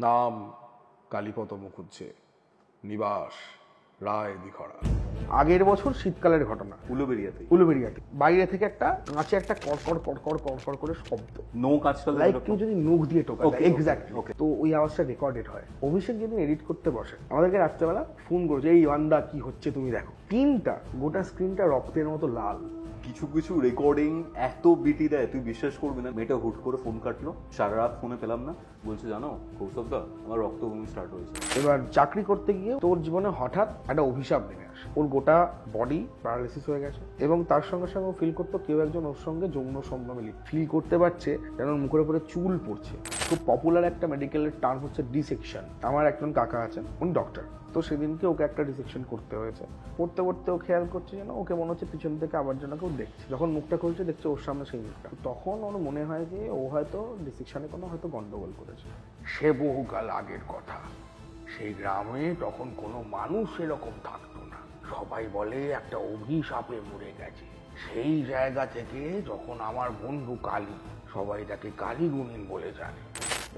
নাম কালীপদ মুখুজ্জে, নিবাস রায় দিঘড়া। আগের বছর শীতকালের ঘটনা, উলুবেড়িয়াতে বাইরে থেকে একটা কাঁচে একটা কড়কড় কড়কড় কড়কড় করে শব্দ, নখ আজকাল লাইক কেউ যদি নখ দিয়ে টোকা, এক্স্যাক্টলি। তো ওই আওয়াজটা রেকর্ডেড হয়। অভিষেক যেদিন এডিট করতে বসে আমাদেরকে রাত্রেবেলা ফোন করেছে, এই ওয়ান্দা কি হচ্ছে তুমি দেখো। স্ক্রিনটা, গোটা স্ক্রিনটা রক্তের মতো লাল। কিছু কিছু রেকর্ডিং এত বিটি দেয় তুই বিশ্বাস করবি না। মেয়েটা হুট করে ফোন কাটলো, সারা রাত ফোনে পেলাম না, বলছে জানো কৌস্তবদা আমার রক্তভূমি স্টার্ট হয়েছে। এবার চাকরি করতে গিয়ে তোর জীবনে হঠাৎ একটা অভিশাপ নেমে আসে। ওর গোটা বডি প্যারালাইসিস হয়ে গেছে এবং তার সঙ্গে সঙ্গে ফিল করতো কেউ একজন ওর সঙ্গে যৌন সম্ভ্রমে ফিল করতে পারছে যেন মুখের উপরে চুল পড়ছে। খুব পপুলার একটা মেডিকেলের টার্ম হচ্ছে ডিসেকশন। আমার একজন কাকা আছেন, উনি ডক্টর। তো সেদিনকে ওকে একটা ডিসেকশন করতে হয়েছে। করতে করতে ও খেয়াল করছে যেন ওকে মনে হচ্ছে পিছন থেকে আবার যেন কেউ দেখছে। যখন মুখটা খুলছে দেখছে ওর সামনে সেই মুখটা। তখন ওর মনে হয় যে ও হয়তো ডিসেকশনে কোনো হয়তো গন্ডগোল করেছে। সে বহুকাল আগের কথা। সেই গ্রামে তখন কোনো মানুষ এরকম থাকতো না। সবাই বলে একটা অভিশাপে মরে গেছে। সেই জায়গা থেকে যখন আমার বন্ধু কালী, সবাই তাকে কালী গুণিন বলে জানে।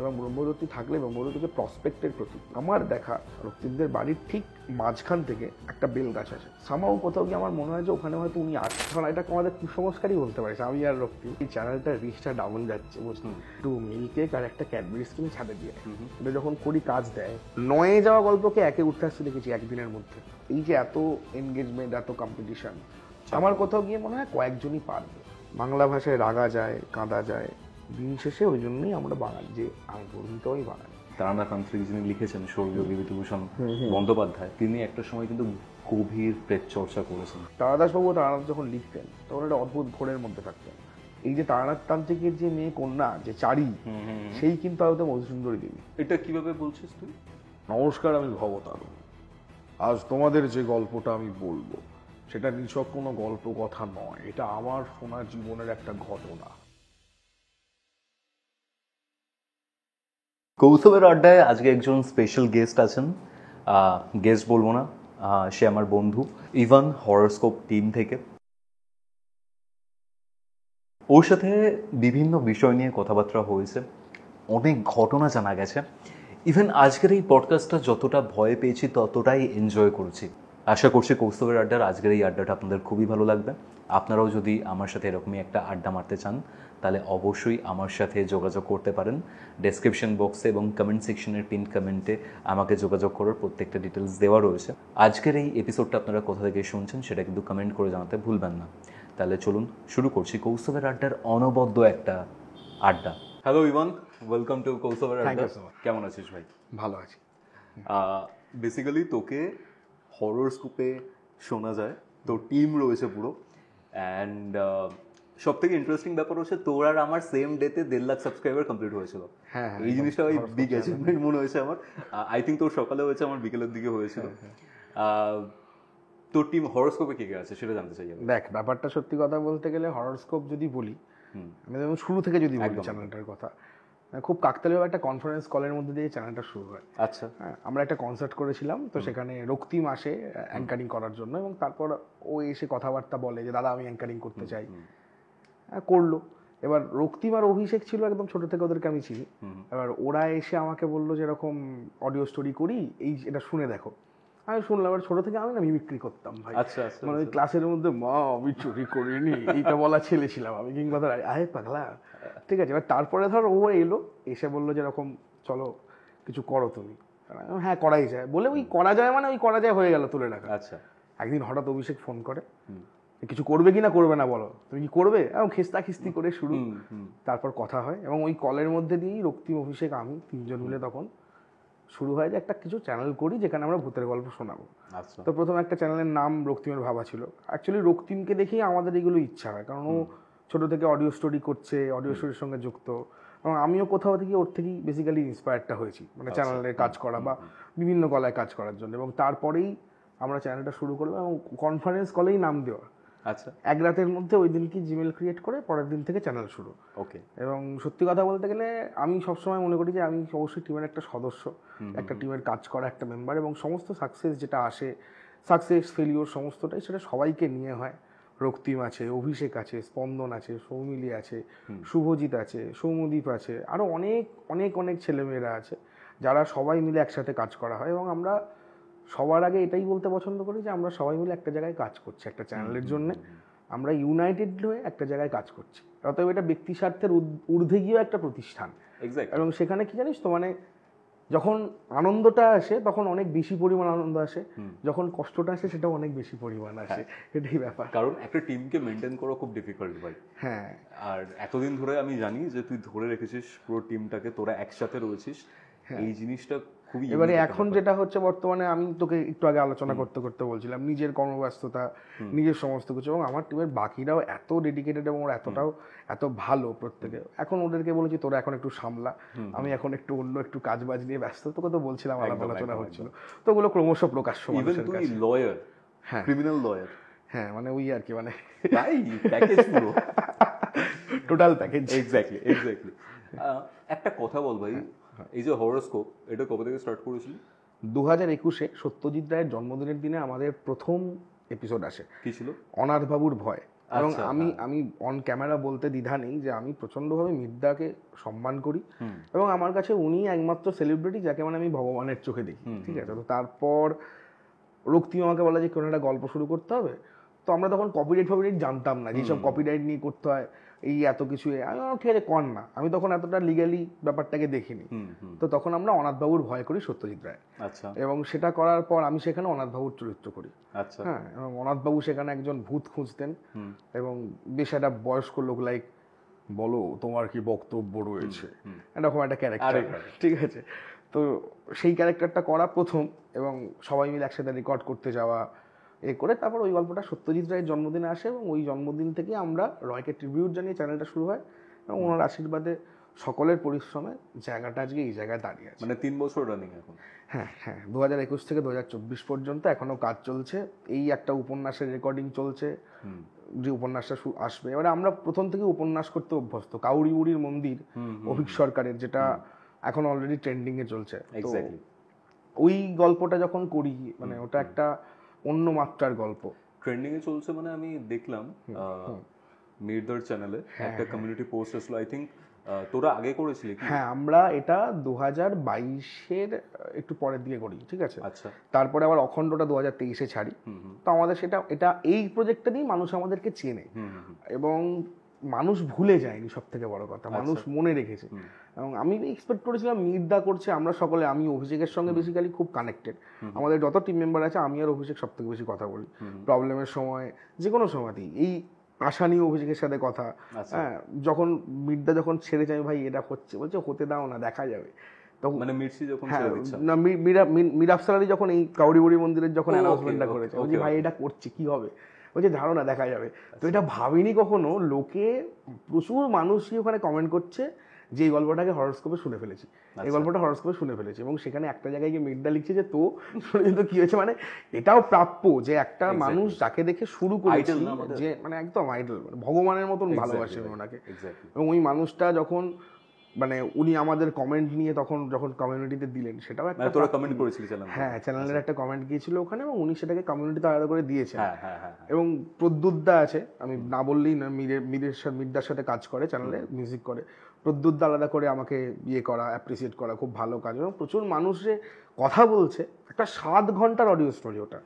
এবং ব্রহ্মদত্তী থাকলে ব্রহ্মদত্তীকে প্রসপেক্টের প্রতীক। আমার দেখা রক্তিমদের বাড়ির ঠিক মাঝখান থেকে একটা বেল গাছ আছে। সামাও কোথাও গিয়ে আমার মনে হয় যে ওখানে হয়তো উনি আছেন। কারণ এটাকে আমাদের কুসংস্কারই বলতে পারিস। আমি আর রক্তিম এই চ্যানেলটার রিচটা ডাউন যাচ্ছে, বুঝলি। একটু মিল্ক কেক আর একটা ক্যাডবেরিজ কিনে ছাদে দিয়ে এটা যখন করি কাজ দেয়। নয়ে যাওয়া গল্পকে একে উঠতে আসতে দেখেছি একদিনের মধ্যে। এই যে এত এনগেজমেন্ট, এত কম্পিটিশন, আমার কোথাও গিয়ে মনে হয় কয়েকজনই পারবে। বাংলা ভাষায় রাগা যায়, কাঁদা যায়, দিন শেষে ওই জন্যই আমরা বাঙালি, যে আমি গর্বিতই বাঙালি। তারানাতান্ত্রিক যিনি লিখেছেন স্বর্গীয় বিভূতিভূষণ বন্দ্যোপাধ্যায়, তিনি একটা সময় কিন্তু গভীর প্রেত চর্চা করেছেন। তারাদাসবাবু তারানাথ যখন লিখতেন তখন একটা অদ্ভুত ঘোরের মধ্যে থাকতেন। এই যে তারানাথ তান্ত্রিকের যে মেয়ে কন্যা, যে চারি, সেই কিন্তু হয়তো মধুসুন্দরী দেবী। এটা কিভাবে বলছিস তুই? নমস্কার, আমি ভবতারণ। আজ তোমাদের যে গল্পটা আমি বলবো সেটা নিছক কোনো গল্প কথা নয়, এটা আমার শোনা জীবনের একটা ঘটনা। কৌস্তবের আড্ডায় আজকে একজন স্পেশাল গেস্ট আছেন। গেস্ট বলবো না, সে আমার বন্ধু ইভান, হরোস্কোপ টিম থেকে। ওর সাথে বিভিন্ন বিষয় নিয়ে কথাবার্তা হয়েছে, অনেক ঘটনা জানা গেছে। ইভেন আজকের এই পডকাস্টটা যতটা ভয় পেয়েছি ততটাই এনজয় করেছি। আশা করছি কৌস্তবের আড্ডার আজকের এই আড্ডাটা আপনাদের খুবই ভালো লাগবে। আপনারাও যদি আমার সাথে এরকমই একটা আড্ডা মারতে চান তাহলে অবশ্যই আমার সাথে যোগাযোগ করতে পারেন। ডেসক্রিপশন বক্সে এবং কমেন্ট সেকশনের পিন কমেন্টে আমাকে যোগাযোগ করার প্রত্যেকটা ডিটেলস দেওয়া রয়েছে। আজকের এই এপিসোডটা আপনারা কোথা থেকে শুনছেন সেটা কিন্তু কমেন্ট করে জানাতে ভুলবেন না। তাহলে চলুন শুরু করছি কৌস্তবের আড্ডার অনবদ্য একটা আড্ডা। হ্যালো ইভান, ওয়েলকাম টু কৌস্তবের আড্ডা। কেমন আছিস ভাই? ভালো আছি। বেসিক্যালি তোকে হরোস্কোপে শোনা যায়, তোর টিম রয়েছে পুরো। অ্যান্ড সব থেকে ইন্টারেস্টিং ব্যাপার হচ্ছে তোর আর আমার সেম ডেতে 1.5 লাখ সাবস্ক্রাইবার কমপ্লিট হয়েছিল। এই জিনিসটা ওই বিগ অ্যাচিভমেন্ট মনে হয়েছে আমার। আই থিঙ্ক তোর সকালে হয়েছে, আমার বিকেলের দিকে হয়েছিল। তোর টিম হরোস্কোপে কে কে আছে সেটা জানতে চাই। দেখ, ব্যাপারটা সত্যি কথা বলতে গেলে হরোস্কোপ যদি বলি, আমি যেমন শুরু থেকে যদি বলি চ্যানেলটার কথা, খুব কাকতালীয় একটা কনফারেন্স কলের মধ্যে দিয়ে চ্যানেলটা শুরু হয়। আচ্ছা, হ্যাঁ, আমরা একটা কনসার্ট করেছিলাম, তো সেখানে রক্তিম আসে অ্যাঙ্কারিং করার জন্য এবং তারপর ও এসে কথাবার্তা বলে যে দাদা আমি অ্যাঙ্কারিং করতে চাই। করলো। এবার রক্তিম আর অভিষেক ছিল একদম ছোট থেকে, ওদেরকে আমি চিনি। এবার ওরা এসে আমাকে বললো যে এরকম অডিও স্টোরি করি, এই এটা শুনে দেখো। আমি শুনলাম। এবার ছোট থেকে আমি না মিমিক্রি করতাম ভাই। আচ্ছা, মানে ওই ক্লাসের মধ্যে মা আমি চুরি করিনি এইটা বলা ছেলে ছিলাম আমি, কিংবা ধর আরে পাগলা, ঠিক আছে। এবার তারপরে ধর ও এলো, এসে বললো যে এরকম চলো কিছু করো তুমি। হ্যাঁ করাই যায় বলে ওই করা যায়, মানে ওই করা যায় হয়ে গেল তুলে রাখা। আচ্ছা। একদিন হঠাৎ অভিষেক ফোন করে, কিছু করবে কি না করবে না বলো, তুমি কি করবে, এবং খিস্তা খিস্তি করে শুরু। তারপর কথা হয় এবং ওই কলের মধ্যে দিয়েই রক্তিম, অভিষেক, আমি তিনজন মিলে তখন শুরু হয় যে একটা কিছু চ্যানেল করি যেখানে আমরা ভূতের গল্প শোনাবো। তো প্রথমে একটা চ্যানেলের নাম রক্তিমের ভাবা ছিল। অ্যাকচুয়ালি রক্তিমকে দেখেই আমাদের এগুলো ইচ্ছা হয়, কারণ ও ছোট থেকে অডিও স্টোরি করছে, অডিও স্টোরির সঙ্গে যুক্ত, এবং আমিও কোথাও থেকে ওর থেকেই বেসিক্যালি ইন্সপায়ারটা হয়েছি, মানে চ্যানেলে কাজ করা বা বিভিন্ন কলায় কাজ করার জন্য। এবং তারপরেই আমরা চ্যানেলটা শুরু করলাম এবং কনফারেন্স কলেই নাম দেওয়া। আচ্ছা, এক রাতের মধ্যে ওই দিনকে জিমেল ক্রিয়েট করে পরের দিন থেকে চ্যানেল শুরু। ওকে। এবং সত্যি কথা বলতে গেলে আমি সবসময় মনে করি যে আমি অবশ্যই টিমের একটা সদস্য, একটা টিমের কাজ করা একটা মেম্বার, এবং সমস্ত সাকসেস যেটা আসে, সাকসেস ফেলিওর সমস্তটাই সেটা সবাইকে নিয়ে হয়। রক্তিম আছে, অভিষেক আছে, স্পন্দন আছে, সৌমিলি আছে, শুভজিৎ আছে, সৌমদীপ আছে, আরও অনেক অনেক অনেক ছেলেমেয়েরা আছে যারা সবাই মিলে একসাথে কাজ করা হয়, এবং আমরা সবার আগে এটাই বলতে পছন্দ করি যে আমরা সবাই মিলে একটা জায়গায় কাজ করছি একটা চ্যানেলের জন্য, আমরা ইউনাইটেড হয়ে একটা জায়গায় কাজ করছি। অতএব এটা ব্যক্তি স্বার্থের ঊর্ধ্বে গিয়েও একটা প্রতিষ্ঠান। এবং সেখানে কি জানিস তো, মানে যখন আনন্দটা আসে তখন অনেক বেশি পরিমাণ আনন্দ আসে, যখন কষ্টটা আসে সেটাও অনেক বেশি পরিমাণ আসে, এটাই ব্যাপার। কারণ একটা টিমকে মেনটেন করা খুব ডিফিকাল্ট ভাই। হ্যাঁ, আর এতদিন ধরে আমি জানি যে তুই ধরে রেখেছিস পুরো টিমটাকে, তোরা একসাথে রয়েছিস, এই জিনিসটা খুবই। এবারে এখন যেটা হচ্ছে বর্তমানে, আমি তোকে একটু আগে আলোচনা করতে করতে বলছিলাম নিজের কর্মব্যস্ততা, নিজের সমস্ত কিছু, এবং আমার টিমের বাকিরাও এত ডেডিকেটেড এবং ওরা এত ভালো প্রত্যেকে। এখন ওদেরকে বলেছি তোরা এখন একটু সামলা, আমি এখন একটু অন্য একটু কাজ বাজ নিয়ে ব্যস্ত, তোকে তো বলছিলাম আলাপ আলোচনা হচ্ছিল, তো ওগুলো ক্রমশ প্রকাশ্য মানুষের কাছে। লয়ার, হ্যাঁ, ক্রিমিনাল লয়ার, হ্যাঁ, মানে ওই আর কি, মানে প্যাকেজ পুরো টোটাল প্যাকেজ। এক্স্যাক্টলি। একটা কথা বল ভাই, এই যে হরোস্কোপ, এটা কবে থেকে স্টার্ট করেছিল? 2021-এ সত্যজিৎ রায়ের জন্মদিনের দিনে আমাদের প্রথম এপিসোড আসে। কি ছিল? অনাথ বাবুর ভয়। এবং আমি অন ক্যামেরা বলতে দ্বিধা নেই যে আমি প্রচন্ডভাবে মির্দাকে সম্মান করি, এবং আমার কাছে উনি একমাত্র সেলিব্রিটি যাকে মানে আমি ভগবানের চোখে দেখি, ঠিক আছে। তো তারপর রক্তিম আমাকে বলা যে কোনো একটা গল্প শুরু করতে হবে, তো আমরা তখন কপিরাইট জানতাম না, যেসব কপিরাইট নিয়ে করতে হয়, এই এত কিছু। আমি ঠিক আছে কর না, আমি তখন এতটা লিগালি ব্যাপারটাকে দেখিনি। তো তখন আমরা অনাথবাবুর ভয় করি সত্যজিৎ রায়, এবং সেটা করার পর আমি সেখানে অনাথবাবুর চরিত্র করি। হ্যাঁ, এবং অনাথবাবু সেখানে একজন ভূত খুঁজতেন, এবং বেশ একটা বয়স্ক লোক, লাইক বলো তোমার কি বক্তব্য রয়েছে, এরকম একটা ক্যারেক্টার, ঠিক আছে। তো সেই ক্যারেক্টারটা করা প্রথম, এবং সবাই মিলে একসাথে রেকর্ড করতে যাওয়া, এ করে তারপর ওই গল্পটা সত্যজিৎ রায়ের জন্মদিনে আসে, এবং ওই জন্মদিন থেকে আমরা রয়কে ট্রিবিউট জানিয়ে চ্যানেলটা শুরু হয়, এবং ওনার আশীর্বাদে সকলের পরিশ্রমে জায়গাটা আজকে এই জায়গায় দাঁড়িয়ে আছে। মানে 3 বছর রানিং এখন। হ্যাঁ, 2021 থেকে 2024 পর্যন্ত এখনো কাজ চলছে। এই একটা উপন্যাসের রেকর্ডিং চলছে, যে উপন্যাসটা আসবে। এবারে আমরা প্রথম থেকে উপন্যাস করতে অভ্যস্ত, কাউরি উড়ির মন্দির অভিক সরকারের, যেটা এখন অলরেডি ট্রেন্ডিং এ চলছে। ওই গল্পটা যখন করি, মানে ওটা একটা অন্য মাত্রার গল্প। ট্রেন্ডিং এ চলছে মানে আমি দেখলাম মির্দার চ্যানেলে একটা কমিউনিটি পোস্ট আসলো, আই থিংক তোরা আগে করেছিলি কি? হ্যাঁ, আমরা এটা 2022-এর একটু পরের দিকে করি, ঠিক আছে। আচ্ছা, তারপরে আবার অখণ্ডটা 2023-এ ছাড়ি। তো আমাদের এটা এই প্রজেক্টটা দিয়ে মানুষ আমাদেরকে চেনে, এবং মানুষ ভুলে যায়নি, সব থেকে বড় কথা মানুষ মনে রেখেছে। এবং আমি এক্সপেক্ট করেছিলাম মির্দা করছে, আমরা সকলে, আমি অভিষেকের সঙ্গে বেসিক্যালি খুব কানেক্টেড, আমাদের যত টিম মেম্বার আছে আমি আর অভিষেক সব থেকে বেশি কথা বলি প্রবলেমের সময়, যে কোনো সময়তেই। এই আশা নিয়ে অভিষেকের সাথে কথা, হ্যাঁ, যখন মির্দা যখন ছেড়েছে, আমি ভাই এটা হচ্ছে, বলছে হতে দাও না, দেখা যাবে। মানে মির্চি যখন না, মীর আফসার আলী যখন এই কাউরিবুড়ি মন্দিরের যখন অ্যানাউন্সমেন্টটা করেছে, বলছি ভাই এটা করছে কি হবে, বলছে ধারণা দেখা যাবে। তো এটা ভাবিনি কখনো, লোকে প্রচুর মানুষই ওখানে কমেন্ট করছে যে এই গল্পটাকে হরোস্কোপে শুনে ফেলেছি, এই গল্পটা হরোস্কোপে শুনে ফেলেছি। এবং সেখানে একটা জায়গায় গিয়ে মির্দা লিখছে যে তো শুনে তো কি হয়েছে, মানে এটাও প্রাপ্য যে একটা মানুষ যাকে দেখে শুরু করেছি, যে মানে একদম আইডল, ভগবানের মতন ভালোবাসেন ওনাকে। এবং ওই মানুষটা যখন মানে উনি আমাদের কমেন্ট নিয়ে তখন যখন কমিউনিটিতে দিলেন, সেটাও একটা, তোরা কমেন্ট করেছিলি চ্যানেলে? হ্যাঁ, চ্যানেলের একটা কমেন্ট গিয়েছিল ওখানে, এবং উনি সেটাকে কমিউনিটিতে আলাদা করে দিয়েছেন। এবং প্রদ্যুৎদা আছে, আমি না বললেই না, মির্দার সাথে কাজ করে, চ্যানেলে মিউজিক করে, প্রদ্যুৎদা আলাদা করে আমাকে ইয়ে করা, অ্যাপ্রিসিয়েট করা, খুব ভালো কাজ। এবং প্রচুর মানুষ যে কথা বলছে, একটা 7 ঘন্টার অডিও স্টোরি, ওটা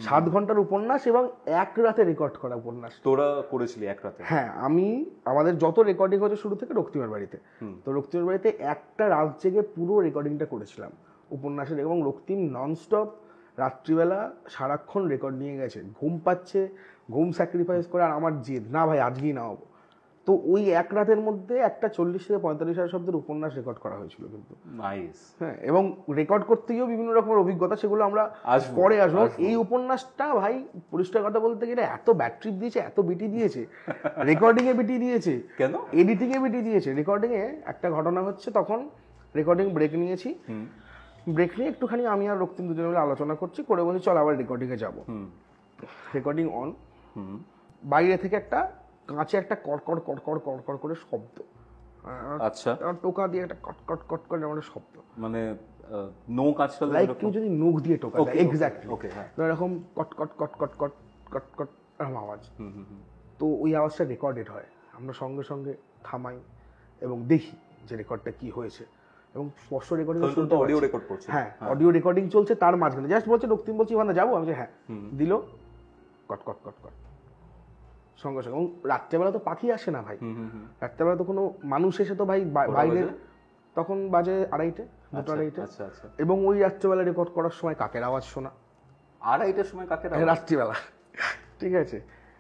7 ঘন্টার উপন্যাস, এবং এক রাতে রেকর্ড করা উপন্যাস। তোরা করেছিলি এক রাতে? হ্যাঁ, আমাদের যত রেকর্ডিং হয়েছে শুরু থেকে রক্তিমের বাড়িতে, তো রক্তিমের বাড়িতে একটা রাত জেগে পুরো রেকর্ডিংটা করেছিলাম উপন্যাসের। এবং রক্তিম ননস্টপ রাত্রিবেলা সারাক্ষণ রেকর্ড নিয়ে গেছে, ঘুম পাচ্ছে, ঘুম স্যাক্রিফাইস করে, আর আমার জেদ, না ভাই আজকেই না হবো। তো ওই এক রাতের মধ্যে একটা 40 থেকে 45,000 শব্দের উপন্যাস রেকর্ড করা হয়েছিল কিন্তু। হ্যাঁ, এবং রেকর্ড করতে গিয়েও বিভিন্ন রকমের অভিজ্ঞতা, সেগুলো আমরা পরে আসবো। এই উপন্যাসটা ভাই পরিষ্কার কথা বলতে গেলে এত ব্যাট্রি দিয়েছে, এত বিটি দিয়েছে, রেকর্ডিং এ বিটি দিয়েছে, কেন এডিটিং এ বিটি দিয়েছে। রেকর্ডিং এ একটা ঘটনা হচ্ছে, তখন রেকর্ডিং ব্রেক নিয়েছি, ব্রেক নিয়ে একটুখানি আমি আর রক্তিম দুজনে মিলে আলোচনা করছি, করে বলছি চল আবার রেকর্ডিং এ যাবো। রেকর্ডিং অন, বাইরে থেকে একটা কাঁচে একটা কড়কড় কড়কড় কড়কড় করে শব্দ, আচ্ছা, টোকা দিয়ে একটা কটকট কট করে আমাদের শব্দ, মানে নখ কাঁচটা লাইক কেউ যদি নখ দিয়ে টোকা দেয়, এক্স্যাক্টলি এরকম কট কট কট কট কট কট কট এরকম আওয়াজ। তো ওই আওয়াজটা রেকর্ডেড হয়, আমরা সঙ্গে সঙ্গে থামাই এবং দেখি যে রেকর্ডটা কি হয়েছে। এবং স্পষ্ট রেকর্ডিং তাহলে তো অডিও রেকর্ড করছে। হ্যাঁ, অডিও রেকর্ডিং চলছে, তার মাঝখানে জাস্ট বলছে রক্তিম বলছি ইভানদা যাবো, আমি হ্যাঁ দিল, কট কট কট কট সঙ্গে সঙ্গে। এবং রাত্রেবেলা তো পাখি আসে না ভাই, রাত্রেবেলা তো কোনো মানুষ এসে তো ভাই বাইরে, তখন বাজে 2:30, 2:30। আচ্ছা আচ্ছা। এবং ওই রাত্রেবেলা রেকর্ড করার সময় কাকের আওয়াজ শোনা, 2:30টার সময় কাকের আওয়াজ? রাত্রিবেলা, ঠিক আছে।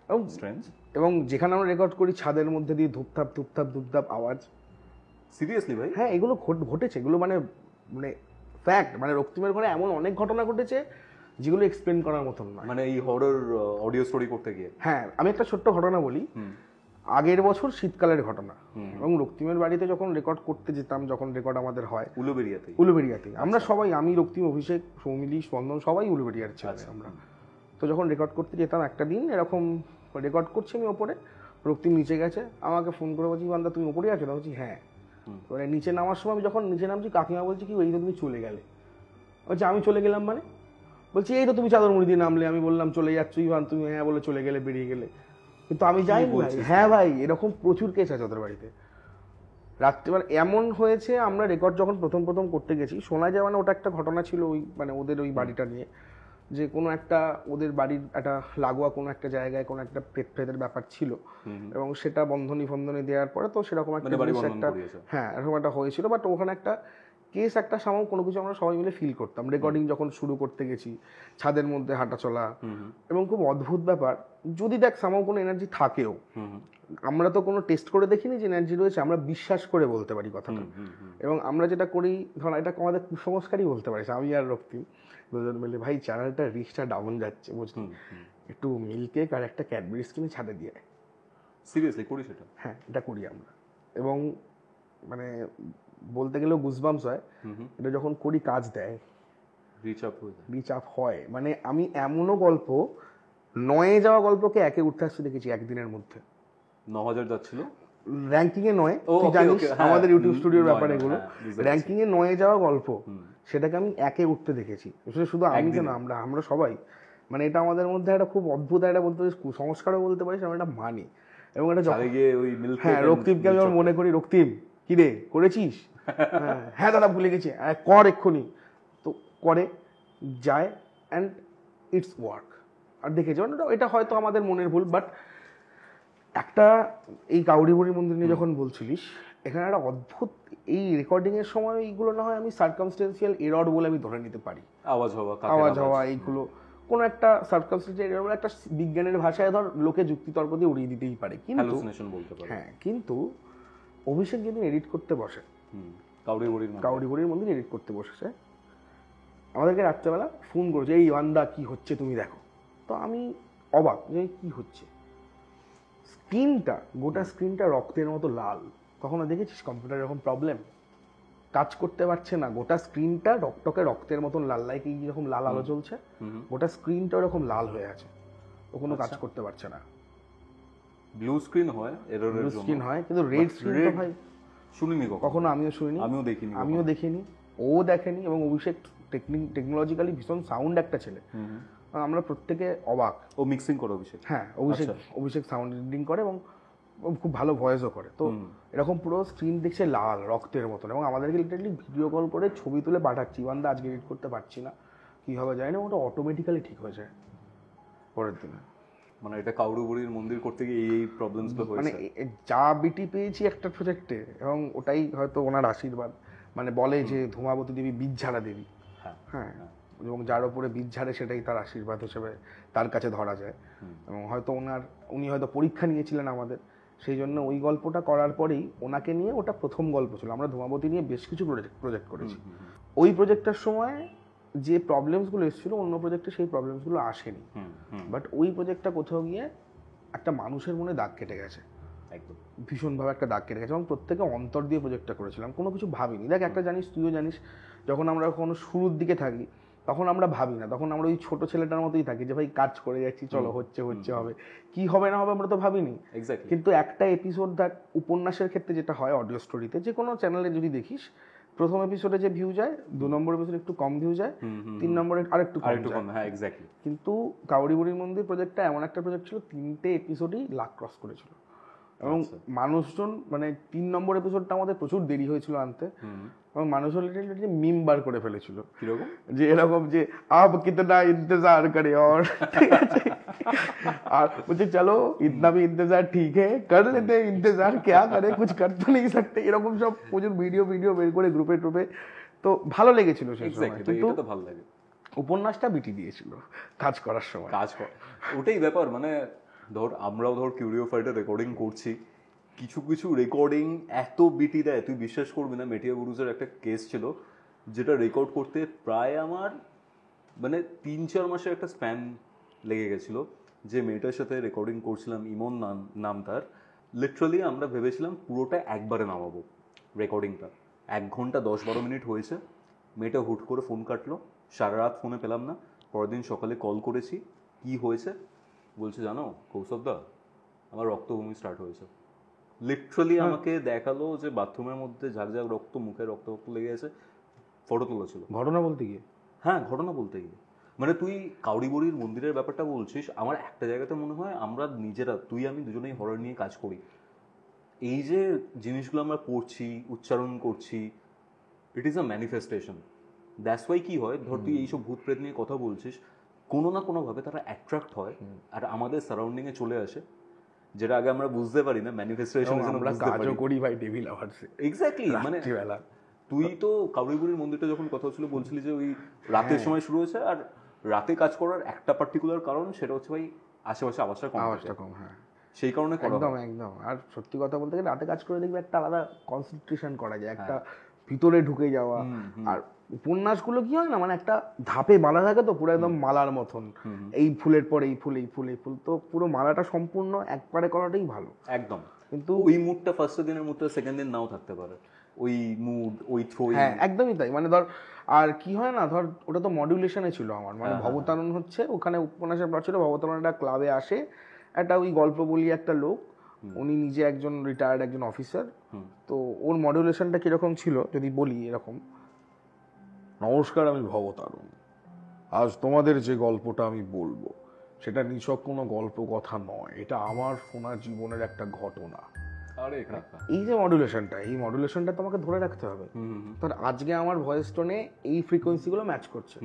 এবং স্ট্রেঞ্জ। এবং যেখানে আমরা রেকর্ড করি ছাদের মধ্যে দিয়ে ধূপধাপ ধূপধাপ ধূপধাপ আওয়াজ। সিরিয়াসলি ভাই? হ্যাঁ, এগুলো ঘটেছে, এগুলো মানে মানে ফ্যাক্ট, মানে রক্তিমের ঘরে এমন অনেক ঘটনা ঘটেছে যেগুলো এক্সপ্লেন করার মতন নয়। মানে এই হরর অডিও স্টোরি করতে গিয়ে? হ্যাঁ, আমি একটা ছোট্ট ঘটনা বলি। আগের বছর শীতকালের ঘটনা, এবং রক্তিমের বাড়িতে যখন রেকর্ড করতে যেতাম, যখন রেকর্ড আমাদের হয় উলুবেড়িয়াতে, আমরা সবাই, আমি, রক্তিম, অভিষেক, সৌমিলি, স্পন্দন, সবাই উলুবেড়িয়ার ছিল আমরা। তো যখন রেকর্ড করতে যেতাম, একটা দিন এরকম রেকর্ড করছি আমি ওপরে, রক্তিম নিচে গেছে, আমাকে ফোন করে বলছি বান্দা তুমি ওপরে আছো না? বলছি হ্যাঁ। এবারে নিচে নামার সময় আমি যখন নিচে নামছি, কাকিমা বলছি কি এই তো তুমি চলে গেলে। বলছি আমি চলে গেলাম মানে? বলছি এই তো তুমি চাদর মুড়ি দিয়ে নামলে, আমি বললাম চলে যাচ্ছ ইভান, তুমি হ্যাঁ বলে চলে গেলে, বেরিয়ে গেলে, কিন্তু আমি যাইনি ভাই। হ্যাঁ ভাই, এরকম প্রচুর কেস আছে ওদের বাড়িতে। রাত্রিবার এমন হয়েছে, আমরা রেকর্ড যখন প্রথম প্রথম করতে গেছি, শোনা যায়, মানে ওটা একটা ঘটনা ছিল ওই মানে ওদের ওই বাড়িটা নিয়ে, যে কোনো একটা ওদের বাড়ির একটা লাগোয়া কোনো একটা জায়গায় কোনো একটা প্রেতের ব্যাপার ছিল, এবং সেটা বন্ধনী ফন্ধনী দেওয়ার পরে তো সেরকম একটা হ্যাঁ এরকম একটা হয়েছিল। বাট ওখানে একটা কেস, একটা সামাও কোনো কিছু আমরা সবাই মিলে ফিল করতাম। রেকর্ডিং যখন শুরু করতে গেছি, ছাদের মধ্যে হাঁটা চলা, এবং খুব অদ্ভুত ব্যাপার, যদি দেখ সামাও কোনো এনার্জি থাকেও, আমরা তো কোনো টেস্ট করে দেখিনি যে এনার্জি রয়েছে, আমরা বিশ্বাস করে বলতে পারি কথাটা। এবং আমরা যেটা করি, ধর এটা আমাদের কুসংস্কারই বলতে পারিস, আমি আর রক্তিম দুজন মিলে, ভাই চ্যানেলটা রিচটা ডাউন যাচ্ছে বুঝলি, একটু মিল্কেক আর একটা ক্যাডবেরিজ কিনে ছাদে দিয়ে। সিরিয়াসলি করি সেটা? হ্যাঁ, এটা করি আমরা। এবং মানে বলতে গেলেও গুজবাম্পস হয়, এটা যখন করি কাজ দেয়, রিচ আপ হয়। মানে আমি এমনও গল্প, 9 যাওয়া গল্পকে 1-এ উঠতে আসতে দেখেছি একদিনের মধ্যে। 9,000 যাচ্ছিল র্যাঙ্কিং এ 9, তুই জানিস আমাদের ইউটিউব স্টুডিওর ব্যাপার এগুলো, র্যাঙ্কিং এ 9 যাওয়া গল্প, সেটাকে আমি 1-এ উঠতে দেখেছি। শুধু আমি কেন, আমরা সবাই। মানে এটা আমাদের মধ্যে একটা খুব অদ্ভুত, একটা বলতে পারিস কুসংস্কারও বলতে পারিস, আমরা এটা মানি। এবং এটা হ্যাঁ, রক্তিমকে আমি যখন মনে করি, রক্তিম কি রে করেছিস? হ্যাঁ দাদা ভুলে গেছি, কর এক্ষুনি, তো করে যায়, অ্যান্ড ইটস ওয়ার্ক। আর দেখেছি এটা হয়তো আমাদের মনের ভুল, বাট একটা এই কাউরিবুড়ি মন্দির নিয়ে যখন বলছিলিস, এখানে একটা অদ্ভুত, এই রেকর্ডিং এর সময় এইগুলো না হয় আমি সার্কামস্টেন্সিয়াল এরর বলে আমি ধরে নিতে পারি, আওয়াজ হওয়া এইগুলো কোনো একটা সার্কামস্টেন্সিয়াল এরর, একটা বিজ্ঞানের ভাষায় ধর লোকে যুক্তিতর্ক দিয়ে উড়িয়ে দিতেই পারে, কিন্তু হ্যাঁ, কিন্তু অভিষেক যেদিন এডিট করতে বসে, কাউরিবুড়ির মন্দির এডিট করতে বসেছে, আমাদেরকে রাত্রেবেলা ফোন করেছে, এই ওয়ান্দা কি হচ্ছে তুমি দেখো। তো আমি অবাক যে কি হচ্ছে, স্ক্রিনটা, গোটা স্ক্রিনটা রক্তের মতো লাল। কখনো দেখেছিস কম্পিউটার এরকম প্রবলেম, কাজ করতে পারছে না, গোটা স্ক্রিনটা রক্তের মতন লাল, লাইক এই যেরকম লাল আলো চলছে, গোটা স্ক্রিনটা ওরকম লাল হয়ে আছে, ও কোনো কাজ করতে পারছে না। ব্লু স্ক্রিন হয়, এররের জন্য স্ক্রিন হয়, কিন্তু রেড স্ক্রিন তো ভাই শুনিনি কখনো, আমিও শুনিনি, আমিও দেখিনি, ও দেখেনি। এবং অভিষেক টেকনোলজিক্যালি ভীষণ সাউন্ড একটা ছেলে, আমরা প্রত্যেকে অবাক। ও মিক্সিং করে অভিষেক? হ্যাঁ, অভিষেক সাউন্ড এডিটিং করে এবং খুব ভালো ভয়েসও করে। তো এরকম পুরো স্ক্রিন দেখছে লাল রক্তের মতন, এবং আমাদেরকে লিটারালি ভিডিও কল করে ছবি তুলে পাঠাচ্ছি, বান্দা আজকে এডিট করতে পারছি না, কি হবে জানি না, ওটা অটোমেটিক্যালি ঠিক হয়ে যায় পরের দিনে। মানে এটা কাউরিবুড়ির মন্দির করতে গিয়ে এই প্রবলেমসগুলো হয়েছে, মানে যা বিটি পেয়েছি একটা প্রজেক্টে, এবং ওটাই হয়তো ওনার আশীর্বাদ। মানে বলে যে ধূমাবতী দেবী বীজ ঝাড়া দেবী, হ্যাঁ, এবং যার উপরে বীজ ঝাড়ে সেটাই তার আশীর্বাদ হিসেবে তার কাছে ধরা যায়। এবং হয়তো উনি হয়তো পরীক্ষা নিয়েছিলেন আমাদের, সেই জন্য ওই গল্পটা করার পরেই ওনাকে নিয়ে, ওটা প্রথম গল্প ছিল, আমরা ধূমাবতী নিয়ে বেশ কিছু প্রজেক্ট করেছি। ওই প্রজেক্টটার সময় যে প্রবলেমসগুলো এসেছিল, অন্য প্রজেক্টে সেই প্রবলেমসগুলো আসেনি, বাট ওই প্রজেক্টটা কোথাও গিয়ে একটা মানুষের মনে দাগ কেটে গেছে, একদম ভীষণভাবে একটা দাগ কেটে গেছে। এবং প্রত্যেকে অন্তর দিয়ে প্রজেক্টটা করেছিলাম, কোনো কিছু ভাবিনি। দেখ একটা জানিস, তুইও জানিস, যখন আমরা কোনো শুরুর দিকে থাকি তখন আমরা ভাবি না, তখন আমরা ওই ছোট ছেলেটার মতোই থাকি যে ভাই কাজ করে যাচ্ছি, চলো হচ্ছে হবে, কি হবে না হবে আমরা তো ভাবিনি। কিন্তু একটা এপিসোড দেখ, উপন্যাসের ক্ষেত্রে যেটা হয়, অডিও স্টোরিতে যে কোনো চ্যানেলে যদি দেখিস, প্রথম এপিসোডে যে ভিউ যায়, 2 নম্বর এপিসোডে একটু কম ভিউ যায়, 3 নম্বরে আরেকটু কম যায়। কিন্তু কাউরিবুড়ির মন্দির প্রজেক্টটা এমন একটা প্রজেক্ট ছিল, 3টে এপিসোডই লাখ ক্রস করেছিল, এবং মানুষজন, মানে 3 নম্বর এপিসোডটা আমাদের প্রচুর দেরি হয়েছিল আনতে, এবং মানুষ মিম বার করে ফেলেছিল কিরকম যে এরকম যে আব কিতনা ইন্তজার করে और ঠিক আছে আর বলছে চলো ইতনা भी इंतजार ठीक है कर लेते हैं इंतजार क्या करे कुछ कर तो नहीं सकते এরকম সব প্রচুর ভিডিও বের করে গ্রুপে ট্রুপে, তো ভালো লেগেছিল সেই সময়। কিন্তু এটা তো ভালো লাগে। উপন্যাসটা বিটি দিয়েছিল কাজ করার সময়। ওটাই ব্যাপার, মানে ধর আমরাও ধর কিউরিও ফাইটার রেকর্ডিং করছি, কিছু কিছু রেকর্ডিং এত বিটি দেয় তুই বিশ্বাস করবি না। মেটিয়া বুরুজের একটা কেস ছিল যেটা রেকর্ড করতে প্রায় আমার মানে 3-4 মাসের একটা স্প্যান লেগে গেছিল। যে মেয়েটার সাথে রেকর্ডিং করছিলাম, ইমন নাম তার, লিটারালি আমরা ভেবেছিলাম পুরোটা একবারে নামাবো রেকর্ডিংটা। 1 ঘন্টা 10-12 মিনিট হয়েছে, মেয়েটা হুট করে ফোন কাটলো, সারা রাত ফোনে পেলাম না। পরের দিন সকালে কল করেছি, কি হয়েছে বলছে জানো কৌশবদা আমার রক্তভূমি স্টার্ট হয়েছে। লিটারালি আমাকে দেখালো যে বাথরুমের মধ্যে ঝাঁক রক্ত, মুখে রক্ত লেগে আছে, ফটো তোলা ছিল। ঘটনা বলতে গিয়ে? হ্যাঁ, ঘটনা বলতে গিয়ে। মানে তুই কাউরিবুড়ির মন্দিরের ব্যাপারটা বলছিস, আমার একটা জায়গাতে মনে হয় আমরা নিজেরা, তুই আমি দুজনেই হরর নিয়ে কাজ করি। এই যে জিনিসগুলো আমরা পড়ছি, উচ্চারণ করছি, it is a manifestation. That's why কি হয়, ধর তুই এইসব ভূত প্রেত নিয়ে কথা বলছিস, কোনো না কোনোভাবে তারা অ্যাট্রাক্ট হয় আর আমাদের সারাউন্ডিংয়ে চলে আসে, যেটা আগে আমরা বুঝতে পারি না। ম্যানিফেস্টেশন আমরা কাজও করি ভাই ডেভিল আওয়ার্সে। এক্স্যাক্টলি, মানে তুই তো কাউরিবুড়ির মন্দিরটা যখন কথা হচ্ছিল বলছিলি যে ওই রাতের সময় শুরু হয়েছে, আর রাতে কাজ করার একটা পার্টিকুলার কারণ সেটা হচ্ছে ভাই আশেপাশে আওয়াজটা কম। হ্যাঁ, সেই কারণে একদম। আর সত্যি কথা বলতে গেলে রাতে কাজ করে দেখবে একটা আলাদা কনসেন্ট্রেশন করা যায়, একটা ভিতরে ঢুকে যাওয়া। আর উপন্যাসগুলো কি হয় না, মানে একটা ধাপে মালা থাকে তো পুরো একদম মালার মতন, এই ফুলের পর এই ফুল, এই ফুল, এই ফুল, তো পুরো মালাটা সম্পূর্ণ একবারে করাটাই ভালো একদম। কিন্তু ওই মুডটা ফার্স্ট দিনের মুডটা সেকেন্ড দিন নাও থাকতে পারে, ওই মুড, ওই থ্রো। হ্যাঁ, একদমই তাই। মানে ধর আর কি হয় না, ধর ওটা তো মডুলেশনে ছিল আমার, মানে ভবতারণ হচ্ছে ওখানে উপন্যাসের প্লট ছিল, ভবতারণ একটা ক্লাবে আসে একটা ওই গল্প বলি একটা লোক, উনি নিজে একজন রিটায়ার্ড একজন অফিসার। তো ওর মডুলেশনটা কিরকম ছিল যদি বলি এরকম, নমস্কার আমি ভবতারণ, আজ তোমাদের যে গল্পটা আমি বলবো সেটা নিছক কোনো গল্প কথা নয়, এটা আমার শোনা জীবনের একটা ঘটনা। এই যে মডুলেশনটা, এই মডুলেশনটা তোমাকে ধরে রাখতে হবে। ধর আজকে আমার ভয়েস টোনে এই ফ্রিকোয়েন্সিগুলো ম্যাচ করছে,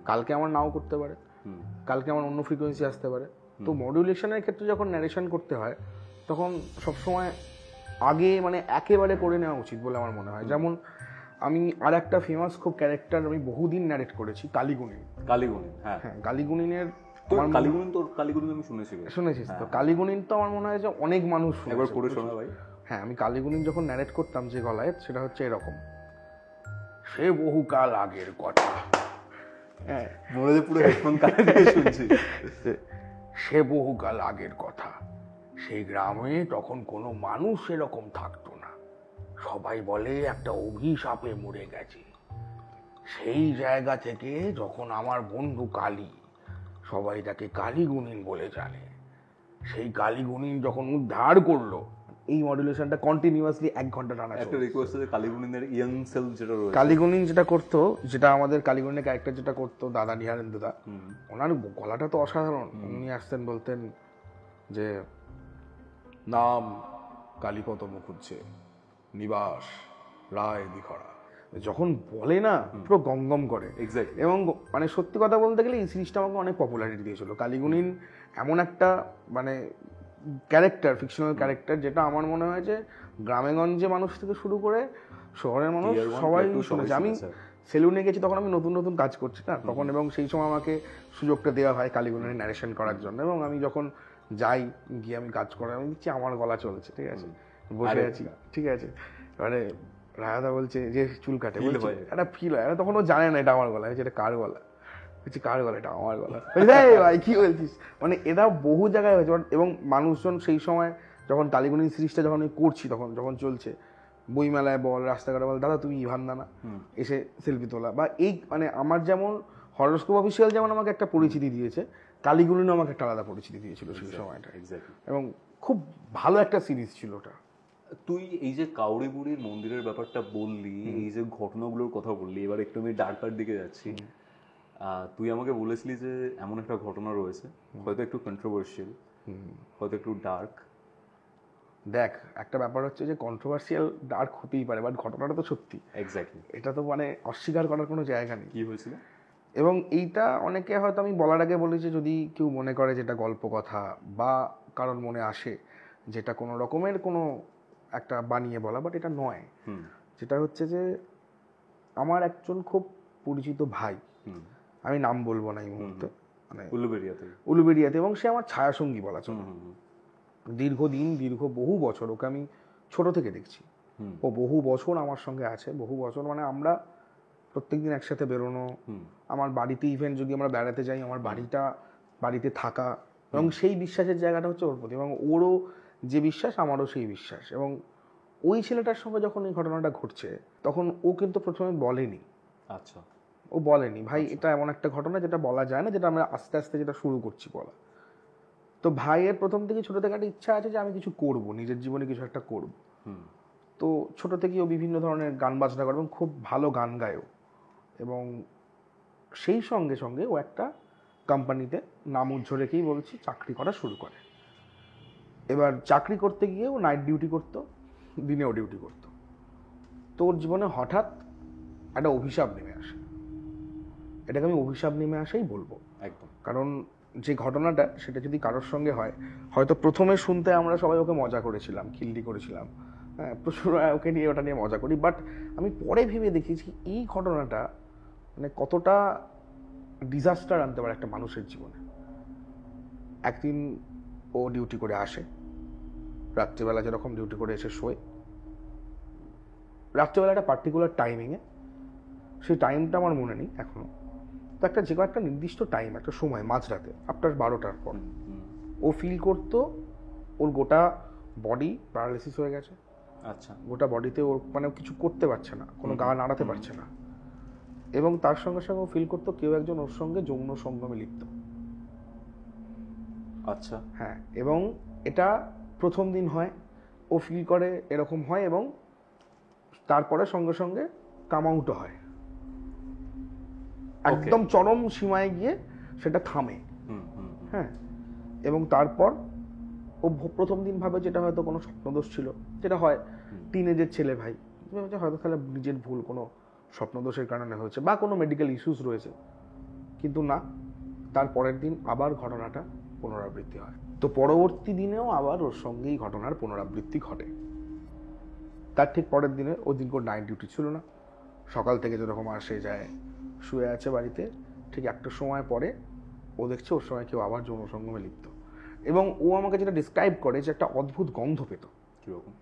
কালকে আমার নাও করতে পারে, কালকে আমার অন্য ফ্রিকোয়েন্সি আসতে পারে। তো মডুলেশনের ক্ষেত্রে যখন ন্যারেশন করতে হয় তখন সবসময় আগে মানে একেবারে করে নেওয়া উচিত বলে আমার মনে হয়। যেমন আমি আর একটা ফেমাস খুব ক্যারেক্টার আমি বহুদিন ন্যারেট করেছি, কালীগুণিন। হ্যাঁ, কালীগুণিনের কালীগুণিন আমি শুনেছিস তো? কালীগুণিন তো আমার মনে হয় যে অনেক মানুষ একবার পড়ে শোনা ভাই। হ্যাঁ, আমি কালীগুণিন যখন ন্যারেট করতাম যে গলায়, সেটা হচ্ছে এরকম, সে বহুকাল আগের কথা। হ্যাঁ, মনে হয় পুরো হেডফোন কানে দিয়ে শুনছি। সে বহুকাল আগের কথা, সেই গ্রামে তখন কোনো মানুষ এরকম থাকতো না, সবাই বলে একটা অভিশাপে মরে গেছে। সেই জায়গা থেকে যখন আমার বন্ধু কালী, সবাই তাকে কালীগুণিন বলে জানে, সেই কালীগুণিন যখন উদ্ধার করলো, এই মডুলেশনটা কন্টিনিউয়াসলি 1 ঘন্টা টানা চলে। একটা রিকোয়েস্ট আছে কালীগুণিনের ইয়ং সেল যেটা রয়েছে, কালীগুণিন যেটা করতো, যেটা আমাদের কালীগুণিনের ক্যারেক্টার যেটা করতো দাদা নিহারেন্দু দা, ওনার গলাটা তো অসাধারণ। উনি আসতেন বলতেন যে নাম কালীপদ মুখুজ্জে, নিবাস রায় দিঘরা, যখন বলে না পুরো গমগম করে। এবং মানে সত্যি কথা বলতে গেলে এই সিরিজটা আমাকে অনেক পপুলারিটি দিয়েছিল। কালীগুণিন এমন একটা মানে ক্যারেক্টার, ফিকশনাল ক্যারেক্টার, যেটা আমার মনে হয় যে গ্রামেগঞ্জে মানুষ থেকে শুরু করে শহরের মানুষ সবাই শুনেছে। আমি সেলুনে গেছি তখন আমি নতুন কাজ করছি না তখন, এবং সেই সময় আমাকে সুযোগটা দেওয়া হয় কালীগুণিনের ন্যারেশন করার জন্য। এবং আমি যখন যাই গিয়ে আমি কাজ করাই, আমি দিচ্ছি আমার গলা চলছে, ঠিক আছে, বসে আছি, ঠিক আছে, মানে রায়াদা বলছে যে চুল কাটে, একটা ফিল হয়, তখন ও জানে না এটা আমার গলা, এটা কার গলা, বলছি কার গলা, এটা আমার গলা, ভাই কি বলছিস। মানে এটা বহু জায়গায় হয়েছে। এবং মানুষজন সেই সময় যখন কালীগুণিন সিরিজটা যখন আমি করছি, তখন যখন চলছে, বইমেলায় বল, রাস্তাঘাটে বল, দাদা তুমি ইভান দানা, এসে সেলফি তোলা, বা এই মানে আমার যেমন হরোস্কোপ অফিসিয়াল যেমন আমাকে একটা পরিচিতি দিয়েছে, কালীগুণিনও আমাকে একটা আলাদা পরিচিতি দিয়েছিল সেই সময়টা। এবং খুব ভালো একটা সিরিজ ছিল ওটা। তুই এই যে কাউরিবুড়ির মন্দিরের ব্যাপারটা বললি, এই যে ঘটনাগুলোর কথা বললি, এবার একটু আমি ডার্কার দিকে যাচ্ছি। তুই আমাকে বলেছিলি যে এমন একটা ঘটনা রয়েছে, হয়তো একটু কন্ট্রোভার্সিয়াল, হয়তো একটু ডার্ক, দেখ একটা ব্যাপার হচ্ছে যে কন্ট্রোভার্সিয়াল আর হতেই পারে, বাট ঘটনাটা তো সত্যি, এক্স্যাক্টলি। এটা তো মানে অস্বীকার করার কোনো জায়গা নেই। কি হয়েছিল? এবং এইটা অনেকে হয়তো আমি বলার আগে বলেছি, যদি কেউ মনে করে যেটা গল্প কথা বা কারোর মনে আসে যেটা কোনো রকমের কোনো একটা বানিয়ে বলা, বাট এটা নয়। যেটা হচ্ছে যে আমার একজন খুব পরিচিত ভাই, আমি নাম বলবো না এই মুহূর্তে, মানে উলুবেড়িয়াতে, এবং সে আমার ছায়াসঙ্গী বলা চলে। দীর্ঘদিন বহু বছর ওকে আমি ছোট থেকে দেখছি, ও বহু বছর আমার সঙ্গে আছে, বহু বছর, মানে আমরা প্রত্যেকদিন একসাথে বেরোনো, আমার বাড়িতে ইভেন যদি আমরা বেড়াতে যাই আমার বাড়িতে থাকা, এবং সেই বিশ্বাসের জায়গাটা হচ্ছে ওর প্রতি, এবং ওরও যে বিশ্বাস আমারও সেই বিশ্বাস। এবং ওই ছেলেটার সঙ্গে যখন এই ঘটনাটা ঘটছে তখন ও কিন্তু প্রথমে বলেনি। আচ্ছা, ও বলেনি ভাই এটা এমন একটা ঘটনা যেটা বলা যায় না, যেটা আমরা আস্তে আস্তে যেটা শুরু করছি বলা। তো ভাইয়ের প্রথম থেকে ছোট থেকে একটা ইচ্ছা আছে যে আমি কিছু করব, নিজের জীবনে কিছু একটা করব। তো ছোট থেকেই ও বিভিন্ন ধরনের গান বাজনা করে এবং খুব ভালো গান গায়ও, এবং সেই সঙ্গে সঙ্গে ও একটা কোম্পানিতে নাম উজ্জ্বল রেখেই বলছি চাকরি করা শুরু করে। এবার চাকরি করতে গিয়ে ও নাইট ডিউটি করতো, দিনেও ডিউটি করতো। তো ওর জীবনে হঠাৎ একটা অভিশাপ নেমে আসে, এটাকে আমি অভিশাপ নেমে আসেই বলবো একদম। কারণ যে ঘটনাটা সেটা যদি কারোর সঙ্গে হয়, হয়তো প্রথমে শুনতে আমরা সবাই ওকে মজা করেছিলাম, খিল্লি করেছিলাম, হ্যাঁ প্রচুর ওকে নিয়ে ওটা নিয়ে মজা করি, বাট আমি পরে ভেবে দেখেছি এই ঘটনাটা মানে কতটা ডিজাস্টার আনতে পারে একটা মানুষের জীবনে। একদিন ও ডিউটি করে আসে, রাত্রিবেলা যেরকম ডিউটি করে এসে শোয়, রাত্রিবেলা একটা পার্টিকুলার টাইমিংয়ে, সেই টাইমটা আমার মনে নেই এখনো, তো একটা যে কোনো একটা নির্দিষ্ট টাইম, একটা সময় মাঝরাতে আফটার 12টার পর ও ফিল করতো ওর গোটা বডি প্যারালাইসিস হয়ে গেছে। আচ্ছা, গোটা বডিতে ওর মানে কিছু করতে পারছে না, কোনো গা নাড়াতে পারছে না, এবং তার সঙ্গে সঙ্গে ও ফিল করতো কেউ একজন ওর সঙ্গে যৌন সঙ্গমে লিপ্ত। আচ্ছা, হ্যাঁ, এবং এটা প্রথম দিন হয়, ও ফিল করে এরকম হয়, এবং তারপরে সঙ্গে সঙ্গে কাম আউটও হয়, একদম চরম সীমায় গিয়ে সেটা থামে। হ্যাঁ, এবং তারপর ও প্রথম দিন ভাবে যেটা হয়তো কোনো স্বপ্নদোষ ছিল, যেটা হয় টিনেজের ছেলে ভাই, হয়তো তাহলে নিজের ভুল কোনো স্বপ্নদোষের কারণে হয়েছে বা কোনো মেডিকেল ইস্যুস রয়েছে, কিন্তু না, তার পরের দিন আবার ঘটনাটা পুনরাবৃত্তি হয়। তো পরবর্তী দিনেও আবার ওর সঙ্গেই ঘটনার পুনরাবৃত্তি ঘটে। তার ঠিক পরের দিনে ওই দিন কোনো নাইট ডিউটি ছিল না, সকাল থেকে যেরকম আসে যায়, শুয়ে আছে বাড়িতে, ঠিক একটা সময় পরে ও দেখছে ওর সঙ্গে কেউ আবার যৌন সঙ্গমে লিপ্ত, এবং ও আমাকে যেটা ডিসক্রাইব করে যে একটা অদ্ভুত গন্ধ পেত। কিরকম?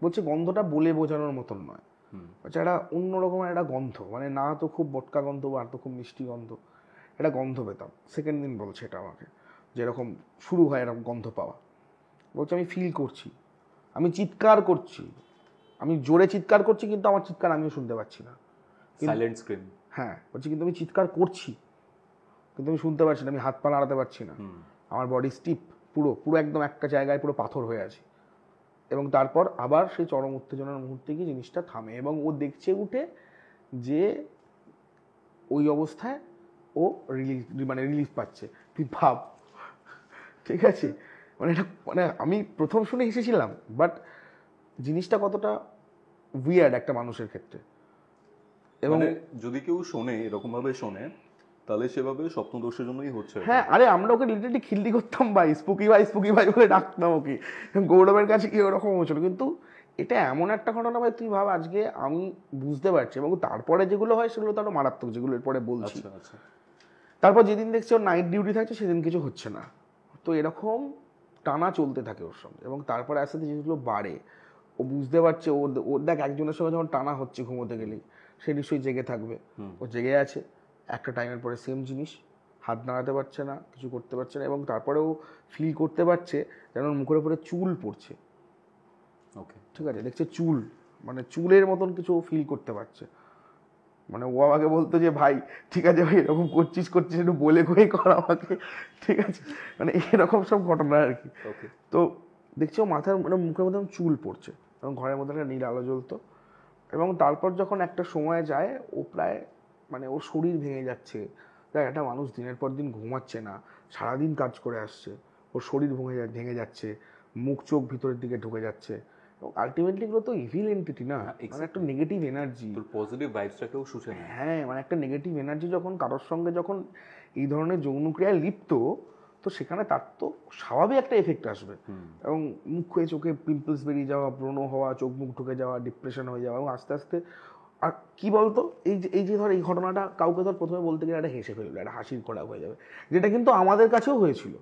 বলছে গন্ধটা বলে বোঝানোর মতন নয়, বলছে একটা অন্যরকমের একটা গন্ধ, মানে না তো খুব বোটকা গন্ধ আর তো খুব মিষ্টি গন্ধ, একটা গন্ধ পেতাম। সেকেন্ড দিন বলছে এটা আমাকে, যেরকম শুরু হয় এরকম গন্ধ পাওয়া। বলছে আমি ফিল করছি, আমি চিৎকার করছি, আমি জোরে চিৎকার করছি, কিন্তু আমার চিৎকার আমিও শুনতে পাচ্ছি না, সাইলেন্ট স্ক্রিম। হ্যাঁ বলছি, কিন্তু আমি চিৎকার করছি কিন্তু আমি শুনতে পাচ্ছি না, আমি হাত পা নাড়াতে পারছি না, আমার বডি স্টিপ, পুরো পুরো একদম একটা জায়গায় পুরো পাথর হয়ে আছে। এবং তারপর আবার সেই চরম উত্তেজনার মুহূর্তে গিয়ে জিনিসটা থামে, এবং ও দেখছে উঠে যে ওই অবস্থায় ও রিলিফ পাচ্ছে। তুই ভাব, ঠিক আছে, মানে এটা মানে আমি প্রথম শুনে এসেছিলাম, বাট জিনিসটা কতটা উইয়ার্ড একটা মানুষের ক্ষেত্রে। এবং যদি কেউ শোনে এরকম ভাবে শোনে, তাহলে সেভাবে স্বপ্নদোষের জন্যই হচ্ছে। হ্যাঁ, আরে আমরা ওকে লিটারেলি খিল্লি করতাম ভাই, স্পুকি ভাই বলে ডাকতাম ওকে, গৌরবের কাছে কি ওরকম হয়েছিল। কিন্তু এটা এমন একটা ঘটনা ভাই, তুই ভাব আজকে আমি বুঝতে পারছি, এবং তারপরে যেগুলো হয় সেগুলো তো আরো মারাত্মক, যেগুলো এরপরে বলছি। তারপর যেদিন দেখছি ওর নাইট ডিউটি থাকছে সেদিন কিছু হচ্ছে না, তো এরকম টানা চলতে থাকে ওর সঙ্গে, এবং তারপরে আস্তে আস্তে জিনিসগুলো বাড়ে। ও বুঝতে পারছে ওর দেখ একজনের সঙ্গে যখন টানা হচ্ছে ঘুমোতে গেলেই সে নিশ্চয়ই জেগে থাকবে, ও জেগে আছে, একটা টাইমের পরে সেম জিনিস, হাত নাড়াতে পারছে না, কিছু করতে পারছে না, এবং তারপরেও ফিল করতে পারছে যেন মুখের উপরে চুল পড়ছে। ওকে, ঠিক আছে, দেখছে চুল, মানে চুলের মতন কিছু ফিল করতে পারছে। মানে ও আমাকে বলতো যে ভাই ঠিক আছে ভাই, এরকম করছিস একটু বলে কই কর আমাকে, ঠিক আছে, মানে এরকম সব ঘটনা আর কি। তো দেখছি ও মাথার মানে মুখের মধ্যে চুল পড়ছে, এবং ঘরের মধ্যে একটা নীল আলো জ্বলতো, এবং তারপর যখন একটা সময় যায় ও প্রায় মানে ওর শরীর ভেঙে যাচ্ছে। দেখ একটা মানুষ দিনের পর দিন ঘুমাচ্ছে না, সারাদিন কাজ করে আসছে, ওর শরীর ভেঙে যাচ্ছে, মুখ চোখ ভিতরের দিকে ঢুকে যাচ্ছে, এবং আলটিমেটলি এগুলো তো ইভিল এন্টিটি না, মানে একটা নেগেটিভ এনার্জি, তোর পজিটিভ ভাইবসটাকেও শুষে নেয়। হ্যাঁ, মানে একটা নেগেটিভ এনার্জি যখন কারোর সঙ্গে যখন এই ধরনের যৌনক্রিয়ায় লিপ্ত, তো সেখানে তার তো স্বাভাবিক একটা এফেক্ট আসবে, এবং মুখে চোখে পিম্পলস বেরিয়ে যাওয়া, ব্রণ হওয়া, চোখ মুখ ঢুকে যাওয়া, ডিপ্রেশন হয়ে যাওয়া, এবং আস্তে আস্তে আর কি বলতো, এই যে ধর এই ঘটনাটা কাউকে ধর প্রথমে বলতে গেলে একটা হেসে ফেলবে, একটা হাসির খোরাক হয়ে যাবে, যেটা কিন্তু আমাদের কাছেও হয়েছিল,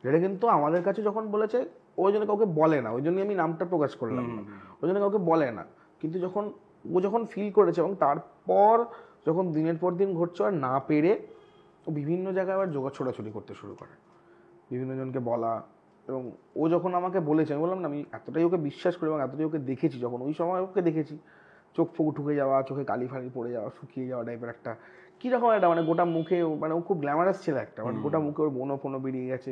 যেটা কিন্তু আমাদের কাছে যখন বলেছে ওই জন্য কাউকে বলে না, ওই জন্যই আমি নামটা প্রকাশ করলাম না, ওই জন্য কাউকে বলে না, কিন্তু যখন ফিল করেছে, এবং তারপর যখন দিনের পর দিন ঘটছে আর না পেরে ও বিভিন্ন জায়গায় আবার যোগা ছোটাছুটি করতে শুরু করে, বিভিন্ন জনকে বলা, এবং ও যখন আমাকে বলেছে, আমি বললাম না আমি এতটাই ওকে বিশ্বাস করি এবং এতটাই ওকে দেখেছি, যখন ওই সময় ওকে দেখেছি চোখ ফোক ঢুকে যাওয়া, চোখে কালি ফালি পড়ে যাওয়া, শুকিয়ে যাওয়া টাইপের একটা কীরকম একটা, মানে গোটা মুখে, মানে ও খুব গ্ল্যামারাস ছিল একটা, মানে গোটা মুখে ওর বনো ফোনো বেরিয়ে গেছে,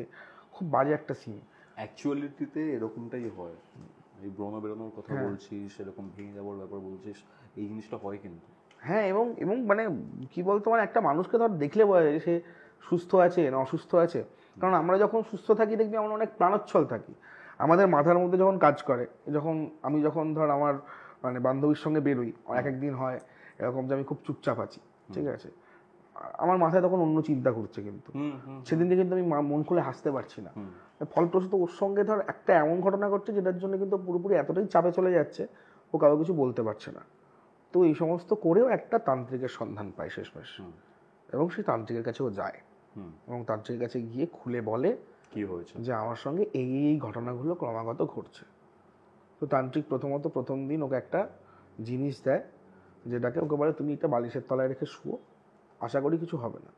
খুব বাজে একটা সিন। অ্যাকচুয়ালিটিতে এরকমটাই হয়, এই ব্রণ বেরোনোর কথা বলছিস, সেরকম ভেঙে যাওয়ার ব্যাপার বলছিস, এই জিনিসটা হয় কিন্তু। হ্যাঁ, এবং মানে কি বলতো, মানে একটা মানুষকে ধর দেখলে বোঝা যায় সে সুস্থ আছে না অসুস্থ আছে, কারণ আমরা যখন সুস্থ থাকি দেখবি আমরা অনেক প্রাণোচ্ছল থাকি, আমাদের মাথার মধ্যে যখন কাজ করে, আমি যখন ধর আমার মানে বান্ধবীর সঙ্গে বেরোই, এক একদিন হয় এরকম যে আমি খুব চুপচাপ আছি, ঠিক আছে, আমার মাথায় তখন অন্য চিন্তা ঘুরছে, কিন্তু সেদিনকে কিন্তু আমি মন খুলে হাসতে পারছি না, ফলপ্রসূত ওর সঙ্গে ধর একটা এমন ঘটনা ঘটছে যেটার জন্য কিন্তু পুরোপুরি এতটাই চাপে চলে যাচ্ছে ও কাউকে কিছু বলতে পারছে না, তো এই সমস্ত করেও একটা তান্ত্রিকের সন্ধান পায় শেষমেশ, এবং সেই তান্ত্রিকের কাছে ও যায়, এবং তান্ত্রিকের কাছে গিয়ে খুলে বলে কি হয়েছে, যে আমার সঙ্গে এই ঘটনাগুলো ক্রমাগত ঘটছে। তো তান্ত্রিক প্রথম দিন ওকে একটা জিনিস দেয়, যেটাকে ওকে বলে তুমি একটা বালিশের তলায় রেখে শুও, আশা করি কিছু হবে না।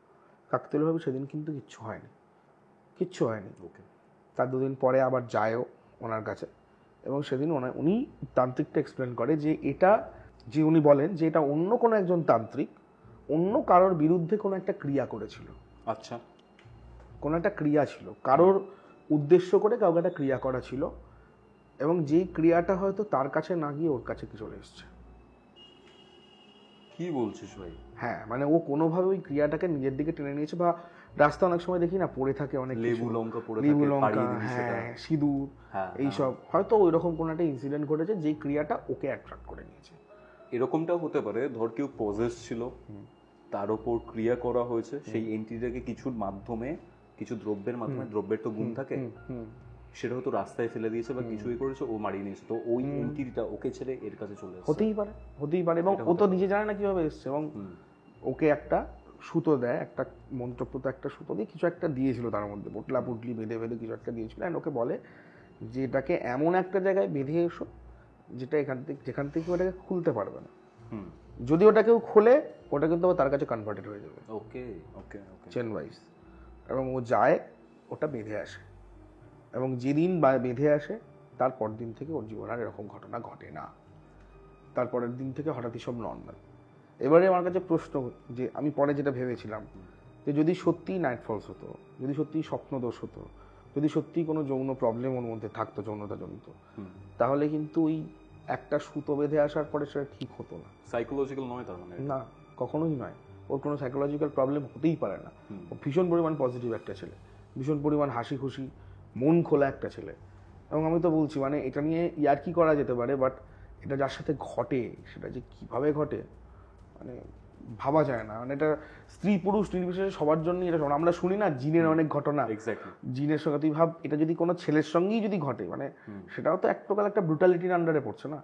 কাকতালীয়ভাবে সেদিন কিন্তু কিচ্ছু হয়নি। ওকে, তার দুদিন পরে আবার যায়ও ওনার কাছে, এবং সেদিন উনি তান্ত্রিকটা এক্সপ্লেন করে যে উনি বলেন যে এটা অন্য কোনো একজন তান্ত্রিক অন্য কারোর বিরুদ্ধে কোনো একটা ক্রিয়া করেছিল। আচ্ছা, কোনো একটা ক্রিয়া ছিল, কারোর উদ্দেশ্য করে কাউকে একটা ক্রিয়া করা ছিল, এবং যেই ক্রিয়াটা হয়তো তার কাছে না গিয়ে ওর কাছে কি চলে এসছে। কি বলছিস ভাই? হ্যাঁ, মানে ও কোনোভাবে ওই ক্রিয়াটাকে নিজের দিকে টেনে নিয়েছে, বা রাস্তা অনেক সময় দেখি না পড়ে থাকে অনেক লেবু লঙ্কা পড়ে থাকে, লেবু লঙ্কা, পাড়িয়ে দিবি সেটা। হ্যাঁ, সিঁদুর, এইসব হয়তো ওই রকম কোনো একটা ইনসিডেন্ট ঘটেছে যেই ক্রিয়াটা ওকে অ্যাট্রাক্ট করে নিয়েছে। এরকমটাও হতে পারে, ধর কেউ পজেস ছিল, তার ওপর ক্রিয়া করা হয়েছে, সেই এন্টিটাকে কিছু দ্রব্যের মাধ্যমে, দ্রব্যের তো গুণ থাকে, সেটা হয়তো রাস্তায় ফেলে দিয়েছে বা কিছুই করেছে, ও মারিয়ে নিয়েছে, তো ওই এন্টিটিটা ওকে ছেড়ে এর কাছে চলে এসেছে। হতেই পারে, এবং ও তো নিজে জানে না কিভাবে এসছে, এবং ওকে একটা সুতো দেয়, একটা মন্ত্রপ্রত একটা সুতো দিয়ে কিছু একটা দিয়েছিল, তার মধ্যে পোটলা পুটলি বেঁধে কিছু একটা দিয়েছিল, অ্যান্ড ওকে বলে যে এটাকে এমন একটা জায়গায় বেঁধে এসো যেটা যেখান থেকে ওটাকে খুলতে পারবে না, যদি ওটা কেউ খোলে ওটা কিন্তু তার কাছে কনভার্টেড হয়ে যাবে, ওকে ওকে ওকে, চেন ওয়াইজ। এবং ও যায়, ওটা বেঁধে আসে, এবং যেদিন বেঁধে আসে তারপর দিন থেকে ওর জীবন আর এরকম ঘটনা ঘটে না, তারপরের দিন থেকে হঠাৎই সব নর্মাল। এবারে আমার কাছে প্রশ্ন, যে আমি পরে যেটা ভেবেছিলাম, যে যদি সত্যিই নাইট ফলস হতো, যদি সত্যিই স্বপ্নদোষ হতো, যদি সত্যিই কোনো যৌন প্রবলেম ওর মধ্যে থাকতো যৌনতাজনিত, তাহলে কিন্তু ওই একটা সুতো বেঁধে আসার পরে সেটা ঠিক হতো না। সাইকোলজিক্যাল নয় তার মানে? না, কখনোই নয়, ওর কোনো সাইকোলজিক্যাল প্রবলেম হতেই পারে না। ও ভীষণ পরিমাণ পজিটিভ একটা ছেলে, ভীষণ পরিমাণ হাসি খুশি মন খোলা একটা ছেলে, এবং আমি তো বলছি মানে এটা নিয়ে ইয়ার্কি করা যেতে পারে, বাট এটা যার সাথে ঘটে সেটা যে কিভাবে ঘটে মানে ভাবা যায় না, মানে এটা স্ত্রী পুরুষ নির্বিশেষে সবার জন্যই এটা। আমরা শুনি না জিনের অনেক ঘটনা, জিনের সঙ্গে তুই ভাব এটা যদি কোনো ছেলের সঙ্গেই যদি ঘটে, মানে সেটাও তো এক প্রকার একটা ব্রুটালিটির আন্ডারে পড়ছে না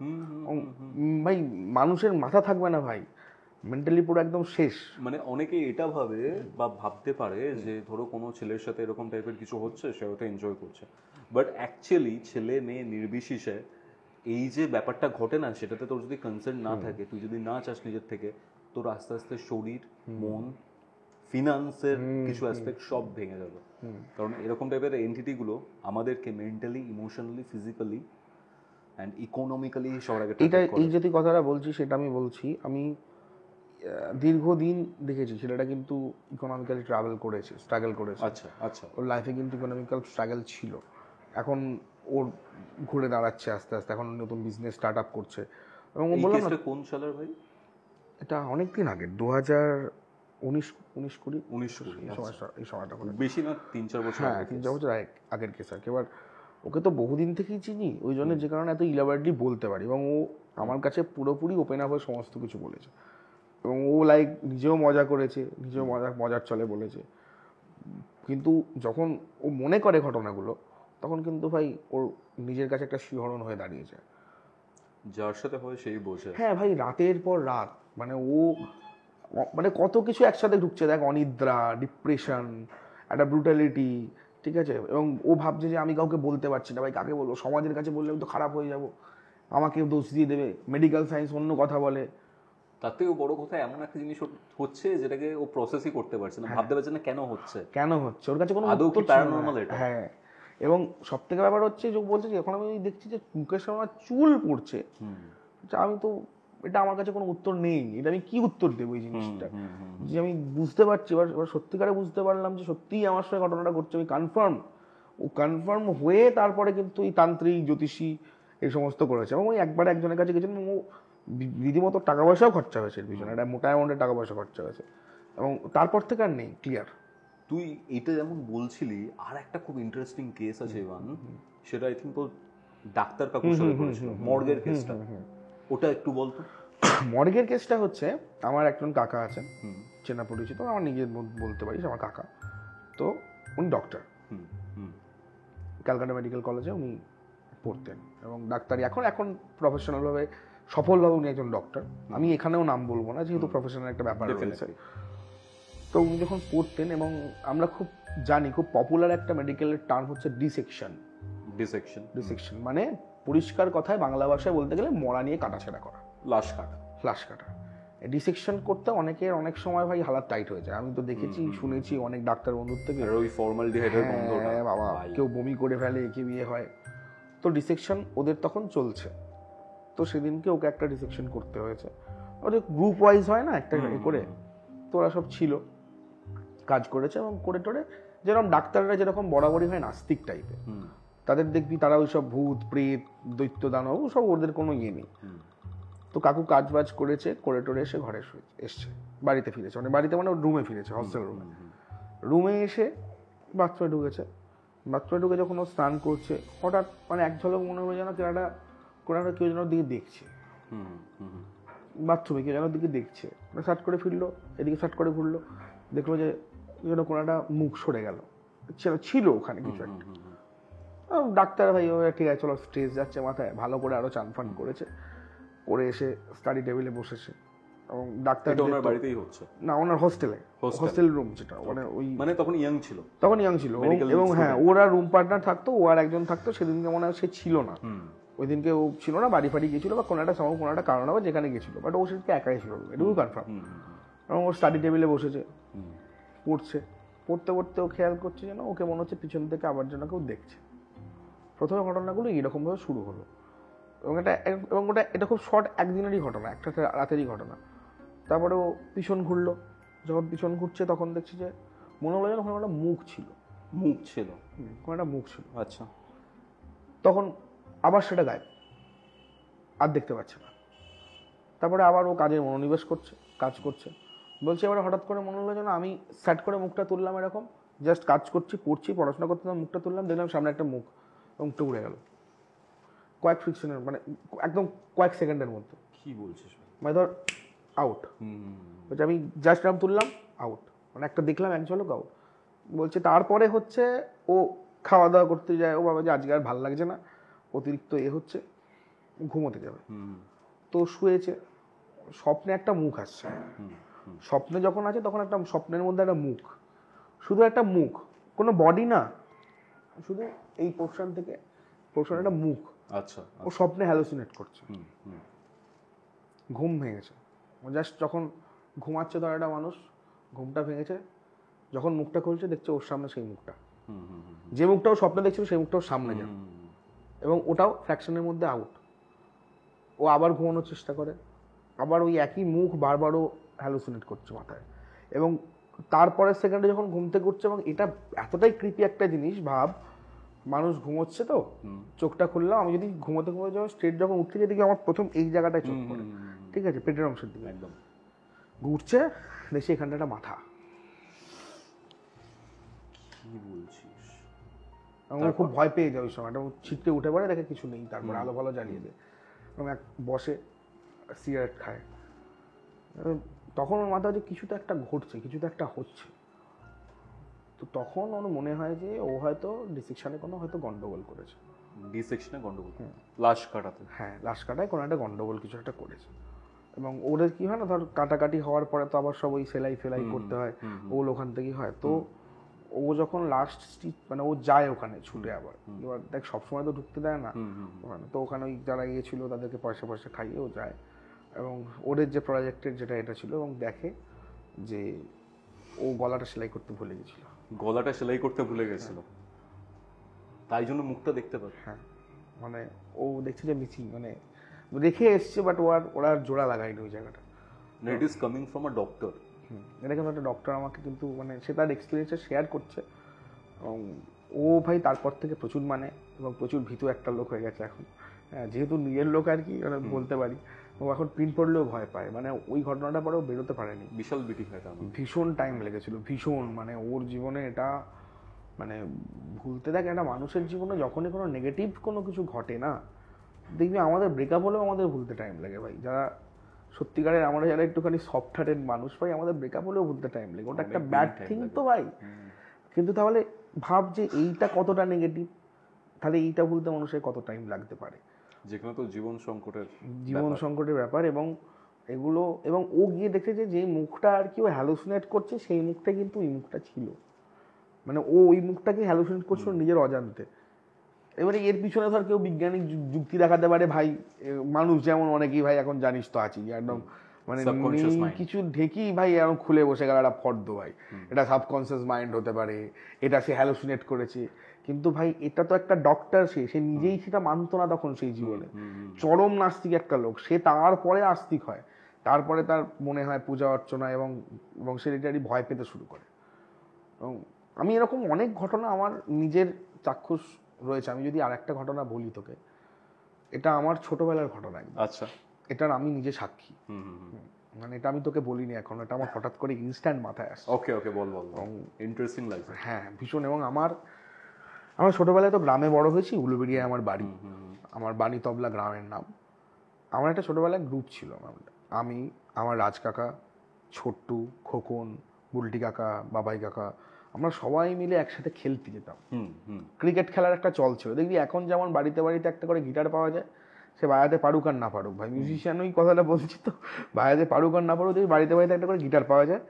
ভাই, মানুষের মাথা থাকবে না ভাই, মেন্টালি পুরো একদম শেষ। মানে অনেকে এটা ভাবে বা ভাবতে পারে যে ধরো কোনো ছেলের সাথে এরকম টাইপের কিছু হচ্ছে, সে হয়তো এনজয় করছে, বাট অ্যাকচুয়ালি ছেলে মেয়ে নির্বিশেষে এই যে ব্যাপারটা ঘটে না, সেটাতে তোর যদি কনসার্ন না থাকে, তুই যদি না চাস নিজের থেকে, তোর আস্তে আস্তে শরীর, মন, ফিনান্সের কিছু অ্যাসপেক্ট সব ভেঙে যাবে। কারণ এরকম টাইপের এন্টিটিগুলো আমাদেরকে mentally, emotionally, physically and economically সবার আগে এই যে তুই কথাটা বলছি সেটা আমি বলছি, আমি দীর্ঘদিন দেখেছি ছেলেটা কিন্তু ইকোনমিক্যালি স্ট্রাগল করেছে। আচ্ছা আচ্ছা, ওর লাইফে কিন্তু ইকোনমিক্যাল স্ট্রাগল ছিল, এখন ওর ঘুরে দাঁড়াচ্ছে আস্তে আস্তে, এখন নতুন বিজনেস স্টার্ট আপ করছে। এবং বললাম না, কোন সালের ভাই এটা? অনেকদিন আগে 2019-20 এই সময়টা, বেশি না, 3-4 বছর। হ্যাঁ, 3-4 বছর আগের কেস আর কি। এবার ওকে তো বহুদিন থেকেই চিনি, ওই জন্য যে কারণে এত ইলাবারেটলি বলতে পারি, এবং ও আমার কাছে পুরোপুরি ওপেন আপ হয়ে সমস্ত কিছু বলেছে, এবং ও লাইক নিজেও মজা করেছে, নিজেও মজার চলে বলেছে। কিন্তু যখন ও মনে করে ঘটনাগুলো, তখন কিন্তু ভাই ওর নিজের কাছে একটা শিহরণ হয়ে দাঁড়িয়েছে। যার সাথে হয় সেই বোঝে। হ্যাঁ ভাই, রাতের পর রাত, মানে ও মানে কত কিছু একসাথে ঢুকছে, দেখ, অনিদ্রা, ডিপ্রেশন, একটা ব্রুটালিটি, ঠিক আছে, এবং ও ভাবছে যে আমি কাউকে বলতে পারছি না, ভাই কাকে বলবো, সমাজের কাছে বললে আমি তো খারাপ হয়ে যাব, আমাকে দোষ দিয়ে দেবে, মেডিকেল সায়েন্স অন্য কথা বলে। তার থেকেও বড় কথা, এমন একটা জিনিস হচ্ছে যেটাকে ও প্রসেসই করতে পারছে না, ভাবতে পারছে না কেন হচ্ছে, ওর কাছে কোনো আদৌ কি উত্তর ছিল না। প্যারানর্মাল এটা? হ্যাঁ, এবং সব থেকে ব্যাপার হচ্ছে যে ও বলছে যে এখন আমি দেখছি যে মুখের সামনে আমার চুল পড়ছে, আমি তো, এটা আমার কাছে কোনো উত্তর নেই, এটা আমি কি উত্তর দেবো এই জিনিসটা, যে আমি বুঝতে পারছি, এবার সত্যিকারে বুঝতে পারলাম যে সত্যিই আমার সঙ্গে ঘটনাটা ঘটছে, আমি কনফার্ম হয়ে তারপরে কিন্তু এই তান্ত্রিক, জ্যোতিষী এই সমস্ত করেছে, এবং ওই একবার একজনের কাছে গেছিলাম, ও রীতিমতো টাকা পয়সাও খরচা হয়েছে এর পিছনে, একটা মোটা অ্যামাউন্টের টাকা পয়সা খরচা হয়েছে, এবং তারপর থেকে আর নেই, ক্লিয়ার। তুই এটা যেমন বলছিলি, আর একটা খুব ইন্টারেস্টিং কেস আছে ইভান, সেটা আই থিঙ্ক ডাক্তার কাকুর সাথে করেছিল, মর্গের কেসটা, ওটা একটু বলতো। মর্গের কেসটা হচ্ছে, আমার একজন কাকা আছেন, চেনা পরিচিত, আমার নিজের বলতে পারিস আমার কাকা, তো উনি ডক্টর, ক্যালকাটা মেডিকেল কলেজে উনি পড়তেন, এবং ডাক্তারি এখন প্রফেশনালভাবে সফলভাবে উনি একজন ডক্টর। আমি এখানেও নাম বলবো না, যেহেতু প্রফেশনাল একটা ব্যাপার রয়েছে। তো উনি যখন পড়তেন, এবং আমরা খুব জানি, খুব পপুলার একটা মেডিকেলের টার্ম হচ্ছে ডিসেকশন মানে পরিষ্কার কথায় বাংলা ভাষায় বলতে গেলে মরা নিয়ে কাটাছেড়া করা, লাশ কাটা। ডিসেকশন করতে অনেকের অনেক সময় ভাই হালাত টাইট হয়ে যায়, আমি তো দেখেছি, শুনেছি অনেক ডাক্তার বন্ধুর থেকে, ওই ফর্মালডিহাইডের গন্ধটা, বাবা, কেউ বমি করে ফেলে, কেউ ইয়ে হয়। তো ডিসেকশন ওদের তখন চলছে, তো সেদিনকে ওকে একটা ডিসেকশন করতে হয়েছে, ওদের গ্রুপ ওয়াইজ হয় না একটা করে, তো ওরা সব ছিল, কাজ করেছে, এবং করে টোরে যেরকম ডাক্তাররা যেরকম বরাবরই হয় নাস্তিক টাইপের, তাদের দেখবি তারা ওই সব ভূত, প্রেত, দৈত্য, দানব, সব ওদের কোনো ইয়ে নেই। তো কাকু কাজ বাজ করেছে, করে টোরে এসে ঘরে এসছে, বাড়িতে ফিরেছে, মানে রুমে ফিরেছে, হস্টেল রুমে এসে বাথরুমে ঢুকে যখন ও স্নান করছে, হঠাৎ মানে এক ঝলক মনে হবে যেন কেউ যেন দিকে দেখছে, বাথরুমে কেউ যেন দিকে দেখছে, সার্ট করে ফিরলো, এদিকে সার্ট করে ঘুরলো, দেখলো যে যেন কোনো একটা মুখ সরে গেল, ছিল ওখানে কিছু একটা। ডাক্তার ভাই ঠিক আছে, চলো, স্ট্রেস যাচ্ছে মাথায়, ভালো করে আরো চান ফান করেছে, করে এসে স্টাডি টেবিলে বসেছে, এবং ডাক্তার ওনার বাড়িতেই হচ্ছে না, ওনার হোস্টেল রুম, যেটা মানে তখন ইয়াং ছিল, এবং হ্যাঁ, ওরা রুম পার্টনার থাকতো, ও আর একজন থাকতো, সেদিনকে মনে হয় সে ছিল না, ওই দিনকে ও ছিল না, বাড়ি ফাড়ি গেছিল, বা কোনো একটা কারণ হবে যেখানে গেছিল, বাট ও সেদিনকে একাই ছিল, এটুকু কনফার্ম। এবং ও স্টাডি টেবিলে বসেছে, পড়তে ও খেয়াল করছে যেন ওকে মনে হচ্ছে পিছন থেকে আবার যেন কেউ দেখছে। প্রথমে ঘটনাগুলো এইরকমভাবে শুরু হলো, এবং এটা খুব শর্ট একদিনেরই ঘটনা, একটা রাতেরই ঘটনা। তারপরে ও পিছন ঘুরলো, যখন পিছন ঘুরছে তখন দেখছি যে মনে হলো যেন ওখানে একটা মুখ ছিল, কোনো একটা মুখ ছিল। আচ্ছা, তখন আবার সেটা গায়েব, আর দেখতে পাচ্ছে না। তারপরে আবার ও কাজে মনোনিবেশ করছে, কাজ করছে, বলছে এবার হঠাৎ করে মনে হলো যেন আমি স্যাট করে মুখটা তুললাম, এরকম জাস্ট কাজ করছি, পড়ছি, পড়াশোনা করতে, মুখটা তুললাম, দেখলাম সামনে একটা মুখ, মুখটা উড়ে গেল কয়েক ফ্রিকশনের, মানে একদম কয়েক সেকেন্ডের মধ্যে। কি বলছিস? মানে ধর আউট, বলছে আমি জাস্ট নাম তুললাম, আউট, মানে একটা দেখলাম এক ঝলক, আউট। বলছে তারপরে হচ্ছে ও খাওয়া দাওয়া করতে যায়, ও বাবা যে আজকে আর ভালো লাগছে না, অতিরিক্ত হচ্ছে, ঘুমোতে যাবে, তো শুয়েছে, স্বপ্নে একটা মুখ আসছে, স্বপ্নে যখন আছে তখন একটা স্বপ্নের মধ্যে একটা মুখ, শুধু একটা মুখ, কোনো বডি না, শুধু এই পোর্শন থেকে পোর্শন একটা মুখ। আচ্ছা, ও স্বপ্নে হ্যালুসিনেট করছে, ঘুম ভেঙেছে, জাস্ট যখন ঘুমাচ্ছে ধর একটা মানুষ, ঘুমটা ভেঙেছে, যখন মুখটা খুলছে দেখছে ওর সামনে সেই মুখটা, যে মুখটাও স্বপ্নে দেখছিল সেই মুখটাও সামনে যায়, এবং ওটাও ফ্র্যাকশনের মধ্যে আউট। ও আবার ঘুমানোর চেষ্টা করে, আবার ওই একই মুখ বারবারও হ্যালুসিনেট করছে মাথায়, এবং তারপরের সেকেন্ডে যখন ঘুম থেকে উঠছে, এবং এটা এতটাই ক্রিপি একটা জিনিস, ভাব মানুষ ঘুমোচ্ছে তো, চোখটা খুললাম, আমি যদি ঘুমোতে যাবো স্ট্রেট যখন উঠতে যাই দেখি আমার প্রথম এই জায়গাটায় চোখ পড়ে, ঠিক আছে, পেটের অংশের দিকে একদম ঘুরছে, দেখছি এখানটা একটা মাথা। কি বলছিস? এবং ও খুব ভয় পেয়ে যায় ওই সময়টা, ও ছিটকে উঠে পড়ে, দেখে কিছু নেই, তারপরে আলো ফালো জ্বালিয়ে দেয় এবং এক বসে সিগারেট খায়। তখন ওর মাথায় যে কিছু তো একটা ঘটছে, কিছু তো একটা হচ্ছে। তো তখন ওর মনে হয় যে ও হয়তো ডিসেকশনে কোনো হয়তো গন্ডগোল করেছে। ডিসেকশনে গন্ডগোল, লাশ কাটাতে। হ্যাঁ, লাশ কাটায় কোনো একটা গন্ডগোল কিছু একটা করেছে। এবং ওদের কি হয় না, ধর কাটাকাটি হওয়ার পরে তো আবার সব ওই সেলাই ফেলাই করতে হয়, ওগুলো ওখান থেকেই হয়। তো ও যখন লাস্ট স্টিচ মানে ও যায় ওখানে ছুটে, আবার এবার দেখ সবসময় তো ঢুকতে দেয় না ওখানে, তো ওখানে ওই যারা গিয়েছিল তাদেরকে পয়সা পয়সা খাইয়ে ও যায় এবং ওদের যে প্রজেক্টের যেটা এটা ছিল, এবং দেখে যে ও গলাটা সেলাই করতে ভুলে গেছিল। গলাটা সেলাই করতে ভুলে গেছিল, তাই জন্য মুখটা দেখতে পাবে। হ্যাঁ, মানে ও দেখছে যে মিসিং, মানে রেখে এসছে, বাট ওরা আর জোড়া লাগায়নি ওই জায়গাটা। It is coming from a doctor. এটা কিন্তু একটা ডক্টর আমাকে কিন্তু মানে সে তার এক্সপিরিয়েন্সটা শেয়ার করছে। এবং ও ভাই তারপর থেকে প্রচুর মানে এবং প্রচুর ভীতু একটা লোক হয়ে গেছে এখন। হ্যাঁ, যেহেতু নিজের লোক আর কি, মানে বলতে পারি। ও এখন পিন পড়লেও ভয় পায়, মানে ওই ঘটনাটা পরেও বেরোতে পারেনি। বিশাল বিটি খায় তার। ভীষণ টাইম লেগেছিল, ভীষণ, মানে ওর জীবনে এটা মানে ভুলতে দেখ, একটা মানুষের জীবনে যখনই কোনো নেগেটিভ কোনো কিছু ঘটে না, দেখবি আমাদের ব্রেকআপ হলেও আমাদের ভুলতে টাইম লাগে ভাই। যারা সত্যিকারের আমরা যারা একটুখানি সফট হার্টেড মানুষ ভাই, আমাদের ব্রেকআপ হলেও ভুলতে টাইম লাগে। ওটা একটা ব্যাড থিং তো ভাই। কিন্তু তাহলে ভাব যে এইটা কতটা নেগেটিভ, তাহলে এইটা ভুলতে মানুষের কত টাইম লাগতে পারে। যেখানে তো জীবন সংকটের ব্যাপার। এবং এগুলো, এবং ও গিয়ে দেখেছে যে মুখটা আর কি ও হ্যালুসিনেট করছে, সেই মুখটা কিন্তু ওই মুখটা ছিল, মানে ও ওই মুখটাকে হ্যালুসিনেট করছিল নিজের অজান্তে। এবারে এর পিছনে ধর কেউ বৈজ্ঞানিক যুক্তি দেখাতে পারে ভাই, মানুষ যেমন অনেকেই ভাই এখন জানিস তো আছি একদম, মানে কিছু ঢেকি ভাই এখন খুলে বসে গেল একটা ফর্দ ভাই, এটা সাবকনসিয়াস মাইন্ড হতে পারে, এটা সে হ্যালুসিনেট করেছে। কিন্তু ভাই এটা তো একটা ডক্টর, সে নিজেই সেটা মানতো না তখন সেই জীবনে, চরম নাস্তিক একটা লোক। সে তারপরে আস্তিক হয়, তারপরে তার মনে হয় পূজা অর্চনা এবং সে এটারই ভয় পেতে শুরু করে। এবং আমি এরকম অনেক ঘটনা আমার নিজের চাক্ষুষ রয়েছে। আমি যদি আর একটা ঘটনা বলি তোকে, এটা আমার ছোটবেলার ঘটনা। আচ্ছা, এটার আমি নিজে সাক্ষী। মানে এটা আমি তোকে বলিনি এখন, এটা আমার হঠাৎ করে ইনস্ট্যান্ট মাথায় আসছে। ওকে ওকে, বল বল, ইন্টারেস্টিং লাগছে। হ্যাঁ, ভীষণ। এবং আমার ছোটবেলায় তো গ্রামে বড় হয়েছি, উলুবেড়িয়ায় আমার বাড়ি, আমার বাণী তবলা গ্রামের নাম। আমার একটা ছোটবেলায় গ্রুপ ছিল, আমি, আমার রাজ কাকা, ছোট্টু, খোকন, বুলটি কাকা, বাবাই কাকা, আমরা সবাই মিলে একসাথে খেলতে যেতাম। ক্রিকেট খেলার একটা চল ছিল। দেখবি এখন যেমন বাড়িতে বাড়িতে একটা করে গিটার পাওয়া যায়, সে বাজাতে পারুক আর না পারুক, ভাই মিউজিশিয়ান ওই কথাটা বলছি তো, বাজাতে পারুক আর না পারুক, দেখবি বাড়িতে বাড়িতে একটা করে গিটার পাওয়া যায়।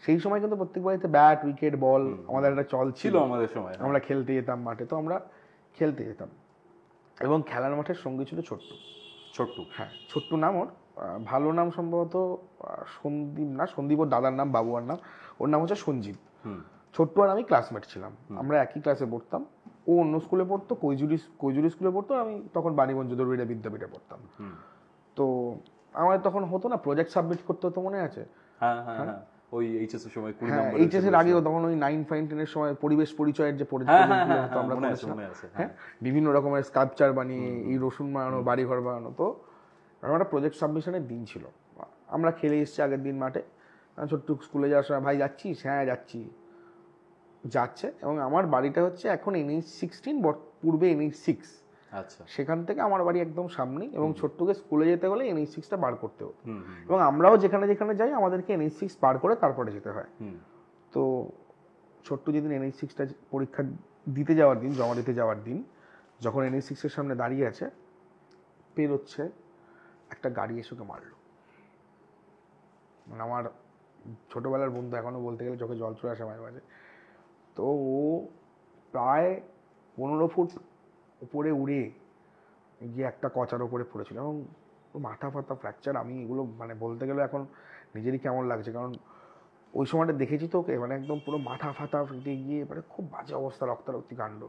সেই সময় কিন্তু প্রত্যেক বাড়িতে ব্যাট, উইকেট, বল আমাদের একটা চল ছিল আমাদের সময়। আমরা খেলতে যেতাম মাঠে, তো আমরা খেলতে যেতাম। এবং খেলার মাঠের সঙ্গী ছিল ছোট্টু। হ্যাঁ, ছোট্টু নাম ওর, ভালো নাম সম্ভবত সন্দীপ, না সন্দীপ ওর দাদার নাম, বাবুয়ার নাম, ওর নাম হচ্ছে সঞ্জীব। ছোট্টু আর আমি ক্লাসমেট ছিলাম, আমরা একই ক্লাসে পড়তাম। ও অন্য স্কুলে পড়তো, কৈজুরি স্কুলে পড়তো, আমি তখন বাণীগঞ্জ দরুইড়া বিদ্যাপীঠে পড়তাম। তো আমাদের তখন হতো না, প্রজেক্ট সাবমিট করতে হতো, মনে আছে? হ্যাঁ, ওই এইচএস এর সময়, এইচএস এর আগেও তখন ওই 9, 5, 10 এর সময় পরিবেশ পরিচয়ের যে আমরা করেছিলাম। হ্যাঁ, বিভিন্ন রকমের স্কাল্পচার বানিয়ে, এই রসুন বানানো, বাড়িঘর বানানো। তো একটা প্রজেক্ট সাবমিশনের দিন ছিল, আমরা খেলে এসেছি আগের দিন মাঠে। ছোট্ট স্কুলে যাওয়ার সময়, ভাই যাচ্ছিস? হ্যাঁ যাচ্ছি। যাচ্ছে, এবং আমার বাড়িটা হচ্ছে এখন NH-16, পূর্বে NH-6। আচ্ছা, সেখান থেকে আমার বাড়ি একদম সামনেই, এবং ছোট্টুকে স্কুলে যেতে গেলে NH-6টা পার করতে হতো। এবং আমরাও যেখানে যেখানে যাই আমাদেরকে NH-6 পার করে তারপরে যেতে হয়। তো ছোট্টু যেদিন NH-6টা পরীক্ষা দিতে যাওয়ার দিন, জমা দিতে যাওয়ার দিন, যখন NH-6 এর সামনে দাঁড়িয়ে আছে, পেরোচ্ছে, একটা গাড়ি এসে ওকে মারলো। মানে আমার ছোটবেলার বন্ধু, এখনো বলতে গেলে চোখে জল চলে আসে মাঝে মাঝে। তো ও প্রায় 15 ফুট উপরে উড়ে গিয়ে একটা কচার ওপরে পড়েছিল, এবং মাথা ফাথা ফ্র্যাকচার। আমি এগুলো মানে বলতে গেলে এখন নিজেরই কেমন লাগছে, কারণ ওই সময়টা দেখেছি তো ওকে, মানে একদম পুরো মাথা ফাথা ফেটে গিয়ে মানে খুব বাজে অবস্থা, রক্তারক্তি কাণ্ড।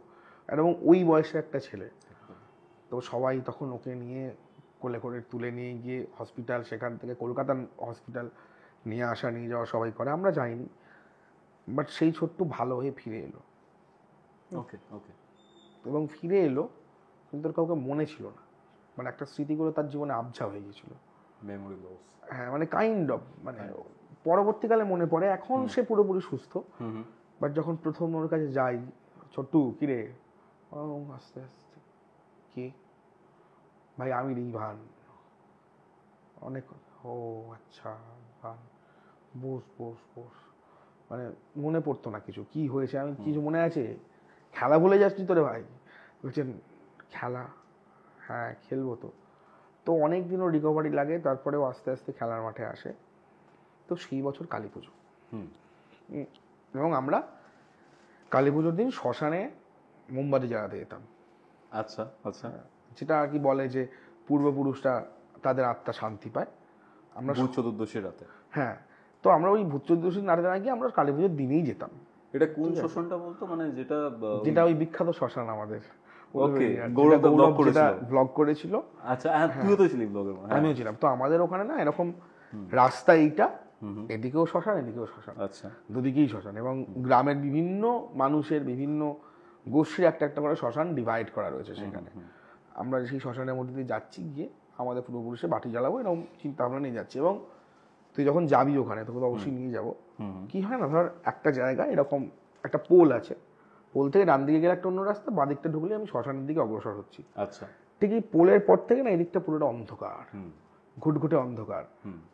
এবং ওই বয়সে একটা ছেলে। তো সবাই তখন ওকে নিয়ে কোলে করে তুলে নিয়ে গিয়ে হসপিটাল, সেখান থেকে কলকাতা হসপিটাল নিয়ে আসা নিয়ে যাওয়া সবাই করে, আমরা যাইনি। বাট সেই ছোট্টু ভালো হয়ে ফিরে এলো। ওকে ওকে। এবং ফিরে এলো, কিন্তু ওর কাউকে মনে ছিল না, মানে একটা স্মৃতিগুলো তার জীবনে আবঝা হয়ে গেছিল, মেমোরি লস। হ্যাঁ, মানে কাইন্ড অফ, মানে পরবর্তীকালে মনে পড়ে। এখন সে পুরোপুরি সুস্থ। বাট যখন প্রথম ওর কাছে যাই, ছোট্টু কিরে, আস্তে আস্তে কি ভাই আমি রিভান অনেক ও আচ্ছা ভান বস বস বস মানে মনে পড়তো না কিছু কি হয়েছে আমি কিছু মনে আছে খেলা ভুলে যাচ্ছি তোরে ভাই বলছেন খেলা হ্যাঁ খেলবো তো তো অনেক দিনও রিকভারি লাগে তারপরেও আস্তে আস্তে খেলার মাঠে আসে তো সেই বছর কালী পুজো এবং আমরা কালী পুজোর দিন শ্মশানে মোমবাতি জ্বালাতে যেতাম আচ্ছা আচ্ছা যেটা আর কি বলে যে পূর্বপুরুষরা তাদের আত্মা শান্তি পায় আমরা ভূত চতুর্দশীর রাতে। হ্যাঁ তো আমরা ওই ভূত চতুর্দশী নাড়াতে না গিয়ে আমরা কালী পুজোর দিনেই যেতাম। এটা কোন শ্মশানটা বলতো মানে যেটা ওই বিখ্যাত শ্মশান আমাদের ওকে গৌরব ব্লগ করেছিল। আচ্ছা তুইও তো ছিলি ব্লগের মধ্যে? আমিও ছিলাম। তো আমাদের ওখানে না এরকম রাস্তা এইটা এদিকেও শ্মশান এদিকেও শ্মশান, আচ্ছা দুদিকেই শ্মশান এবং গ্রামের বিভিন্ন মানুষের বিভিন্ন গোষ্ঠীর একটা একটা করে শ্মশান ডিভাইড করা রয়েছে সেখানে। আমরা সেই শ্মশানের মধ্যে দিয়ে যাচ্ছি, গিয়ে আমাদের পূর্বপুরুষে বাটি জ্বালাবো এরকম চিন্তা ভাবনা নিয়ে যাচ্ছি। এবং তুই যখন যাবি ওখানে তোকে তো অবশ্যই নিয়ে যাবো। কি হয় না, ধর একটা জায়গায় এরকম একটা পোল আছে, পোল থেকে ডান দিকে গেলে একটা অন্য রাস্তা, বাঁ দিকটা ঢুকলে আমি শ্মশানের দিকে অগ্রসর হচ্ছি। আচ্ছা ঠিক এই পোলের পর থেকে না এদিকটা পুরোটা অন্ধকার, ঘুটঘুটে অন্ধকার।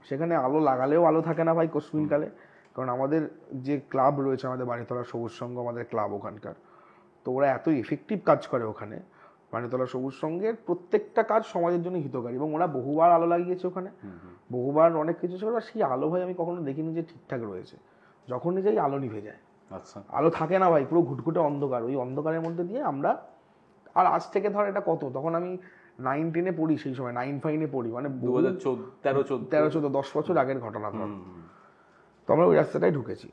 সেখানে আলো লাগালেও আলো থাকে না ভাই কোশ্চিনকালে, কারণ আমাদের যে ক্লাব রয়েছে আমাদের বাড়িতলা সবুজ সংঘ, আমাদের ক্লাব ওখানকার, তো ওরা এত এফেক্টিভ কাজ করে ওখানে। বাড়িতলা সবুজ সংঘের প্রত্যেকটা কাজ সমাজের জন্য হিতকারী এবং ওরা বহুবার আলো লাগিয়েছে ওখানে, বহুবার অনেক কিছু ছিল। সেই আলো ভাই আমি কখনো দেখিনি যে ঠিকঠাক রয়েছে। যখনই যাই আলো নিভে যায়, আচ্ছা আলো থাকে না ভাই, পুরো ঘুটঘুটে অন্ধকার। ওই অন্ধকারের মধ্যে দিয়ে আমরা, আর আজ থেকে ধর এটা কত, তখন আমি 9-10-এ পড়ি, সেই সময় 9-5-এ পড়ি, মানে 2013-14 10 বছর আগের ঘটনা ধর। তো আমরা ওই রাস্তাটাই ঢুকেছি,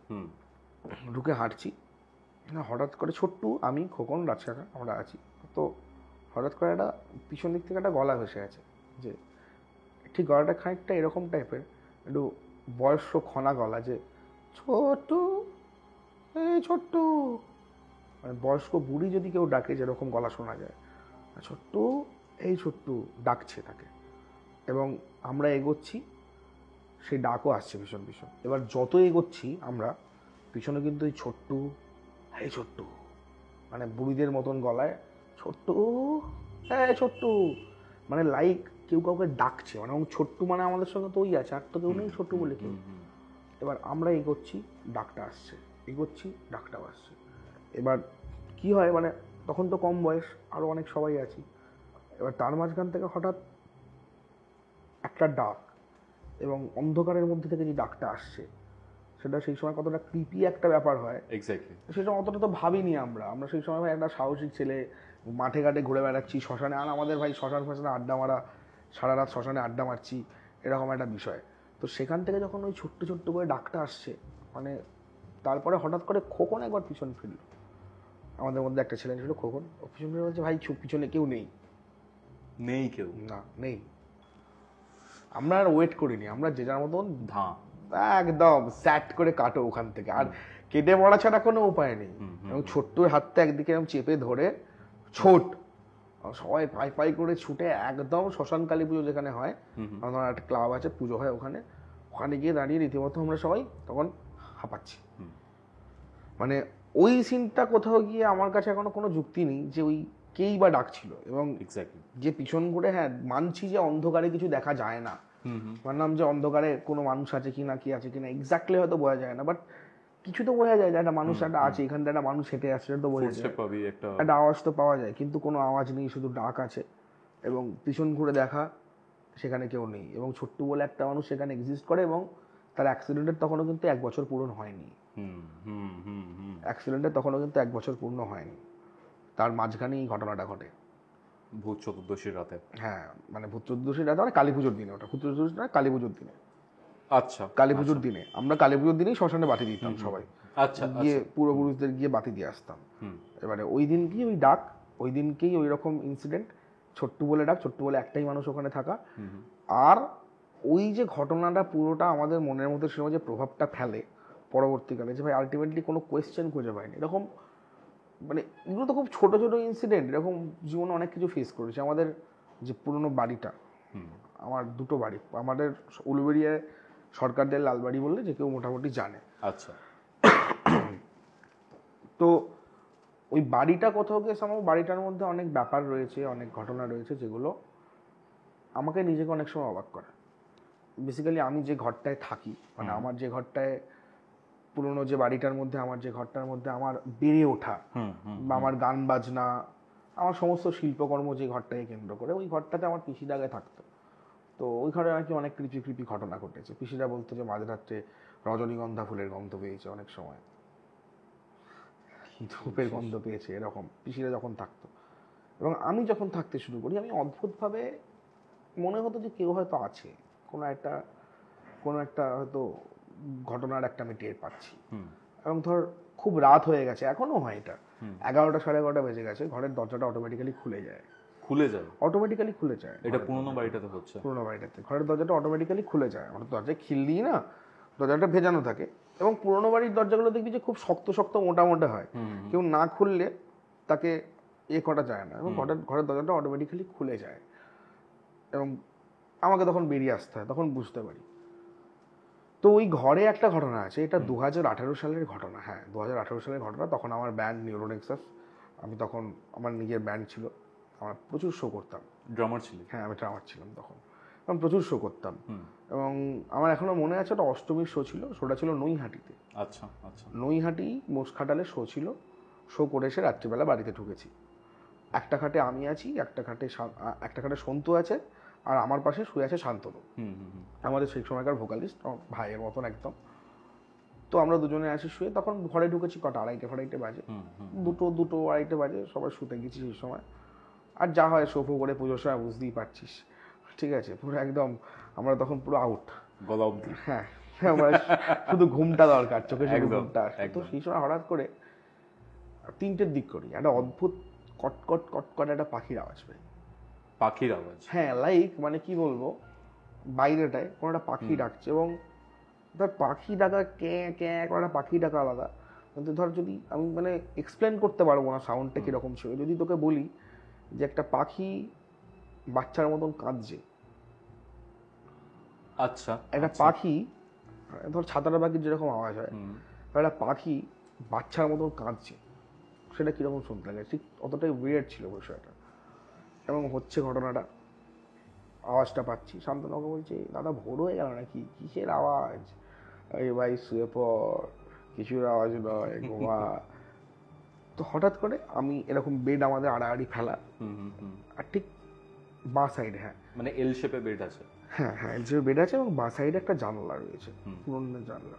ঢুকে হাঁটছি না, হঠাৎ করে ছোট্টু, আমি, খোকন, রাজশাখা আমরা আছি। তো হঠাৎ করে একটা পিছন দিক থেকে একটা গলা ভেসে আছে, যে ঠিক গলাটা খানিকটা এরকম টাইপের, একটু বয়স্ক খনা গলা, যে ছোট্টু এই ছোট্টু, মানে বয়স্ক বুড়ি যদি কেউ ডাকে যেরকম গলা শোনা যায়, ছোট্টু এই ছোট্টু ডাকছে তাকে। এবং আমরা এগোচ্ছি, সেই ডাকও আসছে ভীষণ ভীষণ। এবার যত এগোচ্ছি আমরা, পিছনে কিন্তু এই ছোট্টু এই ছোট্টু, মানে বুড়িদের মতন গলায় ছোট্টু এই ছোট্টু, মানে লাইক কেউ কাউকে ডাকছে, মানে ছোট্টু মানে আমাদের সঙ্গে তো ওই আছে, আর তো কেউ নেই ছোট্টু বলে কেউ। এবার আমরা এগোচ্ছি, ডাকটা আসছে, এগোচ্ছি, ডাকটাও আসছে। এবার কি হয়, মানে তখন তো কম বয়স, আরও অনেক সবাই আছি। এবার তার মাঝখান থেকে হঠাৎ একটা ডাক, এবং অন্ধকারের মধ্যে থেকে যে ডাকটা আসছে, সেটা সেই সময় কতটা ক্রিপি একটা ব্যাপার হয়, এক্স্যাক্টলি সেই সময় অতটা তো ভাবিনি আমরা সেই সময় ভাই একটা সাহসী ছেলে, মাঠে ঘাটে ঘুরে বেড়াচ্ছি, শ্মশানে, আর আমাদের ভাই শ্মশান ফশানে আড্ডা মারা, সারা রাত শ্মশানে আড্ডা মারছি, এরকম একটা বিষয়। তো সেখান থেকে যখন ওই ছোট্ট ছোট্ট করে ডাকটা আসছে, মানে তারপরে হঠাৎ করে খোকন একবার পিছন ফিরল, আমাদের মধ্যে একটা ছেলে ছিল খোকন, ও পিছন ফিরে বলছে ভাই পিছনে কেউ নেই, নেই কেউ, না নেই। আমরা আর ওয়েট করিনি, আমরা যে যার মতন একদম স্যাট করে কাটো ওখান থেকে, আর কেটে পড়া ছাড়া কোনো উপায় নেই। এবং ছোট্টুর হাতটা একদিকে এরকম চেপে ধরে ছোট, সবাই পাই পাই করে ছুটে একদম শ্মশান কালী পুজো যেখানে হয়, আমাদের একটা ক্লাব আছে, পুজো হয় ওখানে, ওখানে গিয়ে দাঁড়িয়ে রীতিমতো আমরা সবাই তখন হাঁপাচ্ছি। মানে ওই সিনটা কোথাও গিয়ে আমার কাছে এখনো কোনো যুক্তি নেই যে ওই কেই বা ডাকছিল। এবং যে পিছন ঘুরে, হ্যাঁ মানছি যে অন্ধকারে কিছু দেখা যায় না, মানলাম যে অন্ধকারে কোনো মানুষ আছে কিনা, কি আছে কিনা এক্স্যাক্টলি হয়তো বোঝা যায় না, বাট কিছু তো বোঝা যায় যে একটা মানুষ একটা আছে, এখানটা একটা মানুষ হেঁটে আসছে, তো বোঝা যায়, একটা আওয়াজ তো পাওয়া যায়, কিন্তু কোনো আওয়াজ নেই, শুধু ডাক আছে। এবং পিছন ঘুরে দেখা, সেখানে কেউ নেই। এবং ছোট্টু বলে একটা মানুষ সেখানে এক্সিস্ট করে, এবং তার অ্যাক্সিডেন্টের তখনও কিন্তু 1 বছর পূরণ হয়নি, অ্যাক্সিডেন্টের তখনও কিন্তু 1 বছর পূর্ণ হয়নি, তার মাঝখানেই এই ঘটনাটা ঘটে ভূত চতুর্দশীর রাতে। হ্যাঁ মানে ভূত চতুর্দশীর রাতে, মানে কালী পুজোর দিনে, ওটা ভূত চতুর্দশী না, কালী পুজোর দিনে। আচ্ছা কালী পুজোর দিনে আমরা কালী পুজোর দিনেই শ্মশানে বাতি দিতাম সবাই, আচ্ছা গিয়ে পূর্বপুরুষদের গিয়ে বাতি দিয়ে আসতাম। এবারে ওই দিন কি ওই ডাক, ওই দিনকেই ওই রকম ইনসিডেন্ট, ছোট্টু বলে ডাক, ছোট্টু বলে একটাই মানুষ ওখানে থাকা। আর ওই যে ঘটনাটা পুরোটা আমাদের মনের মধ্যে সেরকম যে প্রভাবটা ফেলে পরবর্তীকালে, যে ভাই আলটিমেটলি কোনো কোয়েশ্চেন খুঁজে পায়নি এরকম, মানে এগুলো তো খুব ছোট ছোট ইনসিডেন্ট, এরকম জীবনে অনেক কিছু ফেস করেছে। আমাদের যে পুরনো বাড়িটা, আমার দুটো বাড়ি, আমাদের উলুবেড়িয়ায় সরকারদের লালবাড়ি বললে যে কেউ মোটামুটি জানে। আচ্ছা। তো ওই বাড়িটা কোথাও গিয়ে আমার বাড়িটার মধ্যে অনেক ব্যাপার রয়েছে, অনেক ঘটনা রয়েছে যেগুলো আমাকে নিজেকে অনেক সময় অবাক করে। বেসিক্যালি আমি যে ঘরটায় থাকি, মানে আমার যে ঘরটায় পুরোনো যে বাড়িটার মধ্যে, আমার যে ঘরটার মধ্যে আমার বেড়ে ওঠা বা আমার গান বাজনা, আমার সমস্ত শিল্পকর্ম যে ঘরটাকে কেন্দ্র করে, ওই ঘরটাতে আমার পিসির আগে থাকতো। তো ওই ঘরে নাকি অনেক কৃপি ঘটনা ঘটেছে। পিসিরা বলতো যে মাঝরাত্রে রজনীগন্ধা ফুলের গন্ধ পেয়েছে, অনেক সময় ধূপের গন্ধ পেয়েছে, এরকম পিসিরা যখন থাকতো। এবং আমি যখন থাকতে শুরু করি, আমি অদ্ভুতভাবে মনে হতো যে কেউ হয়তো আছে, কোনো একটা হয়তো ঘটনার একটা আমি টের পাচ্ছি। এবং ধর খুব রাত হয়ে গেছে, এখনো হয় এটা, 11টা 11:30 বেজে গেছে, ঘরের দরজাটা অটোমেটিক্যালি খুলে যায়। অটোমেটিক্যালি খুলে যায়। এটা পুরোনো বাড়িটাতে হচ্ছে? পুরোনো বাড়িটাতে ঘরের দরজাটা অটোমেটিক্যালি খুলে যায়। আমরা দরজায় খিল দিই না, দরজাটা ভেজানো থাকে। এবং পুরোনো বাড়ির দরজাগুলো দেখবি যে খুব শক্ত শক্ত মোটা মোটা হয়, কেউ না খুললে তাকে করা যায় না। এবং ঘরের দরজাটা অটোমেটিক্যালি খুলে যায়। এবং আমাকে তখন বেরিয়ে আসতে হয়, তখন বুঝতে পারি। তো ওই ঘরে একটা ঘটনা আছে, এটা 2018 সালের ঘটনা। হ্যাঁ, 2018 সালের ঘটনা। তখন আমার ব্যান্ড নিউরোনেক্সাস, আমি তখন আমার নিজের ব্যান্ড ছিল, আমরা প্রচুর শো করতাম। ড্রামার ছিলি? হ্যাঁ, আমি ড্রামার ছিলাম তখন, আমি প্রচুর শো করতাম। এবং আমার এখনো মনে আছে, একটা অষ্টমীর শো ছিল, শোটা ছিল নৈহাটিতে। আচ্ছা আচ্ছা। নৈহাটি মোষখাটালে শো ছিল। শো করে এসে রাত্রিবেলা বাড়িতে ঢুকেছি। একটা খাটে আমি আছি, একটা খাটে সন্তু আছে, আর আমার পাশে শুয়ে আছে শান্তনু, আমাদের সেই সময়কার ভোকালিস্ট, ভাইয়ের মতন একদম। তো আমরা দুজনে আসি শুয়ে, তখন ঘরে ঢুকেছি কটা, 2:30 বাজে, 2:30 বাজে, সবাই শুতে গেছি সেই সময়। আর যা হয় শো করে পুজোর সময়, বুঝতেই পারছিস, ঠিক আছে, পুরো একদম আমরা তখন পুরো আউট, গলা অবধি। হ্যাঁ, আমরা শুধু ঘুমটা দরকার, চোখে শুধু ঘুমটা। তো সেই সময় হঠাৎ করে 3টের দিক করি একটা অদ্ভুত কটকট কটকট একটা পাখির আওয়াজ পাই। পাখির আওয়াজ? হ্যাঁ, লাইক মানে কি বলবো, বাইরেটায় কোনো একটা পাখি ডাকছে। এবং ধর পাখি ডাকা ক্যাঁ ক্যাঁ করে একটা পাখি ডাকা আলাদা, কিন্তু ধর যদি আমি মানে এক্সপ্লেন করতে পারবো না সাউন্ডটা কীরকম ছিল। যদি তোকে বলি যে একটা পাখি বাচ্চার মতন কাঁদছে, আচ্ছা, একটা পাখি ধর ছাতাটা পাখির যেরকম আওয়াজ হয়, একটা পাখি বাচ্চার মতন কাঁদছে, সেটা কীরকম শুনতে লাগে, ঠিক অতটাই উইয়ার্ড ছিল বিষয়টা। এবং হচ্ছে ঘটনাটা, আওয়াজটা পাচ্ছি, শান্তনুকে বলছি, দাদা ভোর হয়ে গেল নাকি, কিসের আওয়াজ? এই ভাই শুয়ে পড়, কিছুর আওয়াজ নয়, ঘুমা। তো হঠাৎ করে আমি এরকম বেড আমাদের আড়াআড়ি ফেলা, আর ঠিক বাঁ সাইডে, হ্যাঁ মানে এল শেপে বেড আছে, হ্যাঁ এল শেপে বেড আছে, এবং বাঁ সাইডে একটা জানলা রয়েছে, পুরনো জানলা।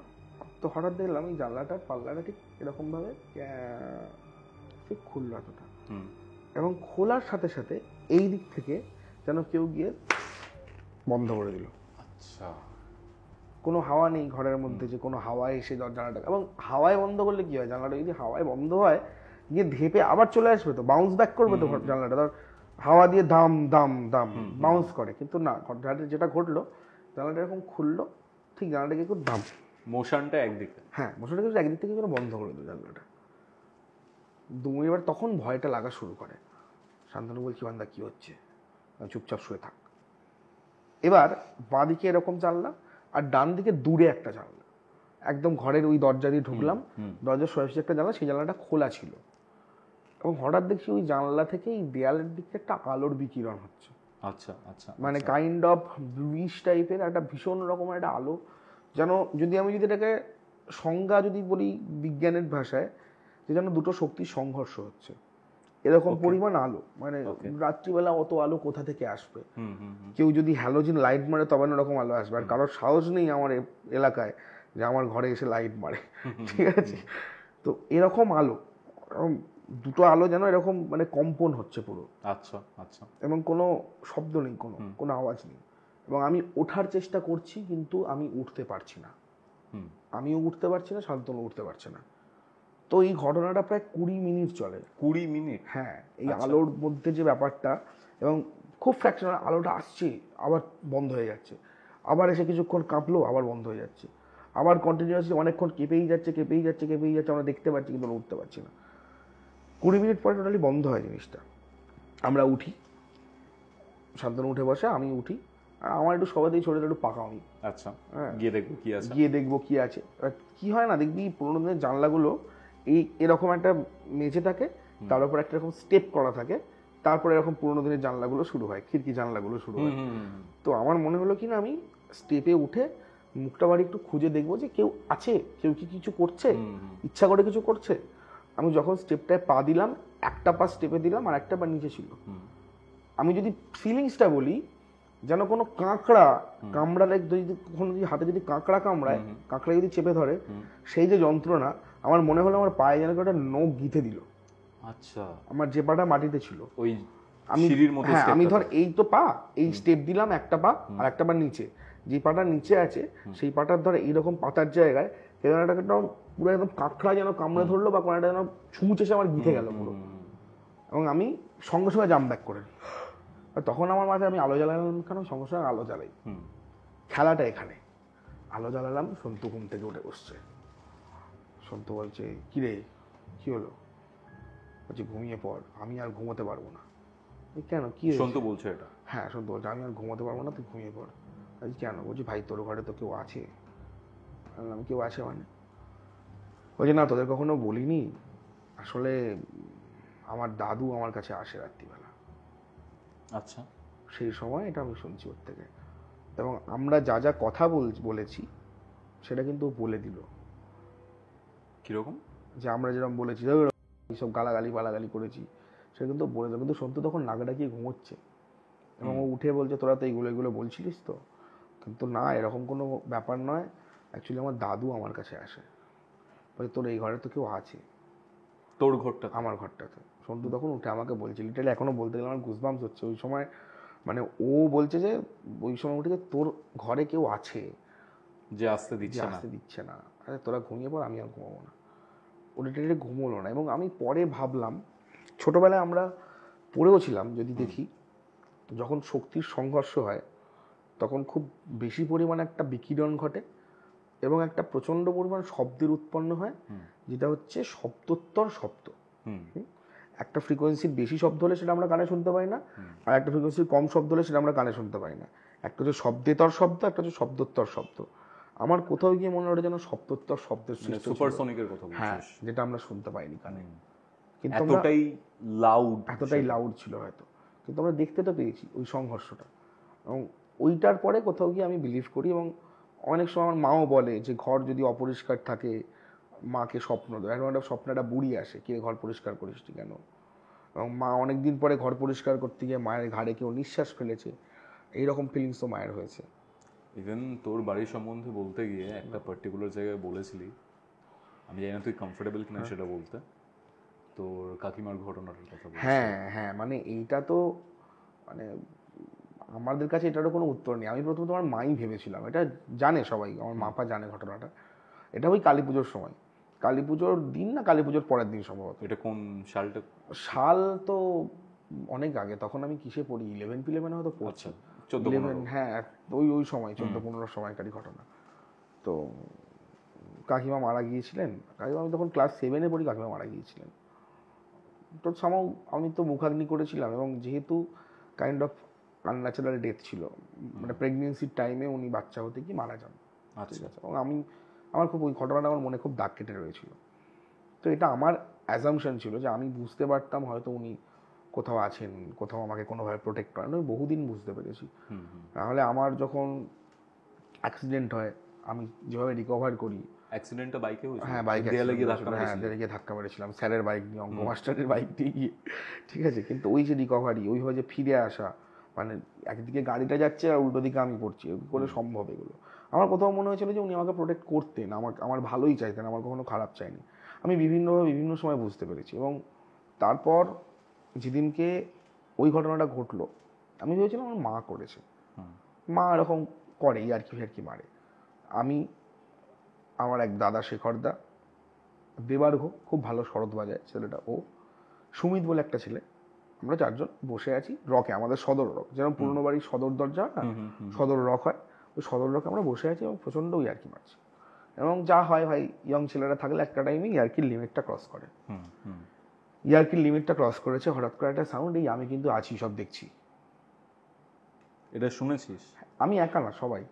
তো হঠাৎ দেখলাম এই জানলাটার পাল্লাটা ঠিক এরকম ভাবে ঠিক খুললো এতটা, এবং খোলার সাথে সাথে এই দিক থেকে যেন কেউ গিয়ে বন্ধ করে দিল। আচ্ছা, কোনো হাওয়া নেই ঘরের মধ্যে, যে কোনো হাওয়ায় এসে জানলাটা, এবং হাওয়ায় বন্ধ করলে কি হয়, জানলাটা যদি হাওয়ায় বন্ধ হয় গিয়ে ধেপে আবার চলে আসবে, তো বাউন্স ব্যাক করবে তো জানলাটা, ধর হাওয়া দিয়ে দাম দাম দাম বাউন্স করে। কিন্তু না, যেটা ঘটলো, জানলাটা এরকম খুললো, ঠিক জানলাটাকে একটু দাম, মোশনটা একদিকে, হ্যাঁ মোশনটা কিন্তু একদিক থেকে যেন বন্ধ করে দিল জানলাটা। এবার তখন ভয়টা লাগা শুরু করে। শান্তনু বলছি, বান্দা কি হচ্ছে, চুপচাপ শুয়ে থাক। এবার বাঁ দিকে এরকম জানলা, আর ডান দিকে দূরে একটা জানলা, একদম ঘরের ওই দরজা দিয়ে ঢুকলাম, দরজার সোজাসুজি একটা জানলা, সেই জানলাটা খোলা ছিল। এবং হঠাৎ দেখছি ওই জানলা থেকে এই দেয়ালের দিকে একটা আলোর বিকিরণ হচ্ছে। আচ্ছা আচ্ছা, মানে কাইন্ড অফ ব্লুইশ টাইপের একটা ভীষণ রকমের একটা আলো, যেন আমি যদি এটাকে সংজ্ঞা যদি বলি বিজ্ঞানের ভাষায়, যে যেন দুটো শক্তির সংঘর্ষ হচ্ছে, এরকম পরিমাণ আলো। মানে রাত্রিবেলা অত আলো কোথা থেকে আসবে? কেউ যদি হ্যালোজিন লাইট মারে তবে না ওরকম আলো আসবে। আর কারোর সাহস নেই আমার এলাকায় যে আমার ঘরে এসে লাইট মারে, ঠিক আছে? তো এরকম আলো, দুটো আলো যেন এরকম মানে কম্পন হচ্ছে পুরো। আচ্ছা আচ্ছা। এবং কোনো শব্দ নেই, কোনো আওয়াজ নেই। এবং আমি ওঠার চেষ্টা করছি, কিন্তু আমি উঠতে পারছি না, আমিও উঠতে পারছি না, শান্তনু উঠতে পারছে না। তো এই ঘটনাটা প্রায় 20 মিনিট চলে। 20 মিনিট? হ্যাঁ, এই আলোর মধ্যে যে ব্যাপারটা, এবং খুব ফ্র্যাকশনাল, আলোটা আসছে আবার বন্ধ হয়ে যাচ্ছে, আবার এসে কিছুক্ষণ কাঁপলো, আবার বন্ধ হয়ে যাচ্ছে, আবার কন্টিনিউয়াসলি অনেকক্ষণ কেঁপেই যাচ্ছে, আমরা দেখতে পাচ্ছি কিন্তু উঠতে পারছি না। 20 মিনিট পরে টোটালি বন্ধ হয় জিনিসটা। আমরা উঠি, শান্তনু উঠে বসে, আমি উঠি, আর আমার একটু সবাই ছোটো একটু পাকা আমি। আচ্ছা, গিয়ে দেখবো কি আছে। কি হয় না, দেখবি পুরোনো দিনের জানলাগুলো এরকম একটা মেঝে থাকে, তার উপর একটা এরকম স্টেপ করা থাকে, তারপরে এরকম পুরোনো দিনের জানলাগুলো শুরু হয়, খিড়কি জানলাগুলো শুরু হয়। তো আমার মনে হলো কি না আমি স্টেপে উঠে মুখটা বাড়ি একটু খুঁজে দেখবো যে কেউ আছে, কেউ কি কিছু করছে, ইচ্ছা করে কিছু করছে। আমি যখন স্টেপটায় পা দিলাম, একটা পা স্টেপে দিলাম আর একটা পা নিচে ছিল। আমি যদি ফিলিংসটা বলি, যেন কোনো কাঁকড়া কামড়ালে, যদি কখনো যদি হাতে যদি কাঁকড়া কামড়ায়, কাঁকড়া যদি চেপে ধরে, সেই যে যন্ত্রণা, আমার মনে হলো আমার পায়ে যেন একটা নখ গিথে দিল। আচ্ছা, আমার যে পাটা মাটিতে ছিল, ওই আমি সিঁড়ির মতো হ্যাঁ আমি ধর এই তো পা, এই স্টেপ দিলাম একটা পা আর একটা পা নিচে, যে পাটা নিচে আছে সেই পাটার ধর এইরকম পাতার জায়গায় সেখানে একটা পুরো একদম কাঁকড়া যেন কামড়ে ধরলো বা কোনো একটা যেন ছুঁচ এসে আমার গিথে গেল পুরো। এবং আমি সঙ্গে সঙ্গে জাম্প ব্যাক করে নিই। আর তখন আমার মাথায়, আমি আলো জ্বালালাম কেন, সঙ্গে সঙ্গে আলো জ্বালাই, খেলাটা এখানে। আলো জ্বালালাম, সন্তু ঘুম থেকে উঠে বসছে। সন্তু বলছে, কিরে কি হলো? বলছে ঘুমিয়ে পড়, আমি আর ঘুমোতে পারবো না। কেন, কি সন্তু বলছে এটা? হ্যাঁ সন্তু বলছে, আমি আর ঘুমোতে পারবো না, তুই ঘুমিয়ে পড়। কেন? বলছি ভাই তোর ঘরে তো কেউ আছে। আমি, কেউ আছে মানে? বলছে না তোদের কখনো বলিনি, আসলে আমার দাদু আমার কাছে আসে রাত্রিবেলা। আচ্ছা, সেই সময় এটা আমি শুনছি ওর থেকে, এবং আমরা যা যা কথা বলেছি সেটা কিন্তু বলে দিল। কিরকম? যে আমরা যেরকম বলেছি, এইসব গালাগালি বালাগালি করেছি, সেটা কিন্তু বলে দিল। কিন্তু সন্তু তখন নাক ডাকিয়ে ঘুমোচ্ছে, এবং ও উঠে বলছে তোরা তো এগুলো বলছিলিস তো, কিন্তু না এরকম কোনো ব্যাপার নয়, অ্যাকচুয়ালি আমার দাদু আমার কাছে আসে। বলছে তোর এই ঘরে তো কেউ আছে। তোর ঘরটা? আমার ঘরটাতে। সন্তু তখন উঠে আমাকে বলছে, লিটারালি এখনো বলতে গেলে আমার গুজবাম্পস হচ্ছে ওই সময়। মানে ও বলছে যে ওই সময় উঠে যে তোর ঘরে কেউ আছে, যে আসতে দিচ্ছে না। আরে তোরা ঘুমিয়ে পড়, আমি আর ঘুমাবো না। ও লিটারালি ঘুমোলো না। এবং আমি পরে ভাবলাম, ছোটবেলায় আমরা পড়েও ছিলাম, যদি দেখি যখন শক্তির সংঘর্ষ হয় তখন খুব বেশি পরিমাণে একটা বিকিরণ ঘটে এবং একটা প্রচণ্ড পরিমাণ শব্দের উৎপন্ন হয়, যেটা হচ্ছে শব্দোত্তর শব্দ। একটা ফ্রিকোয়েন্সির বেশি শব্দ হলে সেটা আমরা কানে শুনতে পাই না, আর একটা ফ্রিকোয়েন্সির কম শব্দ হলে সেটা আমরা কানে শুনতে পাই না। একটা হচ্ছে শব্দেতর শব্দ, একটা হচ্ছে শব্দোত্তর শব্দ। আমার কোথাও গিয়ে মনে হলো যেন শব্দোত্তর শব্দের সৃষ্টি, সুপারসনিকের কথা বলছিস? হ্যাঁ, যেটা আমরা শুনতে পাইনি কানে, কিন্তু এতটাই লাউড ছিল হয়তো, কিন্তু আমরা দেখতে তো পেয়েছি ওই সংঘর্ষটা। এবং ওইটার পরে কোথাও গিয়ে আমি বিলিভ করি। এবং অনেক সময় আমার মাও বলে যে ঘর যদি অপরিষ্কার থাকে, মাকে স্বপ্ন দেয়, এখন একটা স্বপ্ন একটা বুড়ি আসে, কে ঘর পরিষ্কার করিস কেন। এবং মা অনেকদিন পরে ঘর পরিষ্কার করতে গিয়ে মায়ের ঘাড়ে কেউ নিঃশ্বাস ফেলেছে, এইরকম ফিলিংস তো মায়ের হয়েছে। ইভেন তোর বাড়ির সম্বন্ধে বলতে গিয়ে একটা পার্টিকুলার জায়গায় বলেছিলি, আমি জানি না তুই কমফোর্টেবল কিনা সেটা বলতে, তোর কাকিমার ঘটনাটার কথা বলছিস। হ্যাঁ, মানে এইটা তো মানে আমাদের কাছে এটারও কোনো উত্তর নেই। আমি প্রথমে আমার মাই ভেবেছিলাম, এটা জানে সবাই, আমার মাপা জানে ঘটনাটা। এটা ওই কালী পুজোর সময়, কালী পুজোর দিন না কালী পুজোর পরের দিন সম্ভবত। এটা কোন সালটা? সাল তো অনেক আগে, তখন আমি কিসে পড়ি, 11 হয়তো পড়ছি। 11, হ্যাঁ ওই সময় 14-15 সময়কারই ঘটনা। তো কাকিমা মারা গিয়েছিলেন। কাকিমা, আমি তখন ক্লাস 7-এ পড়ি, কাকিমা মারা গিয়েছিলেন। তো সামাও আমি তো মুখাগ্নি করেছিলাম, এবং যেহেতু কাইন্ড অফ আনন্যাচারাল ডেথ ছিল, মানে প্রেগনেন্সির টাইমে উনি বাচ্চা হতে কি মারা যান। ঠিক আছে, এবং আমার খুব ওই ঘটনাটা আমার মনে খুব দাগ কেটে রয়েছিল। তো এটা আমার অ্যাজামশন ছিল যে আমি বুঝতে পারতাম হয়তো উনি কোথাও আছেন, কোথাও আমাকে কোনোভাবে প্রোটেক্ট করেন, আমি বহুদিন বুঝতে পেরেছি। নাহলে আমার যখন অ্যাক্সিডেন্ট হয়, আমি যেভাবে রিকভার করি। অ্যাক্সিডেন্টটা বাইকে হয়েছিল? হ্যাঁ, বাইকে দেয়ালে ধাক্কা মেরেছিলাম, স্যারের বাইক নিয়ে, অঙ্ক মাস্টারের বাইক দিয়ে গিয়ে। ঠিক আছে, কিন্তু ওই যে রিকভারি, ওইভাবে যে ফিরে আসা, মানে একদিকে গাড়িটা যাচ্ছে আর উল্টো দিকে আমি পড়ছি, করে সম্ভব এগুলো। আমার কোথাও মনে হয়েছিল যে উনি আমাকে প্রোটেক্ট করতেন, আমার ভালোই চাইতেন, আমার কখনো খারাপ চাইনি। আমি বিভিন্নভাবে বিভিন্ন সময় বুঝতে পেরেছি। এবং তারপর যেদিনকে ওই ঘটনাটা ঘটলো, আমি ভেবেছিলাম আমার মা করেছে, মা এরকম করে ইয়ার্কি মারে। আমি, আমার এক দাদা শেখরদা, দেবার্ঘ, খুব ভালো শরৎ বাজায় ছেলেটা, ও, সুমিত বলে একটা ছেলে, আমরা 4 জন বসে আছি রকে, আমাদের সদর রক, যেরকম পুরনো বাড়ির সদর দরজা না, সদর রক হয়, ওই সদর রকে আমরা বসে আছি এবং প্রচণ্ড ইয়ার্কি মারছি। এবং যা হয় ভাই, ইয়ং ছেলেরা থাকলে একটা টাইমে ইয়ার্কির লিমিটটা ক্রস করে। ইয়ার্কির লিমিটটা ক্রস করেছে, হঠাৎ করে একটা সাউন্ড, এই আমি কিন্তু আছি, সব দেখছি। এটা শুনেছিস? আমি একা না, সবাই।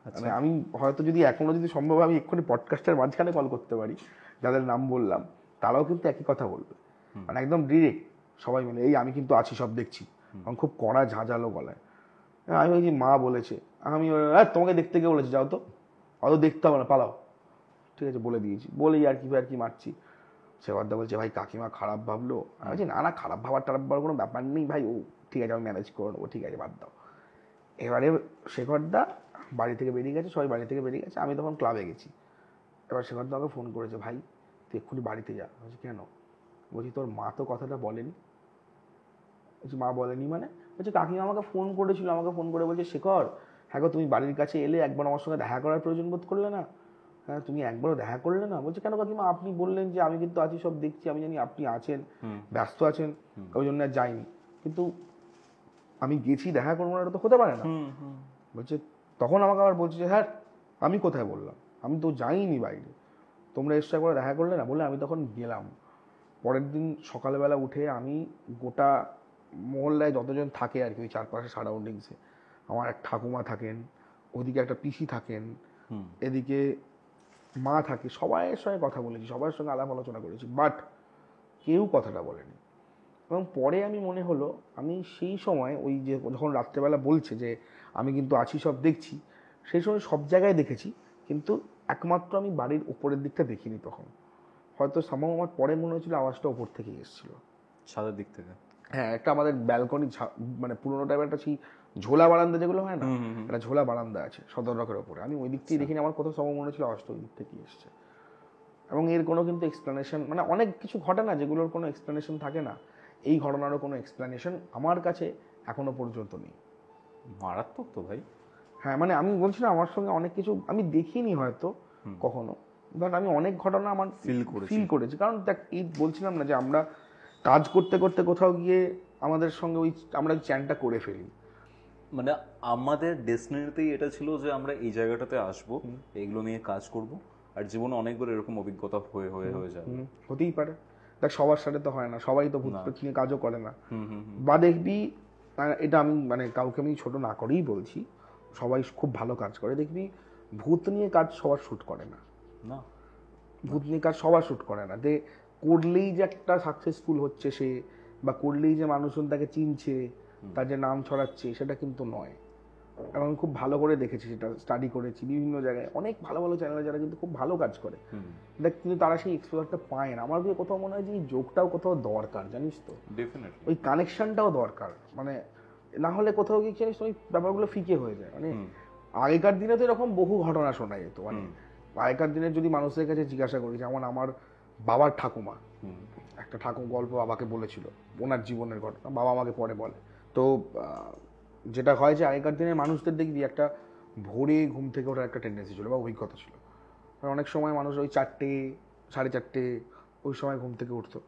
মানে আমি হয়তো যদি এখনো যদি সম্ভব আমি এক্ষুনি পডকাস্টের মাঝখানে কল করতে পারি, যাদের নাম বললাম তারাও কিন্তু একই কথা বলবে, মানে একদম ডিরেক্ট সবাই মিলে, এই আমি কিন্তু আছি সব দেখছি, আমি খুব কড়া ঝাঁঝালো গলায়। আমি বলছি মা বলেছে, আমি তোমাকে দেখতে গিয়ে বলেছি যাও তো, অত দেখতে হবে না পালাও, ঠিক আছে বলে দিয়েছি, বলেই আর কি মারছি। শেখরদা বলছে ভাই কাকিমা খারাপ ভাবলো, আমি বলছি না খারাপ ভাবার টারাপ ভাবার কোনো ব্যাপার নেই ভাই, ও ঠিক আছে আমি ম্যানেজ করে নেবো, ঠিক আছে বাদ দাও। এবারে শেখরদা বাড়ি থেকে বেরিয়ে গেছে, সবাই বাড়ি থেকে বেরিয়ে গেছে, আমি তখন ক্লাবে গেছি। এবার শেখরদা আমাকে ফোন করেছে, ভাই তুই এক্ষুনি বাড়িতে যা। বলছি কেন? বলছি তোর মা তো কথাটা বলেনি। বলছি মা বলেনি মানে? বলছে কাকিমা আমাকে ফোন করেছিল, আমাকে ফোন করে বলছে শেখর হ্যাঁ গো তুমি বাড়ির কাছে এলে একবার আমার সঙ্গে দেখা করার প্রয়োজন বোধ করলে না, হ্যাঁ তুমি একবারও দেখা করলে না। বলছে কেন কাকিমা, আপনি বললেন যে আমি কিন্তু আছি সব দেখছি, আমি জানি আপনি আছেন ব্যস্ত আছেন ওই জন্য আর যাইনি, কিন্তু আমি গেছি দেখা করবো না এটা তো হতে পারে না। বলছে তখন আমাকে আবার বলছে যে হ্যাঁ আমি কোথায় বললাম, আমি তো যাইনি বাইরে, তোমরা এসে একবার দেখা করলে না, বলে আমি তখন গেলাম। পরের দিন সকালবেলা উঠে আমি গোটা মহল্লায় যতজন থাকে আর কি ওই চারপাশে সারাউন্ডিংসে, আমার এক ঠাকুমা থাকেন, ওদিকে একটা পিসি থাকেন, এদিকে মা থাকে, সবাইয়ের সঙ্গে কথা বলেছি, সবার সঙ্গে আলাপ আলোচনা করেছি, বাট কেউ কথাটা বলেনি। এবং পরে আমি মনে হলো আমি সেই সময় ওই যে যখন রাত্রেবেলা বলছে যে আমি কিন্তু আছি সব দেখছি, সেই সময় সব জায়গায় দেখেছি, কিন্তু একমাত্র আমি বাড়ির উপরের দিকটা দেখিনি তখন। হয়তো সামাও আমার পরে মনে হয়েছিল আওয়াজটা ওপর থেকেই এসেছিল, ছাদের দিক থেকে। হ্যাঁ একটা আমাদের ব্যালকনি মানে পুরোনো টাইপের একটা সেই ঝোলা বারান্দা যেগুলো হয় না, একটা ঝোলা বারান্দা আছে সদর রকের ওপরে, আমি ওই দিক থেকে দেখিনি, আমার কোথাও সময় মনে হচ্ছিল আওয়াজটা ওই দিক থেকেই এসছে। এবং এর কোনো কিন্তু এক্সপ্লেনেশন, মানে অনেক কিছু ঘটে না যেগুলোর কোনো এক্সপ্লেনেশন থাকে না, এই ঘটনারও কোনো এক্সপ্লেনেশন আমার কাছে এখনো পর্যন্ত নেই। মারাত্মক তো ভাই। হ্যাঁ মানে আমি বলছি না আমার সঙ্গে অনেক কিছু আমি দেখিনি হয়তো কখনো, বাট আমি অনেক ঘটনা আমার ফিল করেছি। কারণ দেখ এই বলছিলাম না যে আমরা কাজ করতে করতে কোথাও গিয়ে আমাদের সঙ্গে ওই আমরা চ্যানটা করে ফেলি, মানে আমাদের ডেস্টিনিতেই এটা ছিল যে আমরা এই জায়গাটাতে আসবো, এগুলো নিয়ে কাজ করব, আর জীবনে অনেকবার এরকম অভিজ্ঞতা হয়ে যাবে। হতেই পারে, দেখ সবার সাথে তো হয় না, সবাই তো ভূত প্রেত নিয়ে কাজও করে না। বা দেখবি এটা আমি মানে কাউকে আমি ছোট না করেই বলছি, সবাই খুব ভালো কাজ করে, দেখবি ভূত নিয়ে কাজ সবার শ্যুট করে না, না ভূত নিয়ে কাজ সবার শ্যুট করে না, যে করলেই যে একটা সাকসেসফুল হচ্ছে সে, বা করলেই যে মানুষজন তাকে চিনছে, তার যে নাম ছড়াচ্ছে, সেটা কিন্তু নয়। এবং আমি খুব ভালো করে দেখেছি, সেটা স্টাডি করেছি বিভিন্ন জায়গায়, অনেক ভালো ভালো চ্যানেলে যারা কিন্তু খুব ভালো কাজ করে দেখ, কিন্তু তারা সেই এক্সপোজারটা পায় না। আমার দিয়ে কোথাও মনে হয় যে এই যোগটাও কোথাও দরকার, জানিস তো, ডেফিনেটলি ওই কানেকশনটাও দরকার, মানে না হলে কোথাও গিয়ে জানিস ওই ব্যাপারগুলো ফিকে হয়ে যায়। মানে আগেকার দিনে তো এরকম বহু ঘটনা শোনা যেত, মানে আগেকার দিনে যদি মানুষের কাছে জিজ্ঞাসা করি, যেমন আমার বাবার ঠাকুমা একটা গল্প বাবাকে বলেছিল, ওনার জীবনের ঘটনা, বাবা আমাকে পরে বলে। তো যেটা হয় যে আগেকার দিনের মানুষদের দেখবি একটা ভোরে ঘুম থেকে ওঠার একটা টেন্ডেন্সি ছিল বা অভিজ্ঞতা ছিল, অনেক সময় মানুষ ওই 4টে 4:30 ওই সময় ঘুম থেকে উঠতো।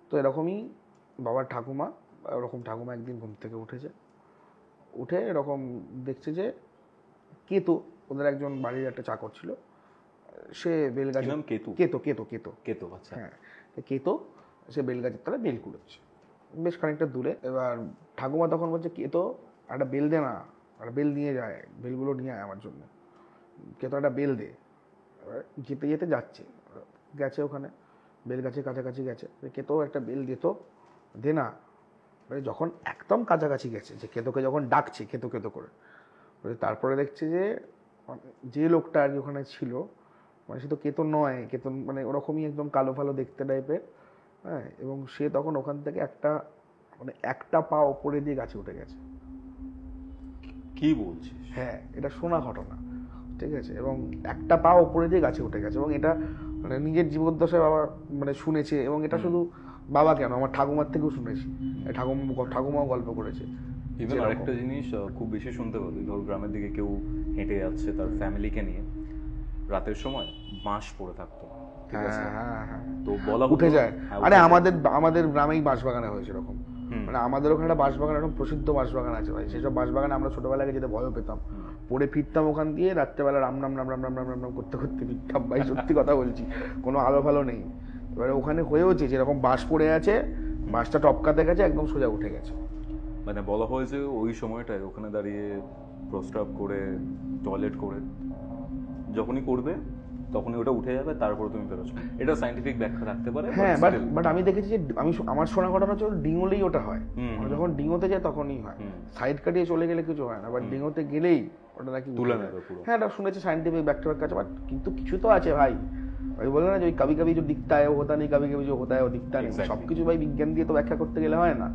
তো এরকমই বাবার ঠাকুমা, ওরকম ঠাকুমা একদিন ঘুম থেকে উঠে এরকম দেখছে যে কেতো, ওদের একজন বাড়ির একটা চাকর ছিল, সে বেলগাছে, কেতো, আচ্ছা হ্যাঁ কেতো, সে বেলগাছের তলায় বেল কুড়োচ্ছে বেশ খানিকটা দূরে। এবার ঠাকুমা তখন বলছে কেতো একটা বেল দে না, একটা বেল নিয়ে যায়, বেলগুলো নিয়ে আয় আমার জন্য, কেতো একটা বেল দে। এবার যেতে যেতে গেছে ওখানে বেল গাছের কাছাকাছি গেছে, কেতো একটা বেল দিত, দে না। যখন একদম কাছাকাছি গেছে, যে কেতোকে যখন ডাকছে কেতো করে, তারপরে দেখছে যে লোকটা আর কি ওখানে ছিল, মানে সে তো কেতো নয়, কেতো মানে ওরকমই একদম কালো ফালো দেখতে টাইপের, হ্যাঁ, এবং সে তখন ওখান থেকে একটা পা ওপরে দিয়ে গাছে উঠে গেছে। কি বলছিস? হ্যাঁ এটা শোনা ঘটনা, ঠিক আছে, এবং একটা পা ওপরে দিয়ে গাছে উঠে গেছে, এবং এটা মানে নিজের জীবদ্দশায় বাবা মানে শুনেছে, এবং এটা শুধু বাবা কেন আমার ঠাকুমার থেকেও শুনেছি, ঠাকুমাও গল্প করেছে। ইভেন আরেকটা জিনিস খুব বেশি শুনতে পাবি, ধর গ্রামের দিকে কেউ হেঁটে যাচ্ছে তার ফ্যামিলিকে নিয়ে, রাতের সময় বাঁশ পড়ে থাকতো, ঠিক আছে, তো বলা উঠে যায়। আরে আমাদের গ্রামেই বাঁশবাগানে হয়েছে এরকম, মানে আমাদের ওখানে একটা বাঁশবাগান, এরকম প্রসিদ্ধ বাঁশবাগান আছে ভাই, সেসব বাঁশবাগানে আমরা ছোটবেলায় যেতে ভয়ও পেতাম, পড়ে ফিরতাম ওখান দিয়ে, রাত্রেবেলা রাম রাম রাম রাম রাম রাম রাম করতে করতে ফিরতাম ভাই, সত্যি কথা বলছি, কোনো আলো ফালো নেই। এবারে ওখানে হয়েওছে যেরকম বাঁশ পড়ে আছে, বাঁশটা টপকাতে গেছে একদম সোজা উঠে গেছে। মানে বলা হয় যে ওই সময়টায় ওখানে দাঁড়িয়ে প্রস্রাব করে টয়লেট করে যখনই করবে তখনই ওটা উঠে যাবে, তারপরে তুমি বেরোচ্ছ। এটা সাইন্টিফিক ব্যাখ্যা থাকতে পারে। হ্যাঁ, বাট আমি দেখেছি যে আমার শোনা ঘটনা হচ্ছে ডিঙোলেই ওটা হয়, যখন ডিঙোতে যায় তখনই হয়, সাইড কাটিয়ে চলে গেলে কিছু হয় না, বাট ডিঙোতে গেলেই ওটা নাকি তুলে নেবে পুরো। হ্যাঁ, এটা শুনেছি সাইন্টিফিক ব্যাখ্যা আছে, বাট কিন্তু কিছু তো আছে ভাই। ওই বলে না যে ওই কবি কবি যে দিখতা হয় ও হতা নেই, কবি কবি যে হতা হয় ও দিখতা নেই। সবকিছু ভাই বিজ্ঞান দিয়ে তো ব্যাখ্যা করতে গেলে হয় না।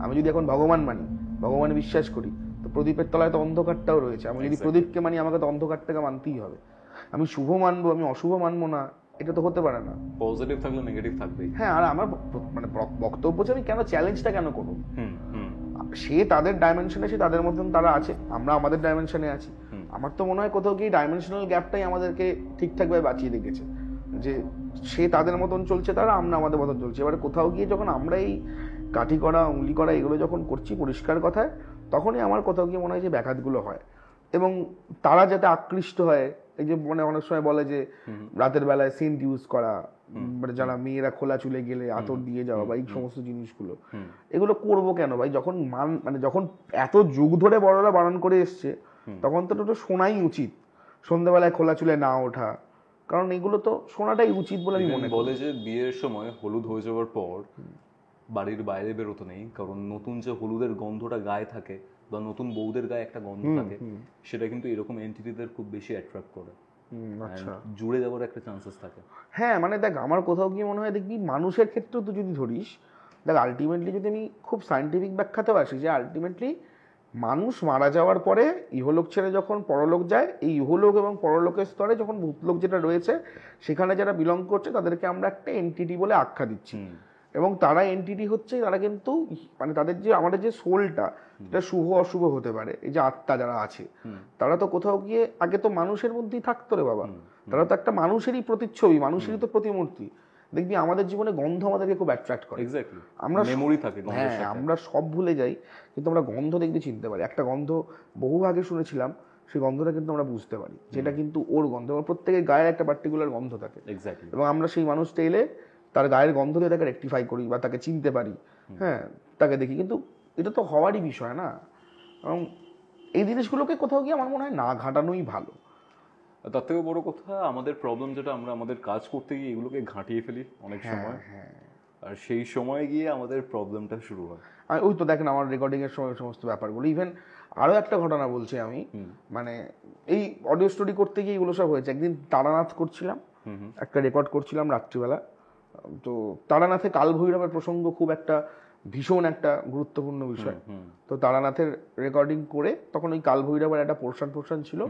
আমি যদি এখন ভগবান মানি, ভগবানে বিশ্বাস করি, তো প্রদীপের তলায় তো অন্ধকারটাও রয়েছে। আমি যদি প্রদীপকে মানি, আমাকে তো অন্ধকারটাকে মানতেই হবে। আমি শুভ মানবো, আমি অশুভ মানবো না, এটা তো হতে পারে না। পজিটিভ থাকলে নেগেটিভ থাকবেই। হ্যাঁ, আর আমার মানে বক্তব্য হচ্ছে আমি কেন চ্যালেঞ্জটা কেন করবো? সে তাদের ডাইমেনশনে, সে তাদের মতন তারা আছে, আমরা আমাদের ডাইমেনশনে আছি। আমার তো মনে হয় কোথাও কি ডাইমেনশনাল গ্যাপটাই আমাদেরকে ঠিকঠাকভাবে বাঁচিয়ে রেখেছে, যে সে তাদের মতন চলছে, তারা আমরা আমাদের মতন চলছে। এবারে কোথাও গিয়ে যখন আমরা এই কাঠি করা, উঙ্গলি করা এগুলো যখন করছি পরিষ্কার কথায়, তখনই আমার কোথাও গিয়ে মনে হয় যে ব্যাঘাতগুলো হয়, এবং তারা যাতে আকৃষ্ট হয়। এই যে মানে অনেক সময় বলে যে রাতের বেলায় সেন্ট ইউজ করা, মানে যারা মেয়েরা খোলা চুলে গেলে আতর দিয়ে যাওয়া বা এই সমস্ত জিনিসগুলো, এগুলো করবো কেন ভাই? যখন মানে যখন এত যুগ ধরে বড়রা বারণ করে এসছে, তখন তো ওটা শোনাই উচিত, সন্ধ্যাবেলায় খোলা চুলে না ওঠা, কারণ এগুলো তো শোনাটাই উচিত বলে আমি মনে করি। বলে যে বিয়ের সময় হলুদ হয়ে যাওয়ার পর বাড়ির বাইরে বেরোতে নেই, কারণ নতুন যে হলুদের গন্ধটা গায়ে থাকে বা নতুন বউদের গায়ে একটা গন্ধ থাকে, সেটা কিন্তু এরকম এন্টিটিদের খুব বেশি অ্যাট্রাক্ট করে, জুড়ে যাওয়ার একটা চান্সেস থাকে। হ্যাঁ, মানে দেখ, আমার কোথাও গিয়ে মনে হয়, দেখবি মানুষের ক্ষেত্রেও তো যদি ধরিস, দেখ আলটিমেটলি যদি আমি খুব সায়েন্টিফিক ব্যাখ্যাতেও আসি, যে আলটিমেটলি মানুষ মারা যাওয়ার পরে ইহলোক ছেড়ে যখন পরলোক যায়, এই ইহলোক এবং পরলোকের স্তরে যখন ভূতলোক যেটা রয়েছে, সেখানে যারা বিলং করছে তাদেরকে আমরা একটা এন্টিটি বলে আখ্যা দিচ্ছি। এবং তারা এন্টিটি হচ্ছে, তারা কিন্তু মানে তাদের যে আমাদের যে সোলটা, এটা শুভ অশুভ হতে পারে। এই যে আত্মা যারা আছে, তারা তো কোথাও গিয়ে আগে তো মানুষের মধ্যেই থাকতো রে বাবা। তারা তো একটা মানুষেরই প্রতিচ্ছবি, মানুষেরই তো প্রতিমূর্তি। দেখবি আমাদের জীবনে গন্ধ আমাদেরকে খুব অ্যাট্রাক্ট করে। আমরা মেমোরি থাকে, হ্যাঁ, আমরা সব ভুলে যাই, কিন্তু আমরা গন্ধ দেখবি চিনতে পারি। একটা গন্ধ বহু আগে শুনেছিলাম, সেই গন্ধটা কিন্তু আমরা বুঝতে পারি, যেটা কিন্তু ওর গন্ধ। এবং প্রত্যেকের গায়ে একটা পার্টিকুলার গন্ধ থাকে, এবং আমরা সেই মানুষটা এলে তার গায়ের গন্ধ দিয়ে তাকে রেকটিফাই করি বা তাকে চিনতে পারি। হ্যাঁ, তাকে দেখি, কিন্তু এটা তো হওয়ারই বিষয় না। এবং এই জিনিসগুলোকে কোথাও গিয়ে আমার মনে হয় না ঘাটানোই ভালো। তার থেকে বড় কথা, আমাদের প্রবলেম যেটা, আমরা আমাদের কাজ করতে গিয়ে এগুলোকে ঘাঁটিয়ে ফেলি অনেক সময়, আর সেই সময় গিয়ে আমাদের প্রবলেমটা শুরু হয়। ওই তো দেখেন আমার রেকর্ডিং এর সময় সমস্ত ব্যাপারগুলো। ইভেন আরো একটা ঘটনা বলছি আমি, মানে এই অডিও স্টোরি করতে গিয়ে এগুলো সব হয়েছে। একদিন তারানাথ করছিলাম, একটা রেকর্ড করছিলাম রাত্রিবেলা। তো তারানাথে কাল ভৈরবের প্রসঙ্গ খুব একটা ভীষণ একটা গুরুত্বপূর্ণ বিষয়। তো তারানাথের রেকর্ডিং করে তখন ওই কাল ভৈরবের একটা পোর্শন ছিল।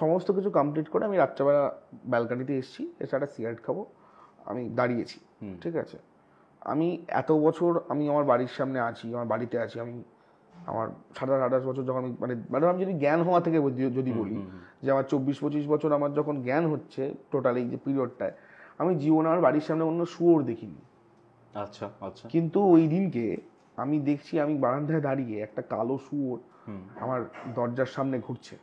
সমস্ত কিছু কমপ্লিট করে আমি রাত্রেবেলা ব্যালকানিতে এসেছি, এসে একটা সিগারেট খাবো, আমি দাঁড়িয়েছি। ঠিক আছে, আমি এত বছর আমি আমার বাড়ির সামনে আছি, আমার বাড়িতে আছি, আমি আমার 27-28 বছর যখন মানে আমি যদি জ্ঞান হওয়া থেকে যদি বলি, যে আমার 24-25 বছর আমার যখন জ্ঞান হচ্ছে টোটাল এই যে পিরিয়ডটায়, আমি জীবনে আমার বাড়ির সামনে অন্য শুয়োর দেখিনি। আচ্ছা আচ্ছা। কিন্তু ওই দিনকে আমি দেখছি, আমি বারান্দায় দাঁড়িয়ে একটা কালো শুয়োর আমার দরজার সামনে ঘুরছে।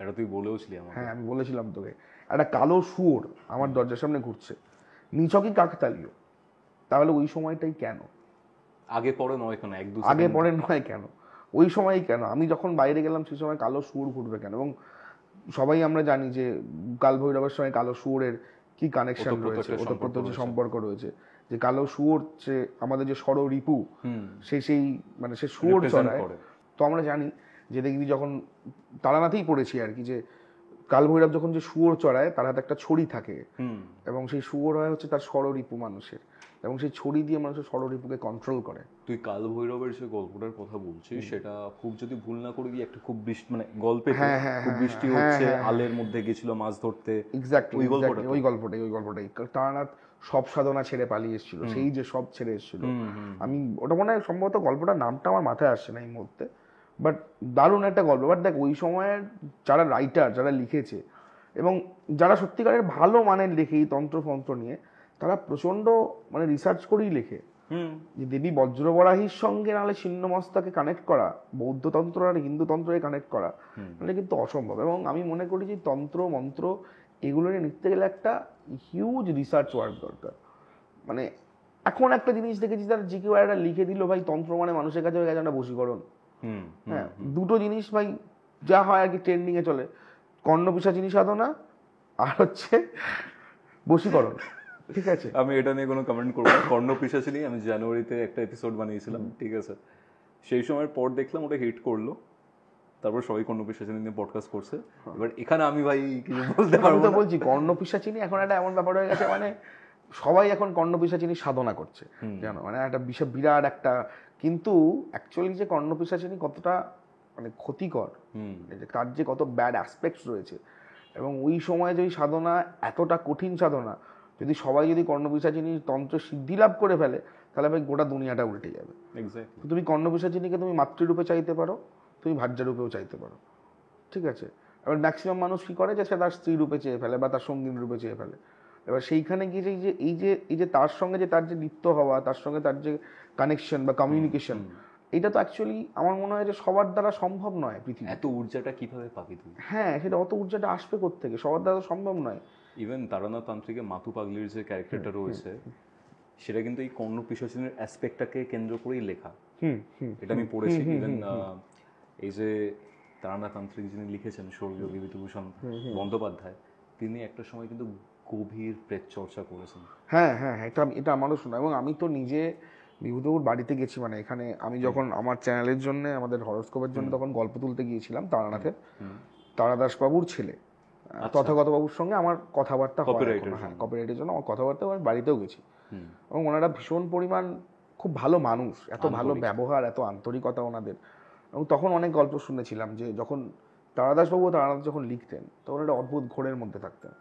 এটা তুই বলেওছিলি আমাকে। হ্যাঁ, আমি বলেছিলাম তোকে, একটা কালো শুয়োর আমার দরজার সামনে ঘুরছে। নিছকই কাকতালীয়। তাহলে ওই সময়টাই কেন? আগে পরে নয় কেন? আগে পরে নয় কেন, ওই সময়ই কেন? আমি যখন বাইরে গেলাম সেই সময় কালো শুয়োর ঘুরবে কেন? এবং সবাই আমরা জানি যে কাল ভৈরবের সময় কালো শুয়োরের কি কানেকশন রয়েছে, ওতপ্রোত সম্পর্ক রয়েছে। যে কালো শুয়োর যে আমাদের যে ষড়রিপু, সেই মানে সে শুয়োর চড়ায়। তো আমরা জানি যে দেখবি যখন তারানাথেই পড়েছি আর কি, যে কাল ভৈরব যখন যে শুয়োর চড়ায় তার হাতে একটা ছড়ি থাকে, এবং সেই শুয়োর হয় হচ্ছে তার ষড়রিপু মানুষের, এবং সেই ছড়ি দিয়ে মানুষের ষড়রিপুকে কন্ট্রোল করে। তুই কাল ভৈরবের যে গল্পটার কথা বলছিস, সেটা খুব যদি ভুল না করি একটা খুব বৃষ্টি, মানে গল্পে খুব বৃষ্টি হচ্ছে, আলের মধ্যে গেছিল মাছ ধরতে। এক্স্যাক্টলি ওই গল্পটাই তারানাথ সব সাধনা ছেড়ে পালিয়ে এসেছিল, সেই যে সব ছেড়ে এসেছিল। আমি ওটা মনে হয় সম্ভবত গল্পটার নামটা আমার মাথায় আসছে না এই মুহূর্তে, বাট দারুণ একটা গল্প। বাট দেখ, ওই সময়ের যারা রাইটার, যারা লিখেছে এবং যারা সত্যিকারের ভালো মানের লেখে এই তন্ত্রফন্ত্র নিয়ে, তারা প্রচন্ড মানে রিসার্চ করেই লেখে যে দেবী বজ্রবরাহীর সঙ্গে নাহলে ছিন্নমস্তাকে কানেক্ট করা, বৌদ্ধতন্ত্র আর হিন্দুতন্ত্রকে কানেক্ট করা নাহলে কিন্তু অসম্ভব। এবং আমি মনে করি যে তন্ত্র মন্ত্র এগুলো নিয়ে লিখতে গেলে একটা হিউজ রিসার্চ ওয়ার্ক দরকার। মানে এখন একটা জিনিস দেখেছি, তারা যে কেউ একটা লিখে দিল ভাই তন্ত্র মানে মানুষের কাছে হয়ে গেছে একটা বশীকরণ। হ্যাঁ, দুটো জিনিস ভাই যা হয় আর কি ট্রেন্ডিংয়ে চলে, কর্ণপিশাচিনী সাধনা আর হচ্ছে বশীকরণ, ঠিক আছে। আমি এটা নিয়ে কোনো কমেন্ট করবো না। কর্ণপিশাচিনী আমি জানুয়ারিতে একটা এপিসোড বানিয়েছিলাম, ঠিক আছে, সেই সময়ের পর দেখলাম ওটা হিট করলো, তারপর সবাই কর্ণপিশাচিনী নিয়ে পডকাস্ট করছে। এবার এখানে আমি ভাই কিছু বলতে আমি পারবো তো না। বলছি কর্ণপিশাচিনী এখন একটা এমন ব্যাপার হয়ে গেছে, মানে সবাই এখন কর্ণপিশাচিনী সাধনা করছে, জানো, মানে একটা বিরাট একটা, কিন্তু অ্যাকচুয়ালি যে কর্ণপিশাচিনী কতটা মানে ক্ষতিকর, যে তার যে কত ব্যাড অ্যাসপেক্টস রয়েছে, এবং ওই সময় যে ওই সাধনা এতটা কঠিন সাধনা, যদি সবাই যদি কর্ণপিশাচিনীর তন্ত্র সিদ্ধি লাভ করে ফেলে, তাহলে ভাই গোটা দুনিয়াটা উল্টে যাবে। এক্স্যাক্টলি। তুমি কর্ণপিশাচিনীকে তুমি মাতৃরূপে চাইতে পারো, তুমি ভাজ্যরূপেও চাইতে পারো, ঠিক আছে। এবার ম্যাক্সিমাম মানুষ কি করে, যে সে তার স্ত্রী রূপে চেয়ে ফেলে বা তার সঙ্গীন রূপে চেয়ে ফেলে। এবার সেইখানে গিয়ে এই যে তার সঙ্গে যে তার যে লিপ্ত হওয়া, তার সঙ্গে তার যে কানেকশন বা কমিউনিকেশন, এটা তো অ্যাকচুয়ালি আমার মনে হয় যে সবার দ্বারা সম্ভব নয় পৃথিবী। এত ঊর্জাটা কিভাবে পাবি তুই? হ্যাঁ, সেটা অত ঊর্জাটা আসবে কোত্থেকে, সবার দ্বারা সম্ভব নয়। ইভেন তারানাথ তান্ত্রিকে মাতু পাগলির যে ক্যারেক্টারটা রয়েছে, সেটা কিন্তু এই কর্ণপিশাচিনীর অ্যাসপেক্টটাকে কেন্দ্র করেই লেখা। এটা আমি পড়েছি। ইভেন এই যে তারানাথ তান্ত্রিক যিনি লিখেছেন, স্বর্গীয় বিভূতিভূষণ বন্দ্যোপাধ্যায়, তিনি একটা সময় কিন্তু গভীর প্রেত চর্চা করেছেন। হ্যাঁ হ্যাঁ, এটা আমারও শোনা, এবং আমি তো নিজে বিভূতিবাবুর বাড়িতে গেছি, মানে এখানে আমি যখন আমার চ্যানেলের জন্য, আমাদের হরস্কোপের জন্য তখন গল্প তুলতে গিয়েছিলাম তারানাথের, তারাদাস বাবুর ছেলে তথাগত বাবুর সঙ্গে আমার কথাবার্তা হয়, হ্যাঁ কপিরাইটের জন্য আমার কথাবার্তা, আমি বাড়িতেও গেছি, এবং ওনারা ভীষণ পরিমাণ খুব ভালো মানুষ, এত ভালো ব্যবহার, এত আন্তরিকতা ওনাদের। এবং তখন অনেক গল্প শুনেছিলাম যে যখন তারাদাসবাবু তারানাথ যখন লিখতেন, তখন একটা অদ্ভুত ঘোরের মধ্যে থাকতেন।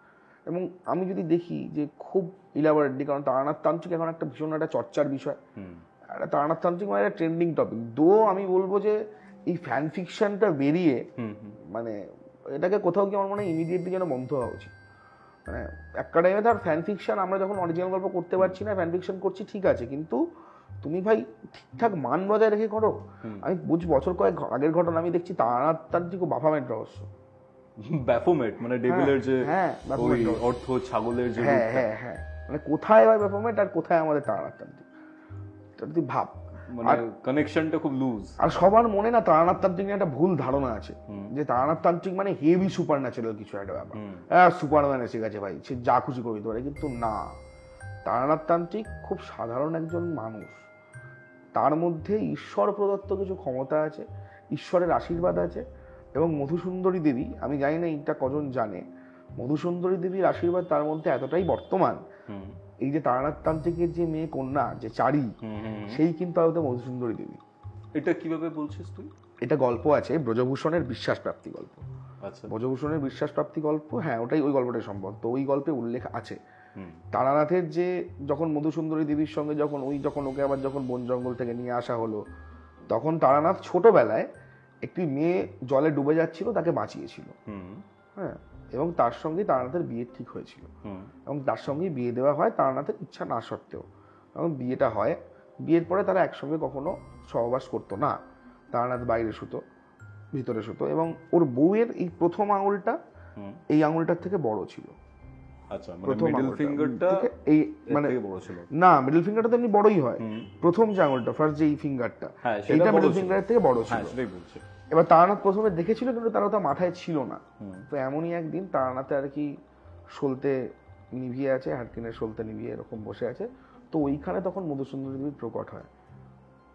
এবং আমি যদি দেখি যে খুব ইলাবোরেটলি, কারণ তারানাথ তান্ত্রিক এখন একটা ভীষণ একটা চর্চার বিষয়, একটা তারানাথ তান্ত্রিক মানে একটা ট্রেন্ডিং টপিক। আমি বলবো যে এই ফ্যান ফিকশনটা বেরিয়ে, মানে এটাকে কোথাও কি আমার মনে হয় ইমিডিয়েটলি যেন বন্ধ হওয়া উচিত। মানে একটা টাইমে তার ফ্যান ফিকশন, আমরা যখন অরিজিনাল গল্প করতে পারছি না, ফ্যান ফিকশন করছি, ঠিক আছে, কিন্তু তুমি ভাই ঠিকঠাক মান বজায় রেখে করো। আমি বুঝি বছর কয়েক আগের ঘটনা, আমি দেখছি তারানাথ তান্ত্রিক ও বাফামেট রহস্য, ব্যাফোমেট মানে ডেভিলের যে ওই অর্থ ছাগলের যে, হ্যাঁ হ্যাঁ হ্যাঁ, মানে কোথায় ভাই ব্যাফোমেট আর কোথায় আমাদের তারানাথ তান্ত্রিক, তুই ভাব, মানে কানেকশনটা খুব লুজ। আর সবার মনে না তারানাথ তান্ত্রিক নিয়ে একটা ভুল ধারণা আছে, যে তারানাথ তান্ত্রিক মানে হেভি সুপার ন্যাচারাল কিছু একটা ব্যাপার, সুপারম্যান এসে গেছে ভাই, সে যা খুশি করে দিতে পারে, কিন্তু না, তারানাথ তান্ত্রিক খুব সাধারণ একজন মানুষ, তার মধ্যে ঈশ্বর প্রদত্ত কিছু ক্ষমতা আছে, ঈশ্বরের আশীর্বাদ আছে। এবং মধুসুন্দরী দেবী, আমি জানি না এটা কজন জানে, মধুসুন্দরী দেবীর আশীর্বাদ তার মধ্যে এতটাই বর্তমান, এই যে তারানাথ তান্ত্রিকের যে মেয়ে কন্যা, যে চারি, সেই কিন্তু হয়তো মধুসুন্দরী দেবী। এটা কিভাবে বলছিস তুই? এটা গল্প আছে, ব্রজভূষণের বিশ্বাস প্রাপ্তি গল্প। আচ্ছা, ব্রজভূষণের বিশ্বাস প্রাপ্তি গল্প, হ্যাঁ ওটাই, ওই গল্পটাই সম্ভব। তো ওই গল্পে উল্লেখ আছে তারানাথের যে যখন মধুসুন্দরী দেবীর সঙ্গে যখন ওকে আবার যখন বন জঙ্গল থেকে নিয়ে আসা হলো, তখন তারানাথ ছোটবেলায় একটি মেয়ে জলে ডুবে যাচ্ছিল, তাকে বাঁচিয়েছিল, হ্যাঁ, এবং তার সঙ্গে তারানাথের বিয়ে ঠিক হয়েছিল, এবং তার সঙ্গেই বিয়ে দেওয়া হয় তারানাথের ইচ্ছা না সত্ত্বেও। এবং বিয়েটা হয়, বিয়ের পরে তারা একসঙ্গে কখনো সহবাস করতো না, তারানাথ বাইরে শুতো, ভিতরে শুতো, এবং ওর বউয়ের এই প্রথম আঙুলটা এই আঙুলটার থেকে বড় ছিল। আচ্ছা, মানে মিডল ফিঙ্গারটা এই মানে বড় ছিল না, মিডল ফিঙ্গারটা তো এমনি বড়ই হয়, প্রথম যে আঙুলটা, ফার্স্ট যে এই ফিঙ্গারটা, এইটা মিডল ফিঙ্গারের থেকে বড় ছিল। এবার তারানাথ প্রথমে দেখেছিল, কিন্তু তার ওটা মাথায় ছিল না। তো এমনই একদিন তারানাথে আর কি সলতে নিভিয়ে আছে, হারকিনের সলতে নিভিয়ে এরকম বসে আছে, তো ওইখানে তখন মধুসুন্দরী দেবী প্রকট হয়,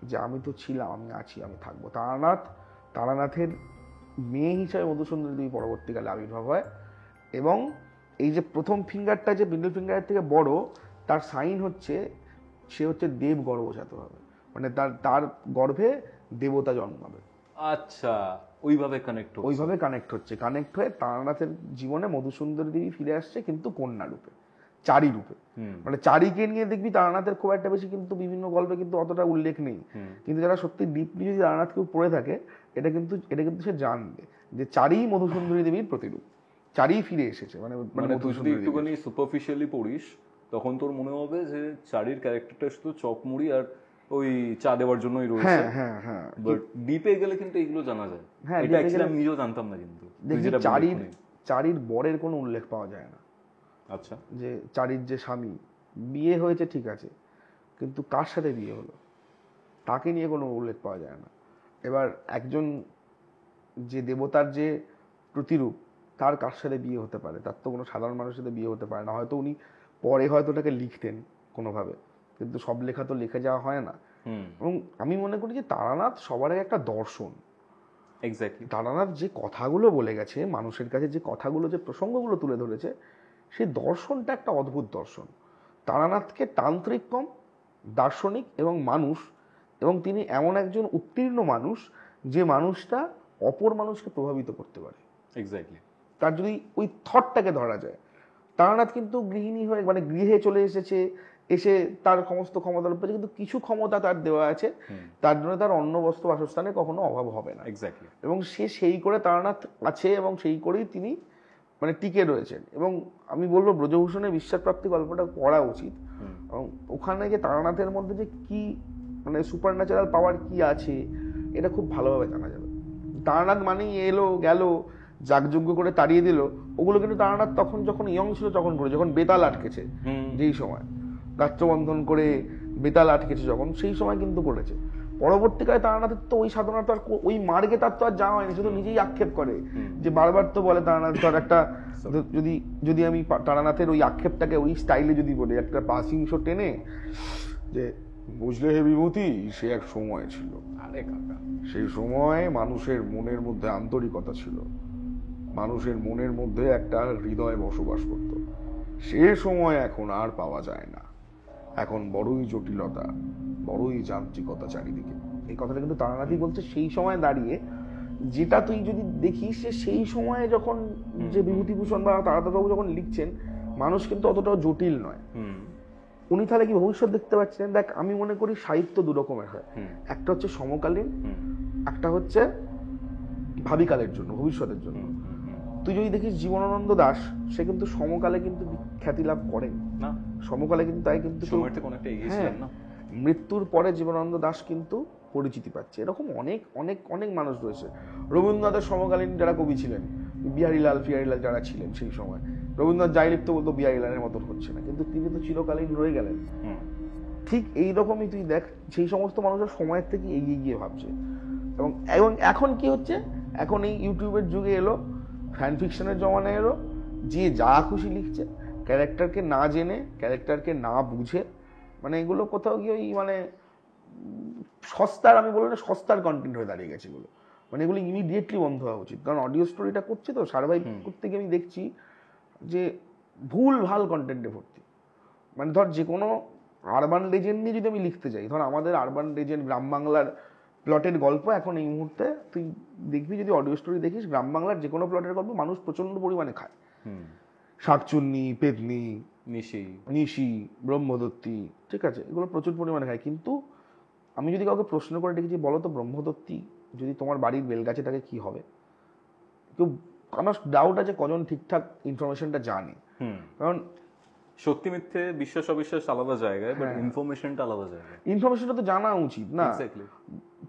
যে আমি তো ছিলাম, আমি আছি, আমি থাকবো। তারানাথের মেয়ে হিসাবে মধুসুন্দরী দেবী পরবর্তীকালে আবির্ভাব হয়, এবং এই যে প্রথম ফিঙ্গারটা যে মিডল ফিঙ্গারের থেকে বড়, তার সাইন হচ্ছে সে হচ্ছে দেব গর্ভজাত হবে, মানে তার গর্ভে দেবতা জন্মাবে। আচ্ছা, ওইভাবে কানেক্ট হয়ে তারানাথের জীবনে মধুসুন্দরী দেবী ফিরে আসছে, কিন্তু কন্যা রূপে, চারি রূপে। মানে চারিকে নিয়ে দেখবি তারানাথের খুব একটা বেশি কিন্তু বিভিন্ন গল্পে কিন্তু অতটা উল্লেখ নেই, কিন্তু যারা সত্যি ডিপলি যদি তারানাথকেও পড়ে থাকে, এটা কিন্তু সে জানবে যে চারি মধুসুন্দরী দেবীর প্রতিরূপ, চারি ফিরে এসেছে। মানে তুই যদি একটুখানি সুপারফিশিয়ালি পড়িস, তখন তোর মনে হবে যে চারির ক্যারেক্টারটা শুধু চপ মুড়ি আর ওই চা দেওয়ার জন্যই রয়েছে। হ্যাঁ হ্যাঁ হ্যাঁ, বাট ডিপে গেলে কিন্তু এগুলো জানা যায়। হ্যাঁ, এটা অ্যাকচুয়ালি আমি নিজেও জানতাম না, কিন্তু চারির বরের কোনো উল্লেখ পাওয়া যায় না। আচ্ছা, যে চারির যে স্বামী, বিয়ে হয়েছে ঠিক আছে, কিন্তু কার সাথে বিয়ে হলো তাকে নিয়ে কোনো উল্লেখ পাওয়া যায় না। এবার একজন যে দেবতার যে প্রতিরূপ তার কার সাথে বিয়ে হতে পারে? তার তো কোনো সাধারণ মানুষের সাথে বিয়ে হতে পারে না। হয়তো উনি পরে হয়তো ওটাকে লিখতেন কোনোভাবে, কিন্তু সব লেখা তো লিখে যাওয়া হয় না। এবং আমি মনে করি যে তারানাথ সবার আগে একটা দর্শন। এক্স্যাক্টলি। তারানাথ যে কথাগুলো বলে গেছে, মানুষের কাছে যে কথাগুলো, যে প্রসঙ্গগুলো তুলে ধরেছে, সেই দর্শনটা একটা অদ্ভুত দর্শন। তারানাথকে তান্ত্রিক কম, দার্শনিক এবং মানুষ, এবং তিনি এমন একজন উত্তীর্ণ মানুষ যে মানুষটা অপর মানুষকে প্রভাবিত করতে পারে। এক্স্যাক্টলি। তার যদি ওই থটটাকে ধরা যায়। তারানাথ কিন্তু গৃহিণী হয়ে মানে গৃহে চলে এসেছে, এসে তার সমস্ত ক্ষমতার উপরে কিন্তু কিছু ক্ষমতা তার দেওয়া আছে, তার জন্য তার অন্ন বস্ত্র বাসস্থানে কখনো অভাব হবে না। এক্স্যাক্টলি। এবং সে সেই করে তারানাথ আছে এবং সেই করেই তিনি মানে টিকে রয়েছেন। এবং আমি বলবো ব্রজভূষণের বিশ্বাসপ্রাপ্তি গল্পটা পড়া উচিত। এবং ওখানে যে তারানাথের মধ্যে যে কি মানে সুপার ন্যাচারাল পাওয়ার কি আছে এটা খুব ভালোভাবে জানা যাবে। তারানাথ মানেই এলো গেল যাগযজ্ঞ করে তাড়িয়ে দিল, ওগুলো কিন্তু তারানাথ তখন যখন ইয়ং ছিল তখন করে, যখন বেতাল আটকেছে, যেই সময় রাত্রবন্ধন করে বেতাল আটকেছে যখন, সেই সময় কিন্তু করেছে। পরবর্তীকালে তারানাথের তো ওই সাধনা তো আর ওই মার্গে তার তো আর যাওয়া হয়নি, শুধু নিজেই আক্ষেপ করে যে বারবার তো বলে তারানাথ ধর একটা যদি যদি আমি তারানাথের ওই আক্ষেপটাকে ওই স্টাইলে যদি বলি, একটা পাসিং শো টেনে যে বুঝলে হে বিভূতি, সে এক সময় ছিল, আরে কাকা, সেই সময় মানুষের মনের মধ্যে আন্তরিকতা ছিল, মানুষের মনের মধ্যে একটা হৃদয় বসবাস করত, সে সময় এখন আর পাওয়া যায় না। এখন বড়ই জটিলতা, বড়ই যান্ত্রিকতা চারিদিকে। এই কথাটা কিন্তু তারানাথই বলছে সেই সময় দাঁড়িয়ে। যেটা তুই যদি দেখিস যে সেই সময়ে যখন যে বিভূতিভূষণ বা তারানাথবাবু যখন লিখছেন, মানুষ কিন্তু অতটাও জটিল নয়। উনি তাহলে কি ভবিষ্যৎ দেখতে পাচ্ছেন? দেখ, আমি মনে করি সাহিত্য দু রকমের হয়, একটা হচ্ছে সমকালীন, একটা হচ্ছে ভাবিকালের জন্য, ভবিষ্যতের জন্য। তুই যদি দেখিস জীবনানন্দ দাশ, সে কিন্তু সমকালে কিন্তু খ্যাতি লাভ করেন না, সমকালে কিন্তু তাই কিন্তু সময়টা অনেকটা এগিয়ে ছিলেন না। মৃত্যুর পরে জীবনানন্দ দাশ কিন্তু পরিচিতি পাচ্ছে। এরকম অনেক অনেক অনেক মানুষ রয়েছে। রবীন্দ্রনাথের সমকালীন যারা কবি ছিলেন, বিহারীলাল ফিহারীলাল যারা ছিলেন সেই সময়, রবীন্দ্রনাথ যাই লিখতে বলতো বিহারীলালের মতন হচ্ছে না, কিন্তু তিনি তো চিরকালীন রয়ে গেলেন। ঠিক এইরকমই তুই দেখ, সেই সমস্ত মানুষের সময়ের থেকে এগিয়ে গিয়ে ভাবছে। এবং এবং এখন কি হচ্ছে, এখন এই ইউটিউবের যুগে এলো, ফ্যান ফিকশনের জমানা এলো, যে যা খুশি লিখছে, ক্যারেক্টারকে না জেনে, ক্যারেক্টারকে না বুঝে, মানে এগুলো কোথাও গিয়ে ওই মানে সস্তার, আমি বলবো না সস্তার কন্টেন্ট হয়ে দাঁড়িয়ে গেছে এগুলো। মানে এগুলো ইমিডিয়েটলি বন্ধ হওয়া উচিত। কারণ অডিও স্টোরিটা করছে তো, সার্ভাইভ করতে গিয়ে আমি দেখছি যে ভুল ভাল কন্টেন্টে ভর্তি। মানে ধর যে কোনো আরবান লেজেন্ড নিয়ে যদি আমি লিখতে যাই, ধর আমাদের আরবান লেজেন্ড গ্রাম বাংলার প্লটের গল্প এখন এই মুহূর্তে তুই দেখবি, যদি অডিও স্টোরি দেখিস, গ্রাম বাংলার যে কোনো প্লটের গল্প মানুষ প্রচন্ড পরিমাণে খায়। শাকচুন্নি, পেতনি, নিশি, ব্রহ্মদত্তি, ঠিক আছে, এগুলো প্রচুর পরিমাণে খায়। কিন্তু আমি যদি কাউকে প্রশ্ন করে দেখি যে বলো তো ব্রহ্মদত্তি যদি তোমার বাড়ির বেলগাছে থাকে কি হবে, কেউ, আমার ডাউট আছে কজন ঠিকঠাক ইনফরমেশনটা জানে। কারণ সত্যি মিথ্যে, বিশ্বাস অবিশ্বাস আলাদা জায়গায়, বাট ইনফরমেশনটা আলাদা জায়গায়। ইনফরমেশনটা তো জানা উচিত না।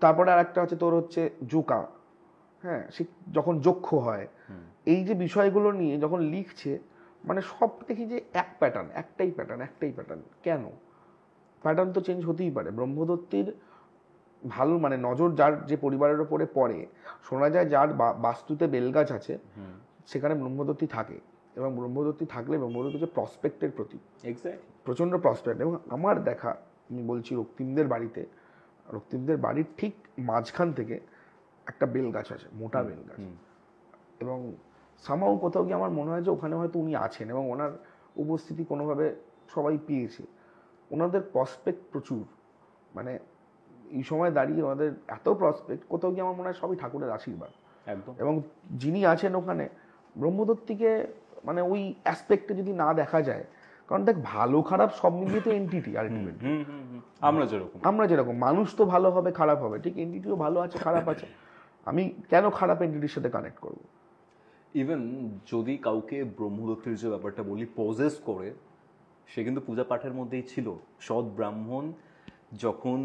তারপরে আর একটা হচ্ছে তোর হচ্ছে জোকা, হ্যাঁ, সে যখন যক্ষ হয়, এই যে বিষয়গুলো নিয়ে যখন লিখছে, মানে সব দেখি যে এক প্যাটার্ন, একটাই প্যাটার্ন। কেন? প্যাটার্ন তো চেঞ্জ হতেই পারে। ব্রহ্মদত্তির ভালো মানে নজর যার যে পরিবারের ওপরে পড়ে, শোনা যায় যার বাস্তুতে বেলগাছ আছে সেখানে ব্রহ্মদত্তি থাকে, এবং ব্রহ্মদত্তি থাকলে ব্রহ্মদত্তি হচ্ছে প্রসপেক্টের প্রতীক, প্রচন্ড প্রসপেক্ট। এবং আমার দেখা, আমি বলছি রক্তিমদের বাড়ির ঠিক মাঝখান থেকে একটা বেল গাছ আছে, মোটা বেল গাছ। এবং সামাও কোথাও গিয়ে আমার মনে হয় যে ওখানে হয়তো উনি আছেন, এবং ওনার উপস্থিতি কোনোভাবে সবাই পেয়েছে। ওনাদের প্রসপেক্ট প্রচুর, মানে এই সময় দাঁড়িয়ে ওনাদের এত প্রসপেক্ট, কোথাও গিয়ে আমার মনে হয় সবই ঠাকুরের আশীর্বাদ একদম। এবং যিনি আছেন ওখানে ব্রহ্মদত্তিকে মানে ওই অ্যাসপেক্টে যদি না দেখা যায়, কারণ দেখ ভালো খারাপ সব মিলিয়ে তো এন্টিটি আলটিমেটলি। আমরা যেরকম মানুষ তো ভালো হবে খারাপ হবে, ঠিক এন্টিটিও ভালো আছে খারাপ আছে। আমি কেন খারাপ এন্টিটির সাথে কানেক্ট করব? ইভেন যদি কাউকে ব্রহ্মদত্তির যে ব্যাপারটা বলি পজেস করে, সে কিন্তু পূজা পাঠের মধ্যেই ছিল। সৎ ব্রাহ্মণ যখন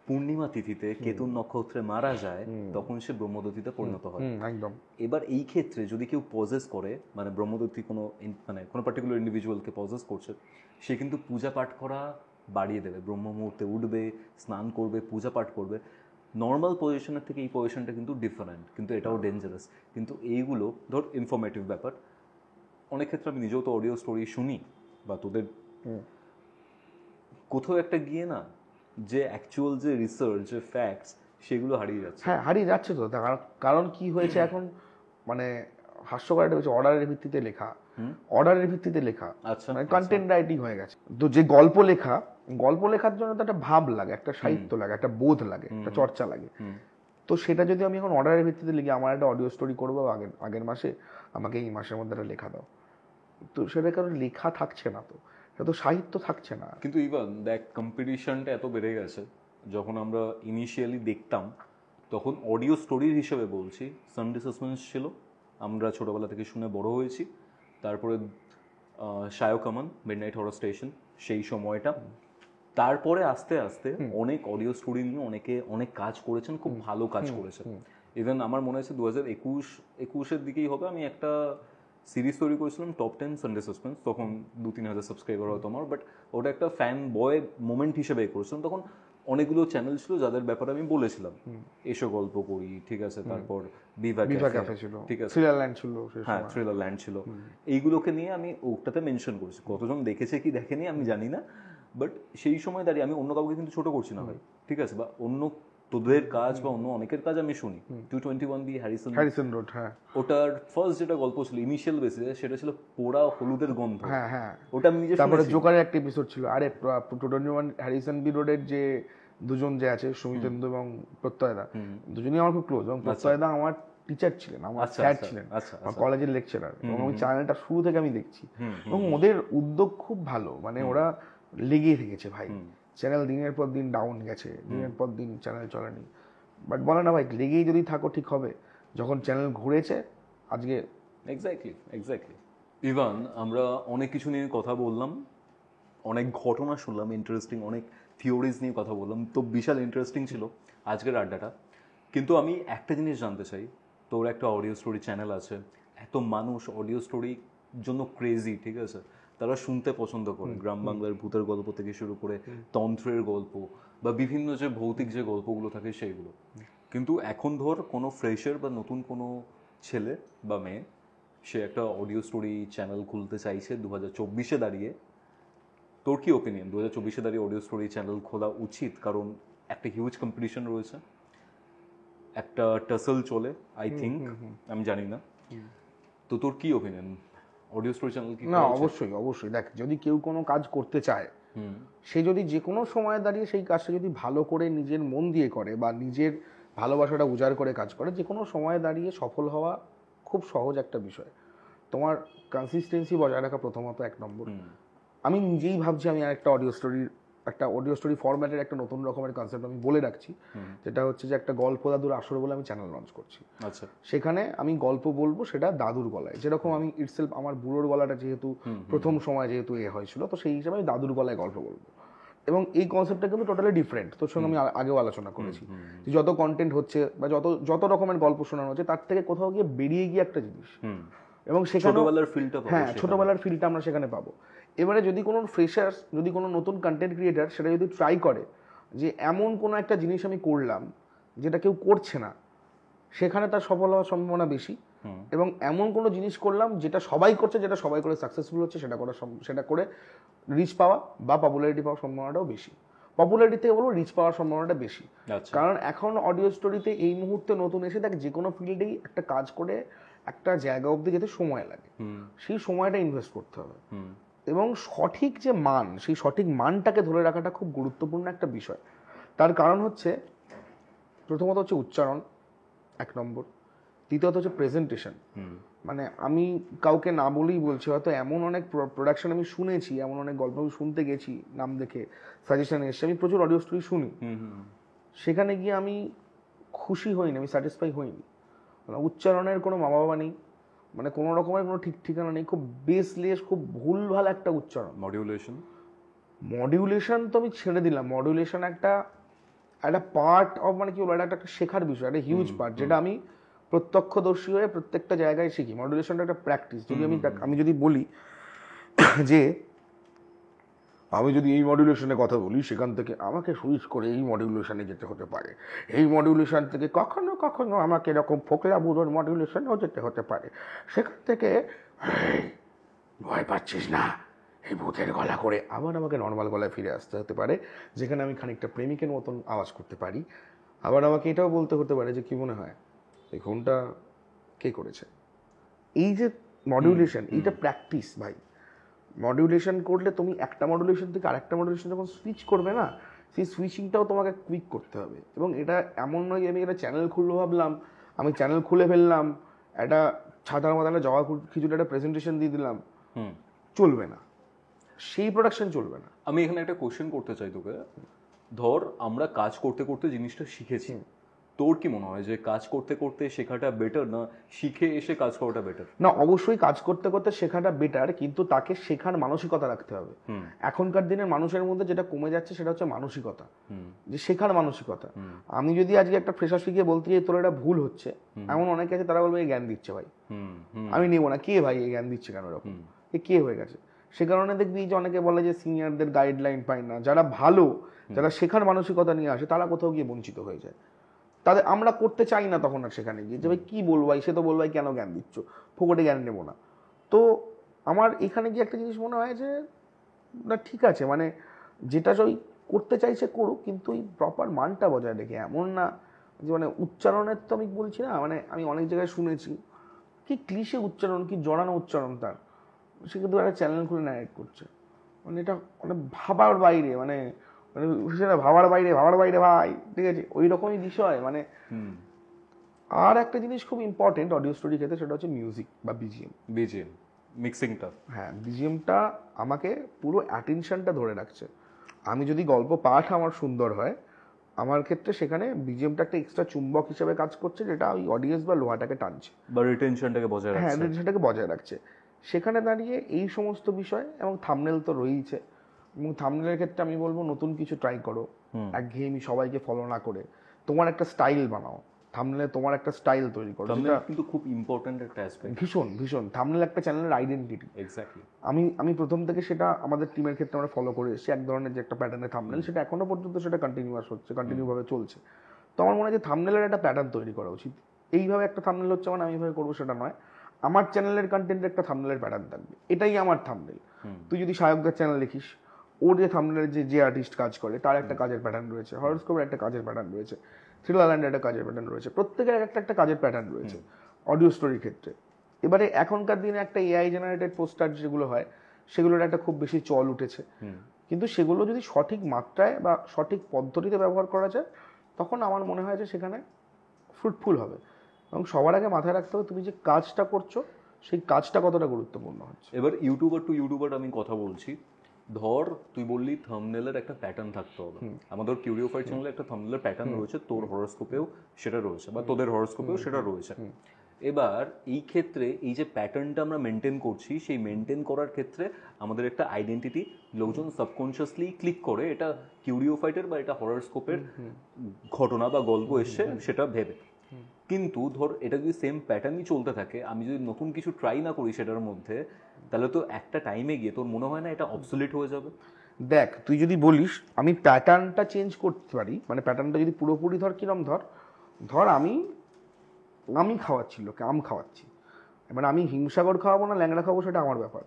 পূর্ণিমা তিথিতে কেতুন নক্ষত্রে মারা যায়, তখন সে ব্রহ্মদত্তিতে পরিণত হয়। একদম। এবার এই ক্ষেত্রে যদি কেউ পজেস করে, মানে ব্রহ্মদত্তি কোনো পার্টিকুলার ইন্ডিভিজুয়ালকে পজেস করছে, সে কিন্তু পূজা পাঠ করা বাড়িয়ে দেবে। ব্রহ্ম মুহূর্তে উঠবে, স্নান করবে, পূজা পাঠ করবে। নর্মাল পজিশনের থেকে এই পজিশনটা কিন্তু ডিফারেন্ট, কিন্তু এটাও ডেঞ্জারাস। কিন্তু এইগুলো ধর ইনফরমেটিভ ব্যাপার, অনেক ক্ষেত্রে আমি নিজেও তো অডিও স্টোরি শুনি বা তোদের কোথাও একটা গিয়ে না যে অ্যাকচুয়াল যে রিসার্চ, যে ফ্যাক্টস, সেগুলো হারিয়ে যাচ্ছে। হ্যাঁ, হারিয়ে যাচ্ছে তো। কারণ কি হয়েছে এখন, মানে হাস্যকর একটা হচ্ছে অর্ডারের ভিত্তিতে লেখা, অর্ডারের ভিত্তিতে লেখা, আচ্ছা, মানে কন্টেন্ট রাইটিং হয়ে গেছে। তো যে গল্প লেখার জন্য তো একটা ভাব লাগে, একটা সাহিত্য লাগে, একটা বোধ লাগে, একটা চর্চা লাগে। তো সেটা যদি আমি এখন অর্ডারের ভিত্তিতে লিখি, আমার একটা অডিও স্টোরি করবো আগের মাসে, আমাকে এই মাসের মধ্যে একটা লেখা দাও, তো সেটা কারণ লেখা থাকছে না, তো সেটা তো সাহিত্য থাকছে না। কিন্তু ইভেন দেখ, কম্পিটিশনটা এত বেড়ে গেছে। যখন আমরা ইনিশিয়ালি দেখতাম তখন অডিও স্টোরির হিসেবে বলছি, সানডে সাসপেন্স ছিল, আমরা ছোটবেলা থেকে শুনে বড় হয়েছি। তারপরে শায়ক আমান, মিডনাইট হরর স্টেশন, সেই সময়টা। তারপরে আস্তে আস্তে অনেক অডিও স্টোরি নিয়ে অনেকে অনেক কাজ করেছেন, খুব ভালো কাজ করেছেন। ইভেন আমার মনে হয়েছে 2021-এর দিকেই হবে, আমি একটা সিরিজ তৈরি করেছিলাম টপ 10 সানডে সাসপেন্স। তখন 2-3 হাজার সাবস্ক্রাইবার হয়তো আমার, বাট ওটা একটা ফ্যান বয় মোমেন্ট হিসেবে করেছিলাম। তখন অনেকগুলো চ্যানেল ছিল যাদের ব্যাপারে আমি বলেছিলাম এসো গল্প করি, ঠিক আছে। তারপর বিভা ক্যাফে ছিল, ঠিক আছে, থ্রিলারল্যান্ড ছিল, হ্যাঁ থ্রিলারল্যান্ড ছিল। এইগুলোকে নিয়ে আমি ওটাতে মেনশন করেছি। কতজন দেখেছে কি দেখেনি আমি জানি না, বাট সেই সময় দাঁড়িয়ে আমি অন্য কাউকে কিন্তু ছোট করছি না ভাই, ঠিক আছে, বা অন্য তোদের কাজ বা অন্য অনেকের কাজ আমি শুনি। 221 বি হ্যারিসন রোড, হ্যাঁ, ওটার ফার্স্ট যেটা গল্প ছিল ইনিশিয়াল বেসিসে, সেটা ছিল পোড়া হলুদের গন্ধ। হ্যাঁ হ্যাঁ, ওটা আমি নিজে তারপরে জোকারের একটা এপিসোড ছিল। আরে 221 হ্যারিসন বি রোডের যে দুজন যে আছে, সুমিতেন্দু এবং প্রত্যয়দা, দুজনই আমার খুব ক্লোজ। এবং প্রত্যয়দা আমার টিচার ছিলেন, আমার স্যার ছিলেন, আমার কলেজের লেকচারার। এবং আমি চ্যানেলটা শুরু থেকে আমি দেখছি, এবং ওদের উদ্যোগ খুব ভালো, মানে ওরা লেগেই থেকেছে ভাই। চ্যানেল দিনের পর দিন ডাউন গেছে, দিনের পর দিন চ্যানেল চলেনি, বাট বলে না ভাই, লেগেই যদি থাকো ঠিক হবে। যখন চ্যানেল ঘুরেছে আজকে, এক্স্যাক্টলি ইভান আমরা অনেক কিছু নিয়ে কথা বললাম, অনেক ঘটনা শুনলাম, ইন্টারেস্টিং অনেক থিওরিজ নিয়ে কথা বললাম, তো বিশাল ইন্টারেস্টিং ছিল আজকের আড্ডাটা। কিন্তু আমি একটা জিনিস জানতে চাই, তোর একটা অডিও স্টোরি চ্যানেল আছে, এত মানুষ অডিও স্টোরির জন্য ক্রেজি, ঠিক আছে, তারা শুনতে পছন্দ করে, গ্রাম বাংলার ভূতের গল্প থেকে শুরু করে তন্ত্রের গল্প বা বিভিন্ন যে ভৌতিক যে গল্পগুলো থাকে সেইগুলো। কিন্তু এখন ধর কোনো ফ্রেশার বা নতুন কোনো ছেলে বা মেয়ে, সে একটা অডিও স্টোরি চ্যানেল খুলতে চাইছে 2024-এ দাঁড়িয়ে, তোর কি ওপিনিয়ন? 2024-এ দাঁড়িয়ে অডিও স্টোরি চ্যানেল খোলা উচিত? কারণ একটা হিউজ কম্পিটিশন রয়েছে, একটা টাসল চলে আই থিঙ্ক, আমি জানি না, তো তোর কি ওপিনিয়ন? অডিও স্টোরি চ্যানেল কি? না, অবশ্যই দেখ, যদি কেউ কোনো কাজ করতে চায়, সে যদি যে কোনো সময় দাঁড়িয়ে সেই কাজটা যদি ভালো করে নিজের মন দিয়ে করে বা নিজের ভালোবাসাটা উজাড় করে কাজ করে, যে কোনো সময় দাঁড়িয়ে সফল হওয়া খুব সহজ একটা বিষয়। তোমার কনসিস্টেন্সি বজায় রাখা প্রথমত 1 নম্বর। আমি নিজেই ভাবছি আমি একটা অডিও স্টোরি ফরম্যাটের একটা নতুন রকমের কনসেপ্ট আমি বলে রাখছি, যেটা হচ্ছে যে একটা গল্প দাদুর আসর বলে আমি চ্যানেল লঞ্চ করছি। আচ্ছা, সেখানে আমি গল্প বলবো, সেটা দাদুর গলায়, যেরকম আমি ইটসেলফ আমার বুড়োর গলাটা যেহেতু প্রথম সময় যেহেতু হয়েছিল, তো সেই হিসাবে আমি দাদুর গলায় গল্প বলবো। এবং এই কনসেপ্টটা কিন্তু টোটালি ডিফারেন্ট, তোর সঙ্গে আমি আগেও আলোচনা করেছি, যে যত কন্টেন্ট হচ্ছে বা যত রকমের গল্প শোনানো হচ্ছে, তার থেকে কোথাও গিয়ে বেরিয়ে গিয়ে একটা জিনিস, এবং সেখানে ছোটবেলার ফিলটা আমরা সেখানে পাবো। এবারে যদি কোনো ফ্রেশার্স, যদি কোনো নতুন কন্টেন্ট ক্রিয়েটার সেটা যদি ট্রাই করে যে এমন কোনো একটা জিনিস আমি করলাম যেটা কেউ করছে না, সেখানে তার সফল হওয়ার সম্ভাবনা বেশি। এবং এমন কোনো জিনিস করলাম যেটা সবাই করছে, যেটা সবাই করে সাকসেসফুল হচ্ছে, সেটা করে রিচ পাওয়া বা পপুলারিটি পাওয়ার সম্ভাবনাটাও বেশি। পপুলারিটি থেকে বলবো রিচ পাওয়ার সম্ভাবনাটা বেশি, কারণ এখন অডিও স্টোরিতে এই মুহূর্তে নতুন এসে দেখ, যে কোনো ফিল্ডেই একটা কাজ করে একটা জায়গা অবধি যেতে সময় লাগে, সেই সময়টা ইনভেস্ট করতে হবে। এবং সঠিক যে মান, সেই সঠিক মানটাকে ধরে রাখাটা খুব গুরুত্বপূর্ণ একটা বিষয়। তার কারণ হচ্ছে, প্রথমত হচ্ছে উচ্চারণ 1 নম্বর, দ্বিতীয়ত হচ্ছে প্রেজেন্টেশন। মানে আমি কাউকে না বলেই বলছি, হয়তো এমন অনেক প্রোডাকশন আমি শুনেছি, এমন অনেক গল্প আমি শুনতে গেছি, নাম দেখে সাজেশন এসছে, আমি প্রচুর অডিও স্টোরি শুনি, সেখানে গিয়ে আমি খুশি হইনি, আমি স্যাটিসফাই হইনি। উচ্চারণের কোনো মা বাবা নেই, মানে কোনো রকমের কোনো ঠিক ঠিকানা নেই, খুব বেসলেস, খুব ভুলভাল একটা উচ্চারণ। মডিউলেশন তো আমি ছেড়ে দিলাম, মডিউলেশন একটা পার্ট অফ, মানে কি বলবো, একটা শেখার বিষয়, একটা হিউজ পার্ট, যেটা আমি প্রত্যক্ষদর্শী হয়ে প্রত্যেকটা জায়গায় শিখি। মডুলেশনটা একটা প্র্যাকটিস। যদি আমি যদি বলি যে আমি যদি এই মডুলেশনে কথা বলি সেখান থেকে আমাকে সুইচ করে এই মডুলেশনে যেতে হতে পারে, এই মডুলেশন থেকে কখনো কখনো আমাকে এরকম ফোকলা বুড়োর মডুলেশনেও যেতে হতে পারে, সেখান থেকে "এই, ভয় পাচ্ছিস না, এই ভূতের গলা করে আবার আমাকে নর্মাল গলায় ফিরে আসতে হতে পারে, যেখানে আমি খানিকটা প্রেমিকের মতন আওয়াজ করতে পারি। আবার আমাকে এটাও বলতে হতে পারে যে কি মনে হয় এই ফোনটা কে করেছে। এই যে মডুলেশন, এইটা প্র্যাকটিস ভাই। মডুলেশন করলে তুমি একটা মডুলেশন থেকে আরেকটা মডুলেশন যখন সুইচ করবে না, সেই সুইচিংটাও তোমাকে কুইক করতে হবে। এবং এটা এমন নয় যে আমি একটা চ্যানেল খুলবো ভাবলাম, আমি চ্যানেল খুলে ফেললাম, একটা ছাতার মাথায় জবা খিচুড়ি একটা প্রেজেন্টেশন দিয়ে দিলাম, চলবে না, সেই প্রোডাকশন চলবে না। আমি এখানে একটা কোশ্চেন করতে চাই তোকে। ধর আমরা কাজ করতে করতে জিনিসটা শিখেছি, তোর কি মনে হয় যে কাজ করতে করতে শেখাটা বেটার না শিখে এসে কাজ করাটা বেটার? না, অবশ্যই কাজ করতে করতে শেখাটা বেটার, কিন্তু তাকে শেখার মানসিকতা রাখতে হবে। এখনকার দিনের মানুষের মধ্যে যেটা কমে যাচ্ছে সেটা হচ্ছে মানসিকতা, যে শেখার মানসিকতা। আমি যদি আজকে একটা ফ্রেশার শিখিয়ে বলতে চাই তোর এটা ভুল হচ্ছে, এমন অনেকে আছে তারা বলবে এই জ্ঞান দিচ্ছে ভাই, আমি নেবো না, কে ভাই এই জ্ঞান দিচ্ছে কেন, এরকম এ কে হয়ে গেছে। সে কারণে দেখবি যে অনেকে বলে যে সিনিয়রদের গাইডলাইন পায় না, যারা ভালো, যারা শেখার মানসিকতা নিয়ে আসে তারা কোথাও গিয়ে বঞ্চিত হয়ে যায়। তাদের আমরা করতে চাই না তখন আর সেখানে গিয়ে যে ভাই কী বলবো ভাই, সে তো বলবো ভাই কেন জ্ঞান দিচ্ছ, ফোকটে জ্ঞান নেবো না। তো আমার এখানে গিয়ে একটা জিনিস মনে হয় যে না ঠিক আছে, মানে যেটা ওই করতে চাইছে করুক, কিন্তু ওই প্রপার মানটা বজায় রেখে। এমন না যে মানে উচ্চারণের তো আমি বলছি না, মানে আমি অনেক জায়গায় শুনেছি কি ক্লিশে উচ্চারণ, কি জড়ানো উচ্চারণ তার, সে কিন্তু একটা চ্যানেল খুলে ন্যারেট করছে, মানে এটা মানে ভাবার বাইরে, মানে মানে সেটা ভাবার বাইরে ভাই, ঠিক আছে, ওই রকমই বিষয়। মানে আর একটা জিনিস খুব ইম্পর্টেন্ট অডিও স্টোরি ক্ষেত্রে, সেটা হচ্ছে মিউজিক বা বিজিএম মিক্সিংটা। হ্যাঁ, বিজিএমটা আমাকে পুরো অ্যাটেনশনটা ধরে রাখছে। আমি যদি গল্প পাঠ আমার সুন্দর হয়, আমার ক্ষেত্রে সেখানে বিজিএমটা একটা এক্সট্রা চুম্বক হিসেবে কাজ করছে, যেটা ওই অডিয়েন্স বা লোহাটাকে টানছে বা রিটেনশনটাকে বজায় রাখছে। হ্যাঁ, রিটেনশনটাকে বজায় রাখছে। সেখানে দাঁড়িয়ে এই সমস্ত বিষয়, এবং থাম্বনেল তো রয়েইছে, এবং থাম্বনেলের ক্ষেত্রে আমি বলবো নতুন কিছু ট্রাই করো, একঘেয়েমি সবাইকে ফলো না করে তোমার একটা স্টাইল বানাও। থাম্বনেলে তোমার একটা স্টাইল তৈরি করো, যেটা কিন্তু খুব ইম্পর্টেন্ট একটা অ্যাসপেক্ট। ভীষণ থাম্বনেল একটা চ্যানেলের আইডেন্টিটি। এক্স্যাক্টলি। আমি প্রথম থেকে সেটা আমাদের টিমের ক্ষেত্রে আমরা ফলো করে এসেছি, এক ধরনের যে একটা প্যাটার্নের থাম্বনেল, সেটা এখনো পর্যন্ত সেটা কন্টিনিউয়াস হচ্ছে, কন্টিনিউ ভাবে চলছে। তো আমার মনে হয় যে থাম্বনেলের একটা প্যাটার্ন তৈরি করা উচিত। এইভাবে একটা থাম্বনেল হচ্ছে মানে আমি এইভাবে করবো সেটা নয়, আমার চ্যানেলের কন্টেন্টের একটা থাম্বনেলের প্যাটার্ন থাকবে, এটাই আমার থাম্বনেল। তুই যদি সায়কদার চ্যানেল দেখিস, ওর যে থাম্বনেলের যে আর্টিস্ট কাজ করে তার একটা কাজের প্যাটার্ন রয়েছে, হরোস্কোপের একটা কাজের প্যাটার্ন রয়েছে, থ্রিলারল্যান্ডের একটা কাজের প্যাটার্ন রয়েছে, প্রত্যেকের একটা কাজের প্যাটার্ন রয়েছে অডিও স্টোরির ক্ষেত্রে। এবারে এখনকার দিনে একটা এআই জেনারেটেড পোস্টার যেগুলো হয়, সেগুলোর একটা খুব বেশি চল উঠেছে, কিন্তু সেগুলো যদি সঠিক মাত্রায় বা সঠিক পদ্ধতিতে ব্যবহার করা যায়, তখন আমার মনে হয় যে সেখানে ফ্রুটফুল হবে। এবং সবার আগে মাথায় রাখতে হবে তুমি যে কাজটা করছো সেই কাজটা কতটা গুরুত্বপূর্ণ হচ্ছে। এবার ইউটিউবার টু ইউটিউবার আমি কথা বলছি। ধর তুই বললি থাম্বনেলের একটা প্যাটার্ন থাকতে হবে, আমাদের কিউরিওফাই চ্যানেলে একটা থাম্বনেলের প্যাটার্ন রয়েছে, তোর হরোস্কোপেও সেটা রয়েছে, বা তোদের হরোস্কোপেও সেটা রয়েছে। এবার এই ক্ষেত্রে এই যে প্যাটার্নটা আমরা মেনটেন করছি, সেই মেনটেন করার ক্ষেত্রে আমাদের একটা আইডেন্টিটি লোকজন সাবকনশিয়াসলি ক্লিক করে, এটা কিউরিওফাইটের বা এটা হরোস্কোপের ঘটনা বা গল্প এসছে সেটা ভেবে। কিন্তু ধর এটা যদি সেম প্যাটার্নই চলতে থাকে, আমি যদি নতুন কিছু ট্রাই না করি সেটার মধ্যে, তাহলে তো একটা টাইমে গিয়ে তোর মনে হয় না এটা অবসলিট হয়ে যাবে? দেখ, তুই যদি বলিস আমি প্যাটার্নটা চেঞ্জ করতে পারি, মানে প্যাটার্নটা যদি পুরোপুরি ধর কিরম ধর আমি খাওয়াচ্ছি লোকে, আম খাওয়াচ্ছি, মানে আমি হিমসাগর খাওয়াবো না ল্যাংড়া খাওয়াবো সেটা আমার ব্যাপার।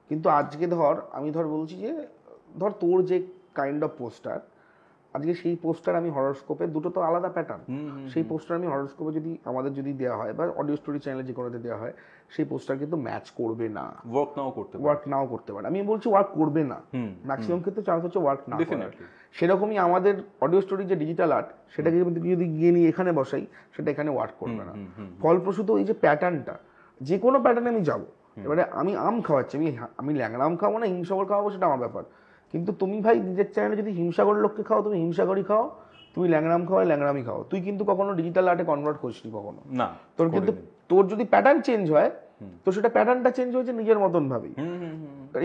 কিন্তু আজকে আমি বলছি যে ধর তোর যে কাইন্ড অফ পোস্টার, আজকে সেই পোস্টার আমি হরোস্কোপে, দুটো তো আলাদা প্যাটার্ন, সেই পোস্টার আমি হরোস্কোপে যদি দেওয়া হয় বা অডিও স্টোরি চ্যানেলে যে কোনোতে দেওয়া হয়, সেই পোস্টার কিন্তু ম্যাচ করবে না, ওয়ার্ক নাও করতে পারে। আমি বলছি ওয়ার্ক করবে না, ম্যাক্সিমাম ক্ষেত্রে চান্স হচ্ছে ওয়ার্ক না করার। সেরকমই আমাদের অডিও স্টোরি যে ডিজিটাল আর্ট, সেটাকে যদি গিয়ে নিয়ে এখানে বসাই, সেটা এখানে ওয়ার্ক করবে না। ফলপ্রসূত এই যে প্যাটার্নটা, যে কোনো প্যাটার্নে আমি যাবো, এবারে আমি আম খাওয়াচ্ছি, আমি ল্যাংড়া আম খাওয়াবো না হিমসাগর খাওয়াবো সেটা আমার ব্যাপার। কিন্তু তুমি ভাই নিজের চ্যানেলে যদি হিমসাগর লোককে খাও, তুমি হিমসাগরই খাও, তুমি ল্যাংরাম খাওয়াই ল্যাংরামই খাও, তুই কিন্তু কখনো ডিজিটাল আর্টে কনভার্ট করিসনি কখনো না। তোর যদি প্যাটার্ন চেঞ্জ হয়, তো সেটা প্যাটার্নটা চেঞ্জ হয়েছে নিজের মতন ভাবেই।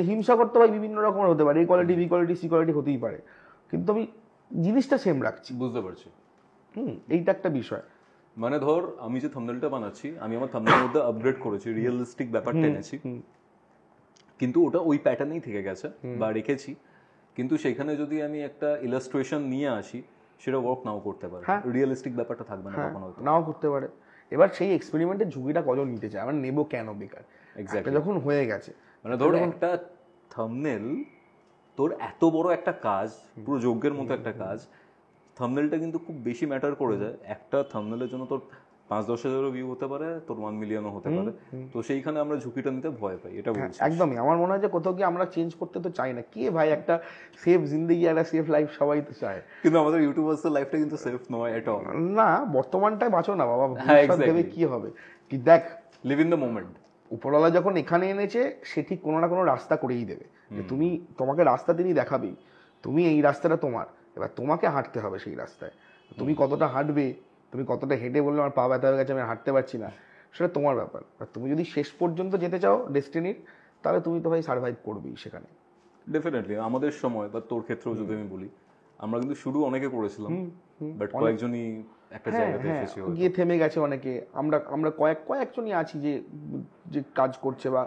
হিমসাগর তো ভাই বিভিন্ন রকমের হতে পারে, A quality B quality C quality হতেই পারে, কিন্তু আমি জিনিসটা সেম রাখছি। বুঝতে পারছি। এইটা একটা বিষয়। মানে ধর আমি যে থাম্বনেলটা বানাচ্ছি, আমি আমার থাম্বনেলের মধ্যে আপগ্রেড করেছি, রিয়েলিস্টিক ব্যাপারটা এনেছি, কিন্তু ওটা ওই প্যাটার্নেই থেকে গেছে বা রেখেছি। কিন্তু সেখানে যদি আমি একটা ইলাস্ট্রেশন নিয়ে আসি সেটা ওয়ার্ক নাও করতে পারে, রিয়েলিস্টিক ব্যাপারটা থাকবে না তখন হয়তো। নাও করতে পারে। এবার সেই এক্সপেরিমেন্টের ঝুঁকিটা কজন নিতে চায়, আমরা নেবো কেন বেকার, একটা যখন হয়ে গেছে। মানে ধর একটা থাম্বনেল, তোর এত বড় একটা কাজ, পুরো যজ্ঞের মতো একটা কাজ, থাম্বনেলটা কিন্তু খুব বেশি ম্যাটার করে যায়। একটা থাম্বনেলের জন্য তোর 5-10 হাজারও ভিউ হতে পারে, তোর 1 মিলিয়নও হতে পারে। তো সেইখানে আমরা ঝুঁকিটা নিতে ভয় পাই, এটা বলছি। একদমই, আমার মনে হয় যে কোথাও গিয়ে আমরা চেঞ্জ করতে তো চাই না, কে ভাই একটা সেফ জিন্দগি, একটা সেফ লাইফ সবাই তো চায়, কিন্তু আমাদের ইউটিউবার্সের লাইফটা কিন্তু সেফ নয় এট অল। না, বর্তমানটাই বাঁচো না বাবা, ভবিষ্যৎ ভেবে কি হবে। কি দেখ, লিভ ইন দ্য মোমেন্ট। উপরওয়ালা যখন এখানে এনেছে সে ঠিক কোনো না কোনো রাস্তা করেই দেবে, যে তুমি, তোমাকে রাস্তা তিনি দেখাবেই, তুমি এই রাস্তাটা তোমার, এবার তোমাকে হাঁটতে হবে সেই রাস্তায়। তুমি কতটা হাঁটবে, তুমি কতটা হেঁটে বললে আমার পা ব্যথা হয়ে গেছে আমি হাঁটতে পারছি না, সেটা তোমার ব্যাপার। আর তুমি যদি শেষ পর্যন্ত যেতে চাও ডেস্টিনির, তাহলে তুমি তো ভাই সার্ভাইভ করবেই সেখানে। ডেফিনেটলি আমাদের সময় বা তোর ক্ষেত্রেও যদি আমি বলি, আমরা কিন্তু শুরু অনেকে করেছিলাম, বাট কয়েকজনই একটা জায়গাতে এসেছি, গিয়ে থেমে গেছে অনেকে। আমরা আমরা কয়েকজনই আছি যে যে কাজ করছে বা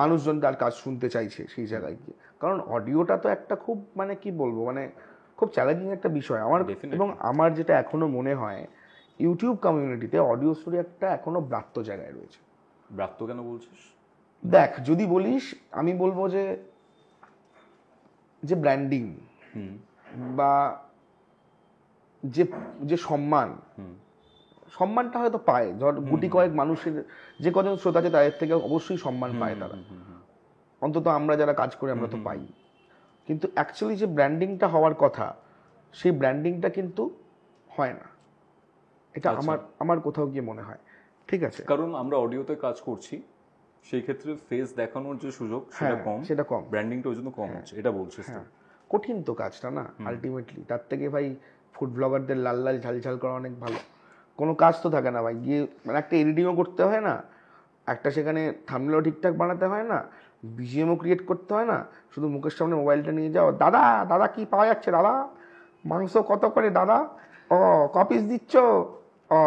মানুষজন তার কাজ শুনতে চাইছে সেই জায়গায় গিয়ে। কারণ অডিওটা তো একটা খুব, মানে কি বলবো, মানে খুব চ্যালেঞ্জিং একটা বিষয় আমার। এবং আমার যেটা এখনো মনে হয়, ইউটিউব কমিউনিটিতে অডিও স্টোরি একটা এখনো ব্রাত্য জায়গায় রয়েছে। ব্রাত্য কেন বলছিস? দেখ, যদি বলিস, আমি বলবো যে যে ব্র্যান্ডিং বা যে যে সম্মানটা হয়তো পায়, ধর গুটি কয়েক মানুষের, যে কজন শ্রোতা আছে তাদের থেকে অবশ্যই সম্মান পায় তারা, অন্তত আমরা যারা কাজ করি আমরা তো পাই। কিন্তু অ্যাকচুয়ালি যে ব্র্যান্ডিংটা হওয়ার কথা, সেই ব্র্যান্ডিংটা কিন্তু হয় না, এটা আমার কোথাও গিয়ে মনে হয়। ঠিক আছে, কারণ আমরা অডিওতে কাজ করছি, সেই ক্ষেত্রে ফেস দেখানোর যে সুযোগ সেটা কম, ব্র্যান্ডিংটা ওই জন্য কম হচ্ছে, এটা বলছিস। কঠিন তো কাজটা না আলটিমেটলি, তার থেকে ভাই ফুড ব্লগারদের লাল লাল ঝাল ঝাল করা অনেক ভালো। কোনো কাজ তো থাকে না ভাই, গিয়ে মানে একটা এডিটিংও করতে হয় না, একটা সেখানে থাম্বনেলও ঠিকঠাক বানাতে হয় না, বিজিএমও ক্রিয়েট করতে হয় না, শুধু মুখের সামনে মোবাইলটা নিয়ে যাও, দাদা দাদা কি পাওয়া যাচ্ছে দাদা, মাংস কত করে দাদা, ও কপিস দিচ্ছ, ও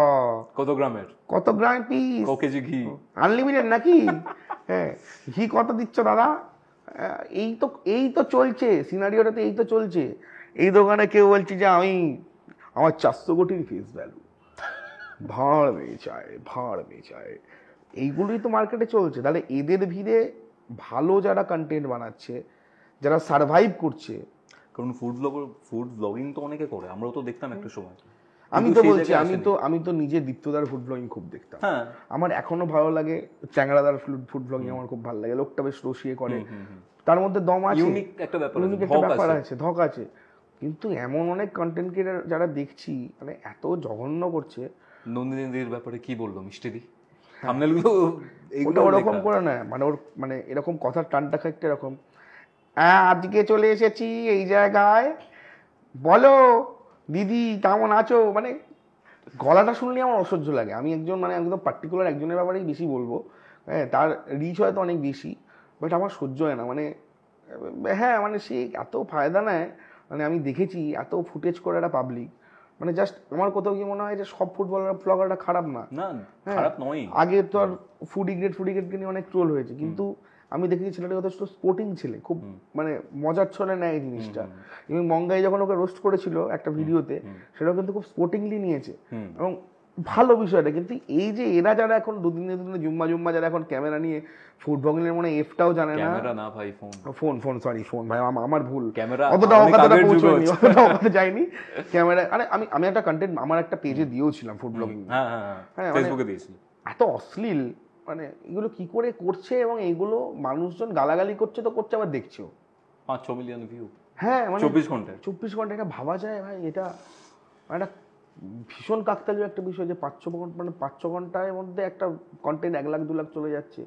কত গ্রাম পিস, ক কেজি ঘি, আনলিমিটেড নাকি, হ্যাঁ ঘি কত দিচ্ছ দাদা। এই তো চলছে সিনারিওটাতে, এই তো চলছে। এই দোকানে কেউ বলছে যে আমার 400 কোটির ফেস ভ্যালু, ভাড় বেচায়, এইগুলোই তো মার্কেটে চলছে। তাহলে এদের ভিড়ে ভালো যারা কন্টেন্ট বানাচ্ছে, যারা সার্ভাইভ করছে, কারণ ফুড ব্লগিং তো অনেকে করে, আমরাও তো দেখতাম একটা সময়। আমি তো বলছি, আমি তো নিজে দীপ্তদার ফুড ব্লগিং খুব দেখতাম, আমার এখনো ভালো লাগে। চ্যাংড়াদার ফুড ব্লগিং আমার খুব ভালো লাগে, লোকটা বেশ রসিয়ে করে, তার মধ্যে দম আছে, ইউনিক একটা ব্যাপার আছে, ধক আছে। কিন্তু এমন অনেক কন্টেন্ট ক্রিয়েটর যারা দেখছি, মানে এত জঘন্য করছে। নন্দিনীদের ব্যাপারে কি বললো মিষ্টি দি, থাম্বনেলগুলো এইগুলো ওরকম করে না, মানে ওর মানে এরকম কথার টানটা খাইতে এরকম, আজকে চলে এসেছি এই জায়গায়, বলো দিদি কেমন আছো, মানে গলাটা শুনলে আমার অসহ্য লাগে। আমি একজন মানে একদম পার্টিকুলার একজনের ব্যাপারেই বেশি বলবো, হ্যাঁ তার রিচ হয়তো অনেক বেশি, বাট আমার সহ্য হয় না। মানে হ্যাঁ, মানে সে এত ফায়দা নেয়, মানে আমি দেখেছি এত ফুটেজ করে একটা পাবলিক, মানে জাস্ট আমার কোথাও কি মনে হয় যে সব ব্লগাররা খারাপ না, খারাপ নয়। আগে তো আর ফুডি গ্রেডকে নিয়ে অনেক ট্রোল হয়েছে, কিন্তু আমি দেখেছি ছেলেটা যথেষ্ট স্পোর্টিং ছেলে, খুব মানে মজার ছলে নেয় এই জিনিসটা। এবং মঙ্গাই যখন ওকে রোস্ট করেছিল একটা ভিডিওতে, সেটাও কিন্তু খুব স্পোর্টিংলি নিয়েছে এবং ভালো বিষয়টা। কিন্তু এই যে এরা যারা এখন দুদিনে জুম্মা যারা এখন ক্যামেরা নিয়ে ফুড ব্লগিংয়ের মনে এফটাও জানে না, ফোন ভাই আমার ভুল, অতটা পৌঁছায়নি যায়নি ক্যামেরা। আরে আমি একটা কন্টেন্ট আমার একটা পেজে দিয়েওছিলাম ফুড ব্লগিং, হ্যাঁ ফেসবুকে দিয়েছি, এত অশ্লীল, মানে এগুলো কি করে করছে, এবং এইগুলো মানুষজন গালাগালি করছে তো করছে, আবার দেখছেও 5-6 মিলিয়ন ভিউ, হ্যাঁ মানে 24 ঘন্টা এটা ভাবা যায় ভাই, এটা একটা ভীষণ কাকতালীয় একটা বিষয় যে 5-6 ঘন্টার মধ্যে একটা কন্টেন্ট 1 লাখ 2 লাখ চলে যাচ্ছে।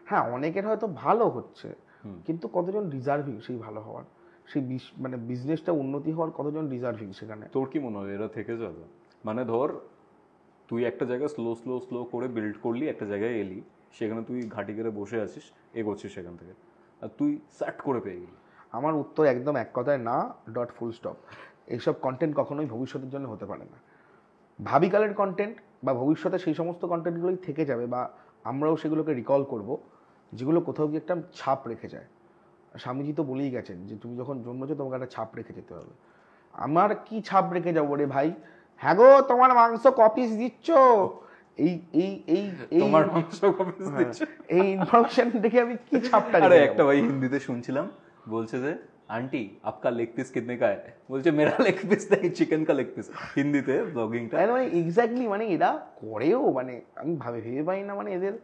হ্যাঁ অনেকের হয়তো ভালো হচ্ছে, কিন্তু কতজন ডিজার্ভিং সেই ভালো হওয়ার, সেই মানে বিজনেসটা উন্নতি হওয়ার কতজন ডিজার্ভিং সেখানে? তোর কি মনে হয় এরা থেকে যাবে? মানে ধর তুই একটা জায়গায় স্লো করে বিল্ড করলি, একটা জায়গায় এলি, সেখানে তুই ঘাটি করে বসে আছিস, এগোচ্ছিস সেখান থেকে, আর তুই স্যাট করে পেয়ে গেলি। আমার উত্তর একদম এক কথায় না, ডট ফুল স্টপ। এইসব কন্টেন্ট কখনোই ভবিষ্যতের জন্য হতে পারে না। ভাবিকালের কন্টেন্ট বা ভবিষ্যতে সেই সমস্ত কন্টেন্টগুলোই থেকে যাবে, বা আমরাও সেগুলোকে রিকল করব যেগুলো কোথাও গিয়ে একটা ছাপ রেখে যায়। স্বামীজি তো বলেই গেছেন যে তুমি যখন জন্মেছো তোমাকে একটা ছাপ রেখে যেতে হবে। আমার কি ছাপ রেখে যাবো রে ভাই? হ্যাঁ গো, তোমার মাংস কপিস দিচ্ছ, এই এই এই এই তোমার মাংস কপিস হ্যাঁ, দিচ্ছ। এই ইনফরমেশন দেখে আমি কি ছাপটা আরে রেখে একটা যাবো? ভাই হিন্দিতে শুনছিলাম, বলছে যে আন্টি আপকা লেগ পিস কিতনে কা है, বলছে মেরা লেগ পিস নেই, চিকেন কা লেগ পিস। হিন্দিতে ব্লগিংটা। মানে এক্স্যাক্টলি, মানে এরা করেও, মানে আমি ভেবে পাই না, মানে এদের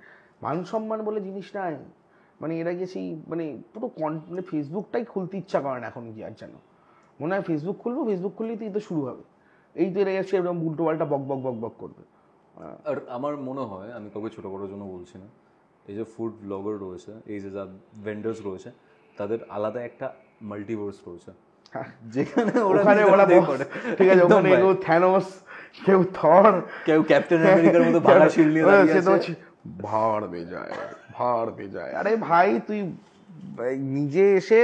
মান সম্মান বলে জিনিস নাই। মানে এরা গেছি, মানে পুরো মানে ফেসবুকটাই খুলতে ইচ্ছা করে না এখন, কি আর জানো, মনে হয় ফেসবুক খুলবো, ফেসবুক খুললেই তো এই তো শুরু হবে, এই তো এরা গেছে এরকম উল্টো পাল্টা বক বক বক বক করবে। আর আমার মনে হয়, আমি কাউকে ছোট করার জন্য বলছি না, এই যে ফুড ব্লগার রয়েছে, এই যে যা ভেন্ডার্স রয়েছে, তাদের আলাদা একটা মাল্টিভার্স রয়েছে, যেখানে ওখানে ওরা করে। ঠিক আছে, একদম ওখানে ভাই। কেউ থ্যানোস, কেউ থর, কেউ ক্যাপ্টেন আমেরিকার মতো ভাড়া শিল নিয়ে দাঁড়িয়ে সে তো আছে। হচ্ছে ভাড় বে যায়, ভাড় বে যায়। আরে ভাই তুই নিজে এসে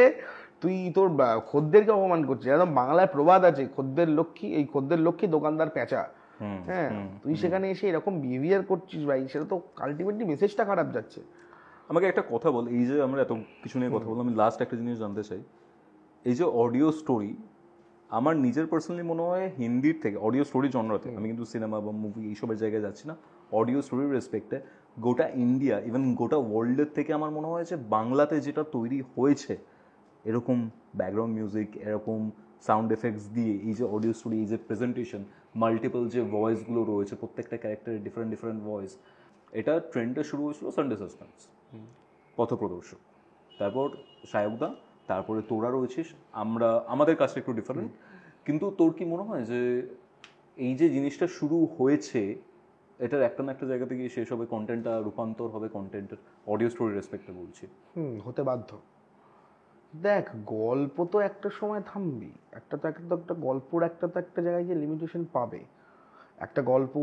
তুই তোর খদ্দেরকে অপমান করছিস। একদম বাংলায় প্রবাদ আছে, খদ্দের লক্ষ্মী, এই খদ্দের লক্ষ্মী দোকানদার পেঁচা। হ্যাঁ, তুই সেখানে এসে এরকম বিহেভিয়ার করছিস ভাই, সেটা তো আলটিমেটলি মেসেজটা খারাপ যাচ্ছে। আমাকে একটা কথা বল, এই যে আমরা এত কিছু নিয়ে কথা বললাম, আমি লাস্ট একটা জিনিস জানতে চাই, এই যে অডিও স্টোরি, আমার নিজের পার্সোনালি মনে হয় হিন্দির থেকে অডিও স্টোরি জনরাতে, আমি কিন্তু সিনেমা বা মুভি এইসবের জায়গায় যাচ্ছি না, অডিও স্টোরির রেসপেক্টে গোটা ইন্ডিয়া, ইভেন গোটা ওয়ার্ল্ডের থেকে আমার মনে হয় যে বাংলাতে যেটা তৈরি হয়েছে, এরকম ব্যাকগ্রাউন্ড মিউজিক, এরকম সাউন্ড এফেক্টস দিয়ে এই যে অডিও স্টোরি, এই যে প্রেজেন্টেশন, মাল্টিপল যে ভয়েসগুলো রয়েছে, প্রত্যেকটা ক্যারেক্টারের ডিফারেন্ট ডিফারেন্ট ভয়েস, এটা ট্রেন্ডটা শুরু হয়েছিল সানডে সাসপেন্স, পথপ্রদর্শক, তারপর সায়কদা, তারপরে তোরা রয়েছিস, আমরা আমাদের কাজটা একটু ডিফারেন্ট। কিন্তু তোর কি মনে হয় যে এই যে জিনিসটা শুরু হয়েছে, এটার একটা না একটা জায়গা থেকে শেষ হবে, কন্টেন্টটা রূপান্তর হবে কন্টেন্টের, অডিও স্টোরি রেসপেক্টে বলছি। হতে বাধ্য। দেখ, গল্প তো একটা সময় থামবি, একটা তো একটা গল্পর একটা তো একটা জায়গায় গিয়ে লিমিটেশন পাবে। একটা গল্প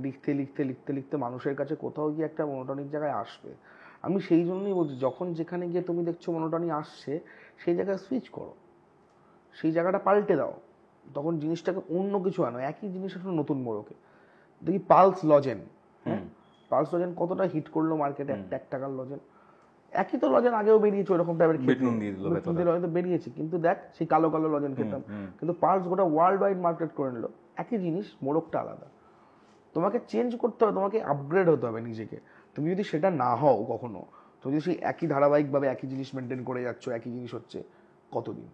লিখতে লিখতে লিখতে লিখতে মানুষের কাছে কোথাও গিয়ে একটা মনোটনিক জায়গায় আসবে। আমি সেই জন্যই বলছি, যখন যেখানে গিয়ে তুমি দেখছো মনোটনি আসছে, সেই জায়গায় সুইচ করো, সেই জায়গাটা পাল্টে দাও, তখন জিনিসটাকে অন্য কিছু আনো, একই জিনিস আসলে নতুন মোড়কে। দেখি পালস লজেন, হ্যাঁ, পালস লজেন কতটা হিট করলো মার্কেটে, একটা 1 টাকার লজেন। একই তো লজেন আগেও বেরিয়েছে ওরকম টাইপের, বিটনুন দিয়ে দিল ভেতরে। লজেন তো বেরিয়েছে, কিন্তু দেখ সেই কালো কালো লজেন খেতাম, কিন্তু পালস গোটা ওয়ার্ল্ড ওয়াইড মার্কেট করে নিল। একই জিনিস, মোড়কটা আলাদা। তোমাকে চেঞ্জ করতে হবে, তোমাকে আপগ্রেড হতে হবে নিজেকে। তুমি যদি সেটা না হও কখনো, তুমি যদি সেই একই ধারাবাহিকভাবে একই জিনিস মেনটেন করে যাচ্ছ, একই জিনিস হচ্ছে কতদিন,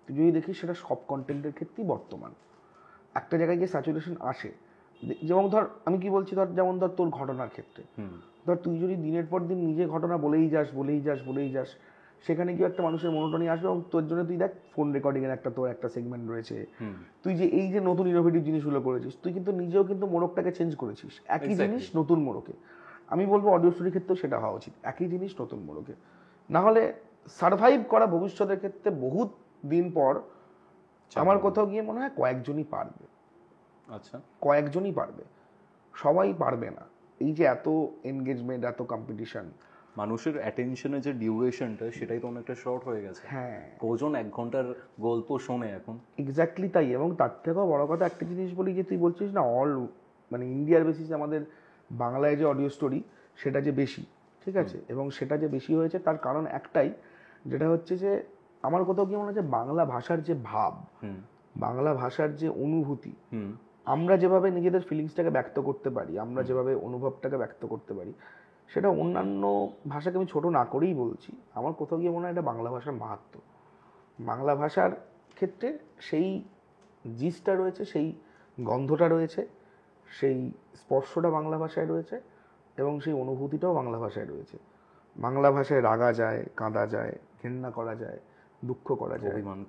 তুই যদি দেখিস সেটা সব কন্টেন্টের ক্ষেত্রেই বর্তমান একটা জায়গায় গিয়ে স্যাচুরেশন আসে। যেমন ধর আমি কি বলছি, ধর যেমন ধর তোর ঘটনার ক্ষেত্রে, ধর তুই যদি দিনের পর দিন নিজে ঘটনা বলেই যাস, সেখানে গিয়ে একটা মানুষের মনোটনি আসবে, এবং তোর জন্য তুই দেখ ফোন রেকর্ডিংয়ের একটা তোর একটা সেগমেন্ট রয়েছে, তুই যে এই যে নতুন ইনোভেটিভ জিনিসগুলো করেছিস, তুই কিন্তু নিজেও কিন্তু মোড়কটাকে চেঞ্জ করেছিস, একই জিনিস নতুন মোড়কে। আমি বলবো অডিও স্টোরির ক্ষেত্রেও সেটা হওয়া উচিত, একই জিনিস নতুন মোড়কে। না হলে সার্ভাইভ করা ভবিষ্যতের ক্ষেত্রে বহুত দিন পর আমার কোথাও গিয়ে মনে হয় কয়েকজনই পারবে। আচ্ছা, কয়েকজনই পারবে, সবাই পারবে না। এই যে এত এনগেজমেন্ট, এত কম্পিটিশন, মানুষের অ্যাটেনশনের যে ডিউরেশনটা সেটাই তো অনেকটা শর্ট হয়ে গেছে। হ্যাঁ কজন 1 ঘন্টার গল্প শোনে এখন? এক্স্যাক্টলি তাই। এবং তার থেকেও বড় কথা একটা জিনিস বলি, যে তুই বলছিস না মানে ইন্ডিয়ার বেসিসে আমাদের বাংলায় যে অডিও স্টোরি সেটা যে বেশি, ঠিক আছে, এবং সেটা যে বেশি হয়েছে তার কারণ একটাই, যেটা হচ্ছে যে আমার কোথাও কি মনে হচ্ছে বাংলা ভাষার যে ভাব, বাংলা ভাষার যে অনুভূতি, আমরা যেভাবে নিজেদের ফিলিংসটাকে ব্যক্ত করতে পারি, আমরা যেভাবে অনুভবটাকে ব্যক্ত করতে পারি, সেটা অন্যান্য ভাষাকে আমি ছোট না করেই বলছি, আমার কোথাও গিয়ে মনে হয় এটা বাংলা ভাষার মাহাত্ম্য। বাংলা ভাষার ক্ষেত্রে সেই জিসটা রয়েছে, সেই গন্ধটা রয়েছে, সেই স্পর্শটা বাংলা ভাষায় রয়েছে, এবং সেই অনুভূতিটাও বাংলা ভাষায় রয়েছে। বাংলা ভাষায় রাগা যায়, কাঁদা যায়, ঘেন্না করা যায়, দুঃখ করা যায়, অভিমান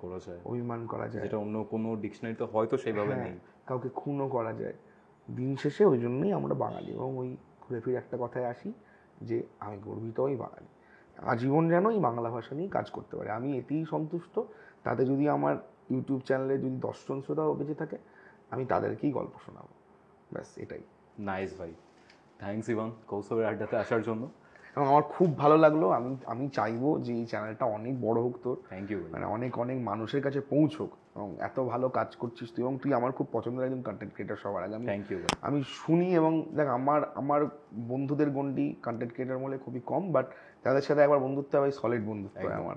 করা যায়, যেটা অন্য কোনো ডিকশনারিতে হয়তো সেইভাবে নেই। কাউকে খুনও করা যায়। দিন শেষে ওই জন্যই আমরা বাঙালি, এবং ওই ঘুরে ফিরে একটা কথায় আসি যে আমি গর্বিত ওই বাঙালি, আজীবন যেন এই বাংলা ভাষা নিয়ে কাজ করতে পারে, আমি এতেই সন্তুষ্ট। তাতে যদি আমার ইউটিউব চ্যানেলে যদি 10 জন শ্রোতাও বেঁচে থাকে, আমি তাদেরকেই গল্প শোনাবো, ব্যাস এটাই। নাইস ভাই, থ্যাঙ্কস ইভান কৌশবের আড্ডাতে আসার জন্য। এবং আমার খুব ভালো লাগলো। আমি চাইবো যে এই চ্যানেলটা অনেক বড় হোক তোর, থ্যাংক ইউ। মানে অনেক অনেক মানুষের কাছে পৌঁছোক, এবং এত ভালো কাজ করছিস তুই, এবং তুই আমার খুব পছন্দের একজন কন্টেন্ট ক্রিয়েটার সবার আগে। Thank you. আমি শুনি, এবং দেখ আমার বন্ধুদের গণ্ডি কন্টেন্ট ক্রিয়েটার বলে খুবই কম, বাট তাদের সাথে একবার বন্ধুত্ব হয়, সলিড বন্ধুত্ব হয় আমার।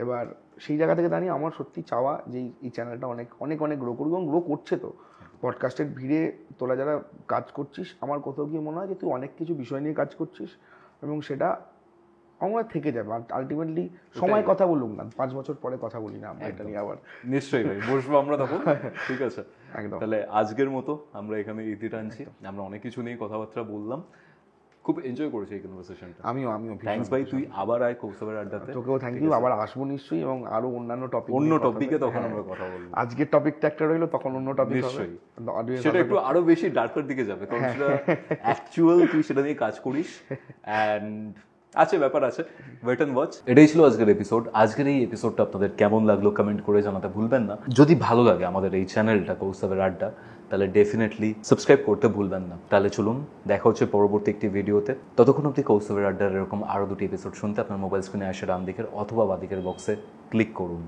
এবার সেই জায়গা থেকে দাঁড়িয়ে আমার সত্যি চাওয়া যে এই চ্যানেলটা অনেক অনেক অনেক গ্রো করুক, এবং গ্রো করছে তো। পডকাস্টের ভিড়ে তোরা যারা কাজ করছিস, আমার কোথাও গিয়ে মনে হয় যে তুই অনেক কিছু বিষয় নিয়ে কাজ করছিস, এবং সেটা আমার থেকে যাবে। আর আলটিমেটলি সময় কথা বলুক না, 5 বছর পরে কথা বলি না আমরা এটা নিয়ে আবার। নিশ্চয়ই ভাই, বসবো আমরা তখন। ঠিক আছে, একদম। তাহলে আজকের মতো আমরা এখানে ইতি টানছি। আমরা অনেক কিছু নিয়ে কথাবার্তা বললাম, খুব এনজয় করেছি এই কনভারসেশনটা। আমিও থ্যাঙ্কস ভাই, তুই আবার আয় কৌস্তবের আড্ডাতে। তোকেও থ্যাংক ইউ, আবার আসবো নিশ্চয়ই, এবং আরো অন্যান্য টপিকে তখন আমরা কথা বলবো। আজকের টপিকটা একটা রইলো, তখন অন্য টপিক হবে, নিশ্চয়ই সেটা একটু আরো বেশি ডার্কার দিকে যাবে, কারণ সেটা অ্যাকচুয়াল তুই সেটা নিয়ে কাজ করিস, অ্যান্ড আছে ব্যাপার আছে, ওয়েট অ্যান্ড ওয়াচ। এটাই ছিল আজকের এপিসোড। আজকের এই এপিসোডটা আপনাদের কেমন লাগলো কমেন্ট করে জানাতে ভুলবেন না। যদি ভালো লাগে আমাদের এই চ্যানেলটা কৌস্তবের আড্ডা, তাহলে ডেফিনেটলি সাবস্ক্রাইব করতে ভুলবেন না। তাহলে চলুন, দেখা হচ্ছে পরবর্তী একটি ভিডিওতে। ততক্ষণ অবধি কৌস্তবের আড্ডার এরকম আরও 2টি এপিসোড শুনতে আপনার মোবাইল স্ক্রিনে আসে ডান দিকের অথবা বাঁ দিকের বক্সে ক্লিক করুন।